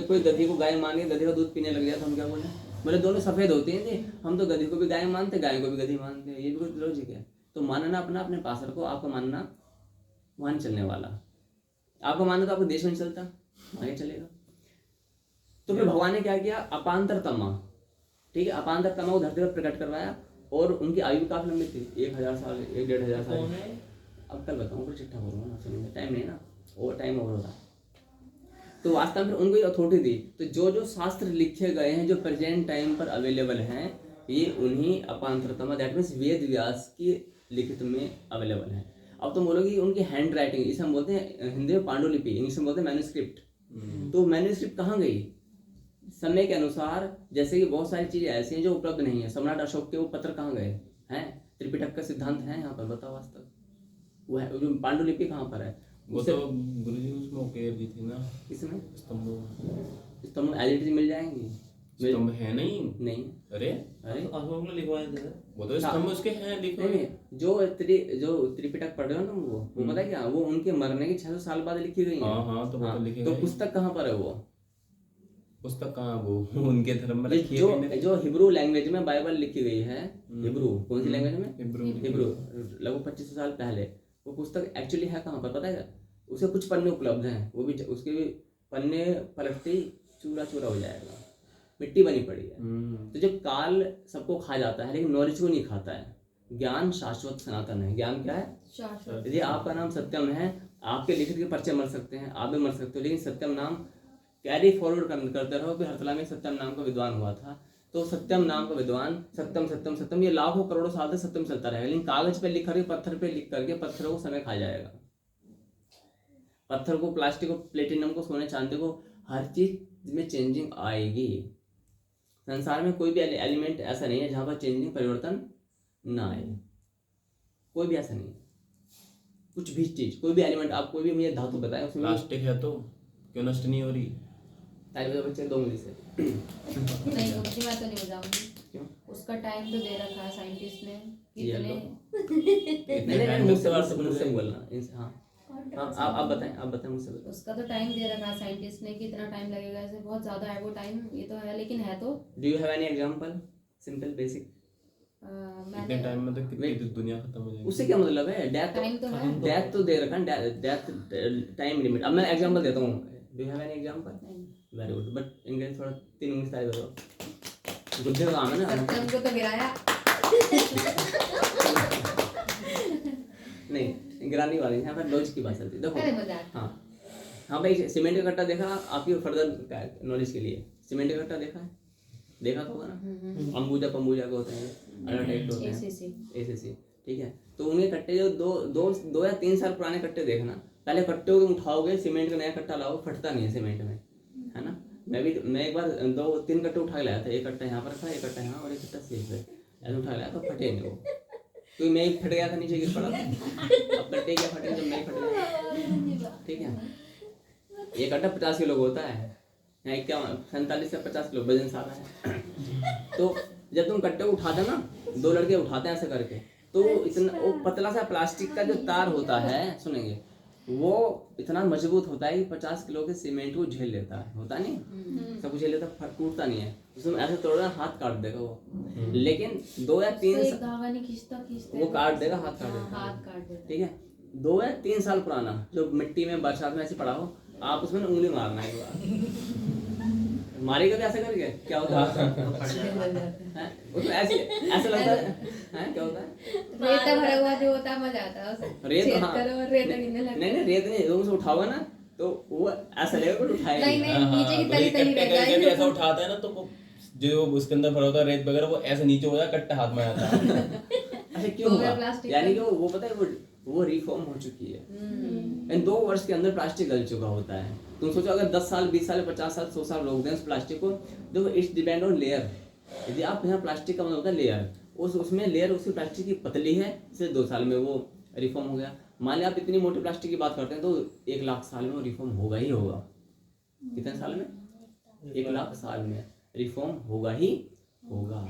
कोई गधी को गाय मान के गधी का दूध पीने लग गया तो हम क्या बोले? बोले दोनों सफेद होते हैं जी, हम तो गधी को भी गाय मानते, गाय को भी गधी मानते हैं, ये भी कुछ लॉजिक है। तो मानना अपना अपने पास रखो, आपका मानना वहाँ चलने वाला, आपका मानना तो आपको देश में नहीं चलता, आगे चलेगा। तो फिर भगवान ने क्या किया? अपांतर तमा, ठीक है, अपांतर तमा को धरती पर प्रकट करवाया, और उनकी आयु काफी लंबी थी, 1000 साल, 1-1.5 साल। अब कल बताऊँ, कुछ चिट्ठा बोलूँगा ना, सुनिए, टाइम नहीं ना, और टाइम ओवर हो रहा है। तो वास्तव में उनको अथॉरिटी दी, तो जो शास्त्र लिखे गए हैं, जो प्रेजेंट टाइम पर अवेलेबल हैं, ये उन्हीं अपांतरतमा, दैट मीन्स वेद व्यास की लिखित में अवेलेबल है। अब तुम बोलोगे उनकी हैंड राइटिंग, इसे हम बोलते हैं हिंदी में पांडुलिपि, इंग्लिश में बोलते हैं मैन्युस्क्रिप्ट। तो मैन्युस्क्रिप्ट कहाँ गई? समय के अनुसार, जैसे कि बहुत सारी चीजें ऐसी हैं जो उपलब्ध नहीं है। सम्राट अशोक के वो पत्र कहाँ गए हैं? त्रिपिटक का सिद्धांत है यहाँ पर, बताओ वास्तव वो है, जो पांडुलिपि कहाँ पर है? वो तो गुरुजी उसमें उकेर दी थी ना, इसमें स्तंभ एलिटी मिल जाएंगी, स्तंभ है नहीं। अरे अशोक ने लिखवाए थे। वो तो स्तंभ उसके हैं लिखे हुए। नहीं, जो त्रिपिटक पढ़ रहे हो ना वो पता है क्या, वो उनके मरने के 600 साल बाद लिखी गई है। हाँ तो वो तो लिखे तो गए। पुस्तक कहाँ पर है? वो पुस्तक कहाँ, वो उनके धर्म में लिखी जो है। जो हिब्रू लैंग्वेज में बाइबल लिखी गई है, हिब्रू कौन सी लैंग्वेज में? हिब्रू, लगभग 2500 साल पहले। वो पुस्तक एक्चुअली है कहाँ पर पता है? उसके कुछ पन्ने उपलब्ध हैं, वो भी उसके भी पन्ने पलटते ही चूरा चूरा हो जाएगा, मिट्टी बनी पड़ी है। तो जब काल सबको खा जाता है, लेकिन नॉलेज को नहीं खाता है। ज्ञान शाश्वत सनातन है। ज्ञान क्या है? शाश्वत। यदि आपका नाम सत्यम है, आपके लिखित के पर्चे मर सकते हैं, आप भी मर सकते हो, लेकिन सत्यम नाम कैरी फॉरवर्ड करते रहो कि हरतला में सत्यम नाम का विद्वान हुआ था, तो सत्यम नाम का विद्वान, सत्यम सत्यम सत्यम, ये लाखों करोड़ों साल तक सत्यम चलता रहेगा। लेकिन कागज पे लिख करके, पत्थर पे लिख करके, पत्थरों को समय खा जाएगा। पत्थर को, प्लास्टिक को, प्लेटिनम को, सोने चांदी को, हर चीज में चेंजिंग आएगी। संसार में कोई भी एलिमेंट ऐसा नहीं है जहां पर चेंजिंग, परिवर्तन ना आए। कोई भी ऐसा नहीं है। कुछ भी चीज, कोई भी एलिमेंट, आप कोई भी मुझे धातु बताएं उसमें प्लास्टिक है तो क्यों नष्ट नहीं हो रही? बच्चे 2 उंगली से नहीं, उसकी बात तो नहीं बताऊंगी। क्यों? उसका टाइम तो दे रखा है साइंटिस्ट ने, ये लो। कितने मुझसे बोलना। हाँ, आप बताएं मुझसे। उसका तो टाइम दे रखा है साइंटिस्ट ने, कितना टाइम लगेगा, ऐसे बहुत ज्यादा है वो टाइम, ये तो है, लेकिन है तो। Do you have any example? Simple basic. इतने टाइम में तो कितनी दुनिया खत्म हो जाएगी। उससे क्या मतलब है? टाइम तो है। डेथ तो दे रखा है, डेथ टाइम लिमिट। अब मैं एग्जांपल देता हूँ। Do you have any example? Very good, but English थोड़ा 3 उंगली से बताओ। बुद्धि का काम है ना। सत्यम को तो गिराया। नहीं, गिरानी वाली यहाँ पर लॉजिक की बात चलती है। अरे देखो, मजाक। हाँ भाई, सीमेंट का कट्टा देखा आपकी फर्दर नॉलेज के लिए? सीमेंट का कट्टा देखा है? देखा तो होगा ना, अंबुजा पंबुजा के होते हैं, अलग टाइप के होते हैं, ACC, ठीक है। तो उनके कट्टे जो दो या 3 साल पुराने कट्टे देखना, पहले कट्टे को उठाओगे, सीमेंट का नया कट्टा लाओ, फटता नहीं है सीमेंट में, है ना। मैं एक बार 2-3 कट्टे उठा के लाया था, एक कट्टा यहाँ पर था, एक कट्टा यहाँ और एक कट्टा सेफ है, ऐसे उठा लाया तो फटे नहीं वो, क्योंकि मैं फट गया था, नीचे गिर पड़ा था। अब कट्टे क्या फटे जब मैं फट गया, ठीक है। ये कट्टा 50 किलो का होता है, यहाँ 47 से 50 किलो वजन सारा है। तो जब तुम कट्टे को उठाते ना, 2 लड़के उठाते हैं ऐसे करके, तो इतना वो पतला सा प्लास्टिक का जो तार होता है, सुनेंगे, वो इतना मजबूत होता है कि 50 किलो के सीमेंट को झेल लेता है, होता नहीं सब कुछ झेल लेता, टूटता नहीं है। उसमें ऐसे तोड़ना, हाथ काट देगा वो, लेकिन 2 या 3 धागा नहीं खींचता वो काट देगा, हाथ काट देगा, ठीक है। 2 या 3 साल पुराना जो मिट्टी में बरसात में ऐसे पड़ा हो, आप उसमें उंगली मारना है, एक बार मारेगा तो ऐसे करके क्या होता है, उसमें ऐसे लगता है क्या होता है, रेत भरा हुआ जो होता है, मजा आता है उसे रेत, छेद हाँ। करो और रेत गिरने लगता है। नहीं रेत नहीं, उसे उठाओगे ना तो वो ऐसा लगेगा कि उठाएगा। नहीं नीचे की तली तली रह जब जाएगी। ऐसा उठाता है ना, तो वो जो उसके अंदर भरा होता है रेत वगैरह, वो ऐसे नीचे हो जाए, कट्टा हाथ में आता है। अच्छा क्यों हुआ? यानी कि वो पता है वो रिफॉर्म हो चुकी है, इन 2 वर्ष के अंदर प्लास्टिक गल चुका होता है। तुम सोचो अगर 10 साल 20 साल 50 साल 100 साल रोक दें उस प्लास्टिक को, देखो इट्स डिपेंड ऑन लेयर। यदि आप यहाँ प्लास्टिक का मतलब होता है लेयर, उसमें लेयर उसकी प्लास्टिक की पतली है, इसलिए 2 साल में वो रिफॉर्म हो गया। मान लिया आप इतनी मोटी प्लास्टिक की बात करते हैं तो 1 लाख साल में वो रिफॉर्म होगा ही होगा। कितने साल में? 1 लाख साल में रिफॉर्म होगा ही होगा।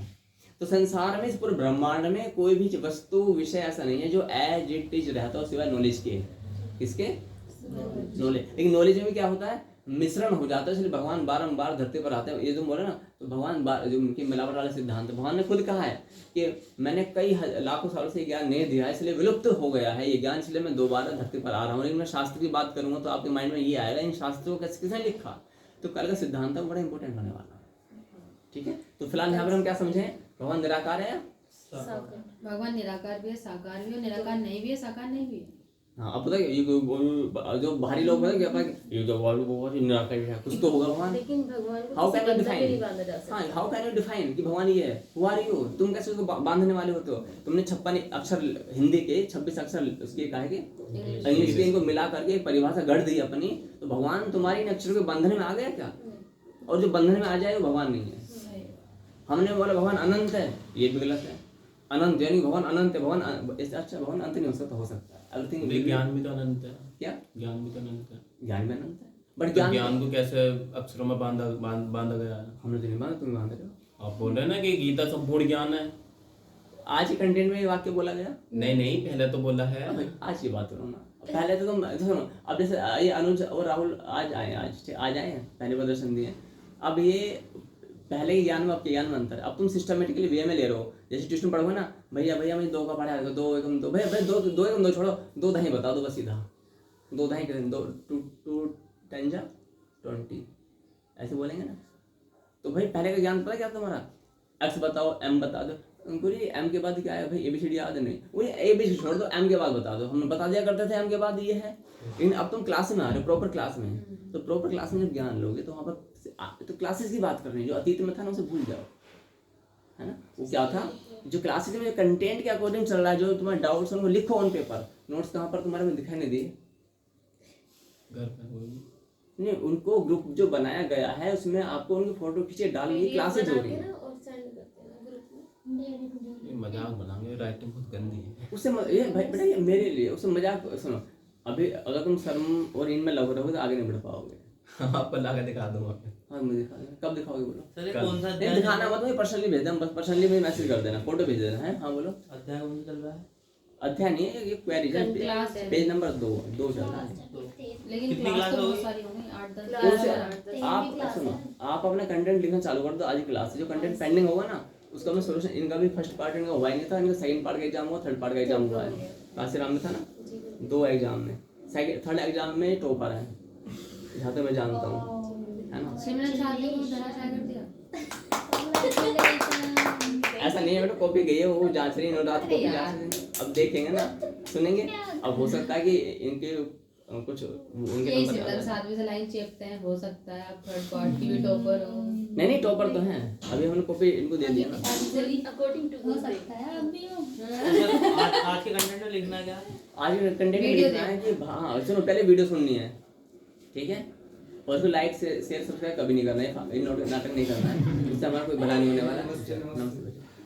तो संसार में, इस पूरे ब्रह्मांड में कोई भी वस्तु विषय ऐसा नहीं है जो एज इट इज रहता हो सिवाय नॉलेज के। किसके? नॉलेज। लेकिन नॉलेज में भी क्या होता है, मिश्रण हो जाता है, इसलिए भगवान बारंबार धरती पर आते हैं। ये जो बोले ना, तो भगवान जो उनकी मिलावट वाला सिद्धांत, भगवान ने खुद कहा है कि मैंने कई लाखों सालों से ज्ञान नहीं दिया है, इसलिए विलुप्त हो गया है ये ज्ञान, इसलिए मैं दोबारा धरती पर आ रहा हूँ। लेकिन मैं शास्त्र की बात करूंगा तो आपके माइंड में ये आएगा, इन शास्त्रों को किसने लिखा, तो कल का सिद्धांत बड़ा इंपॉर्टेंट होने वाला है, ठीक है। तो फिलहाल यहाँ पर हम क्या समझे, भगवान निराकार है, भगवान निराकार भी है, साकार भी है, निराकार नहीं भी है, साकार नहीं भी है। हाँ। अब पता है ये जो बाहरी लोग हैं क्या पता ये जो बहुत निराकार है, कुछ तो होगा भगवान। लेकिन भगवान को हाउ किसी कैन यू बंधन में नहीं बांधा जा डिफाइन, सकता। हाँ हाउ कैन यू डिफाइन कि भगवान ये है, हु आर यू, तुम कैसे उसको बांधने वाले होते हो। तुमने 56 अक्षर हिंदी के 26 अक्षर उसके कहे के इंग्लिश के, इनको मिला करके एक परिभाषा गढ़ दी अपनी, तो भगवान तुम्हारी इन अक्षरों के बंधन में आ गया क्या? और जो बंधन में आ जाए वो भगवान नहीं है। हमने बोला भगवान अनंत है, ये भी गलत है। अनंत यानी भगवान अनंत है, भगवान इससे अच्छा भगवान अंत नहीं हो सकता, हो सकता है एवरीथिंग। ज्ञान भी तो अनंत है। क्या? ज्ञान भी तो अनंत है। ज्ञान में अनंत है, बट तो ज्ञान को कैसे अक्षरों में बांधा गया है? हमने तो नहीं बांधा, तुम बांध रहे हो। आप बोल रहे हैं ना कि गीता संपूर्ण ज्ञान है। आज के कंटेंट में ये वाक्य बोला गया? नहीं पहले तो बोला है। आज की बात करो ना, पहले तो तुम सुनो। अब जैसे ये अनुज और राहुल आज आए हैं, पहले प्रदर्शन दिए। अब ये पहले के ज्ञान में आपके ज्ञान में अंतर है। अब तुम सिस्टमेटिकली वे में ले रहे हो, जैसे ट्यूशन पढ़ोगे ना, भैया मुझे 2 का पढ़ा, 2 एकम 2, भैया 2 एकम 2 छोड़ो, 2 दही बता दो बस सीधा, 2 दही के 2 10 जा 20 ऐसे बोलेंगे ना। तो भाई पहले का ज्ञान पता क्या तुम्हारा, एक्स बताओ, एम बता दो। उनको जी एम के बाद क्या है भाई, ABCD याद नहीं, वो ABC छोड़ दो, एम के बाद बता दो। हम बता दिया करते थे एम के बाद ये है। लेकिन अब तुम क्लास में आ रहे हो, प्रॉपर क्लास में, तो प्रॉपर क्लास में जब ज्ञान लोगे तो वहाँ पर तो क्लासेस की बात कर रहे हैं, जो अतीत में था ना उसे भूल जाओ, है ना। वो क्या था, जो क्लासेस में कंटेंट के अकॉर्डिंग चल रहा है, जो तुम्हारे डाउट्स उनको लिखो ऑन पेपर। नोट्स कहाँ पर तुम्हारे में दिखाई नहीं दिए, घर पे नहीं, उनको ग्रुप जो बनाया गया है उसमें आपको उनकी फोटो खींचे डालनी, क्लासेज हो रही है। और सेंड करते हैं ग्रुप में। ये मजाक बनाएंगे, राइटिंग बहुत गंदी है। उससे ये भाई बेटा ये मेरे लिए उससे मजाक सुनो। अभी अगर तुम शर्म और इनमें लग रहोगे तो आगे नहीं बढ़ पाओगे। आपको ला के दिखा दूंगा। हाँ मुझे दिखा देना, कब दिखाओगे बोलो। सर ये कौन सा नहीं अध्याय दिखाना मत, मुझे पर्सनली भेज देना, बस पर्सनली मुझे मैसेज कर देना, फोटो भेज देना है। हाँ बोलो। अध्याय कौन सा चल रहा है? अध्याय नहीं है, ये क्वेरी है, क्लास है। पेज नंबर 2 चल रहा है। लेकिन कितनी क्लास क्लास तो बहुत होगी? सारी होंगी, 8-10 उससे आप सुनो, आप अपना कंटेंट लिखना चालू कर दो। आज की क्लास से जो कंटेंट पेंडिंग होगा ना उसका मैं सोल्यूशन, इनका भी फर्स्ट पार्ट इनका हुआ ही नहीं था, इनका सेकंड पार्ट का एग्जाम हुआ, थर्ड पार्ट का एग्जाम हुआ है। काशीराम में था ना 2 एग्जाम में, थर्ड एग्जाम में टॉपर है, जहाँ तक मैं जानता हूँ, है ना। सिमरन शादी को धराशायी कर दिया। ऐसा नहीं है बेटा, कॉपी गई है वो जांच रही है, रात कॉपी जांच रही है। अब देखेंगे ना, सुनेंगे। अब हो सकता है कि इनके कुछ उनके यही नंबर सिमरन ज्यादा है। 7वीं से लाइन चेपते हैं, हो सकता है आप थर्ड पार्ट की भी टॉपर हो। नहीं टॉपर तो हैं, अभी हमने कॉपी इनको दे दिया ना। अकॉर्डिंग टू हो सकता है अब भी हो। सर आज के कंटेंट में लिखना क्या है? आज कंटेंट वीडियो लिखना है कि हाँ सुनो, पहले वीडियो सुननी है, ठीक है, और उसको लाइक शेयर सब्सक्राइब कभी नहीं करना है, नाटक नहीं करना है, उससे हमारा कोई भला नहीं होने वाला,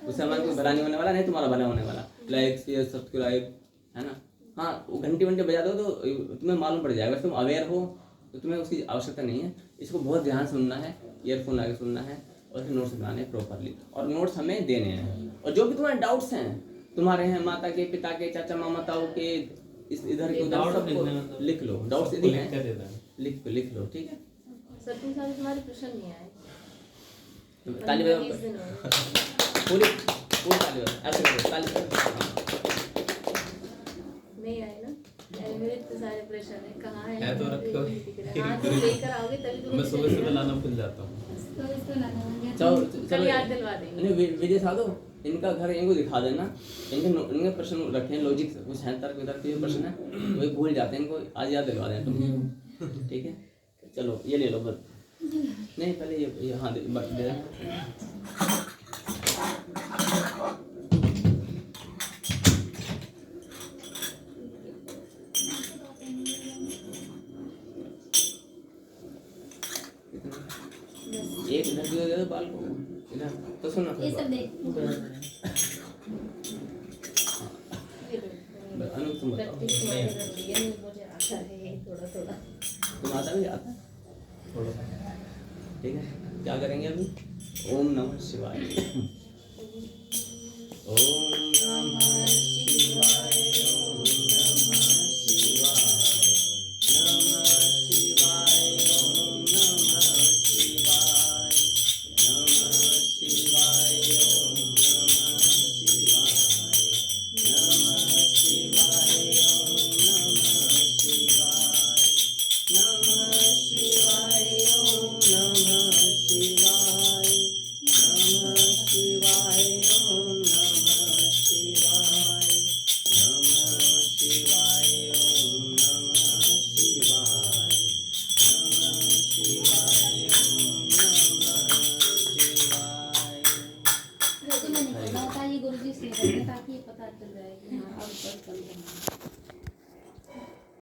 उससे हमारा कोई भला नहीं होने वाला, नहीं तुम्हारा भला होने वाला। लाइक शेयर सब्सक्राइब, है ना। हाँ वो घंटे बजा दो तो तुम्हें मालूम पड़ जाएगा, तुम अवेयर हो तो तुम्हें उसकी आवश्यकता नहीं है। इसको बहुत ध्यान से सुनना है, ईयरफोन लगा के सुनना है, और फिर नोट्स बनाने हैं प्रॉपरली, और नोट्स हमें देने हैं। और जो भी तुम्हारे डाउट्स हैं, तुम्हारे हैं माता के, पिता के, चाचा मामा ताऊ के, इधर के उधर, Doubt सबको लिखने में तो- लिख लो। डाउट्स सबको यदि लिख कर हैं देता है। लिख लो, ठीक है। सत्तू साहब तुम्हारे प्रश्न नहीं आए। ताली 15-20 बजाओ, दिन हो गए। पूरी ताली बजाओ, ऐसे करो, ताली बजाओ। नहीं आए ना? यार मेरे इतने सारे प्रश्न है, कहाँ है? है तो रखो। हाँ तो लेकर आओगे तभी तो मैं मुझे सुबह चलेगा। लाना भूल जाता हूँ। तो इसको लाना होगा। चलो कल याद दिलवा देंगे। नहीं विजय साधो, इनका घर इनको दिखा देना, इनके प्रश्न रखे हैं, लॉजिक कुछ है, तर्क वितर्क के जो प्रश्न है वही भूल जाते हैं, इनको आज याद दिलवा देना तुम, ठीक है। चलो ये ले लो बस, नहीं पहले ये हाँ दे देना। एक इधर भी दे दो बाल को, इधर तो सुनो ये सब देख। अनु तुम बताओ, प्रैक्टिस तुम्हारी जरूरी है, मुझे आता है थोड़ा थोड़ा। तुम आता भी आता है थोड़ा सा। ठीक है। क्या करेंगे अभी? ओम नमः शिवाय। ओम नमः शिवाय, ओम नमः शिवाय, नमः शिवाय, ओम नमः शिवाय, नमः शिवाय, ओम नमः शिवाय, नमः शिवाय, ओम नमः शिवाय, नमः शिवाय, ओम नमः शिवाय, नमः शिवाय, ओम नमः शिवाय, नमः शिवाय, ओम नमः शिवाय, नमः शिवाय, ओम नमः शिवाय। वो तो मैंने बोला था ये गुरुजी से रखना ताकि ये पता चल जाए कि हाँ अब बस बंद करना है।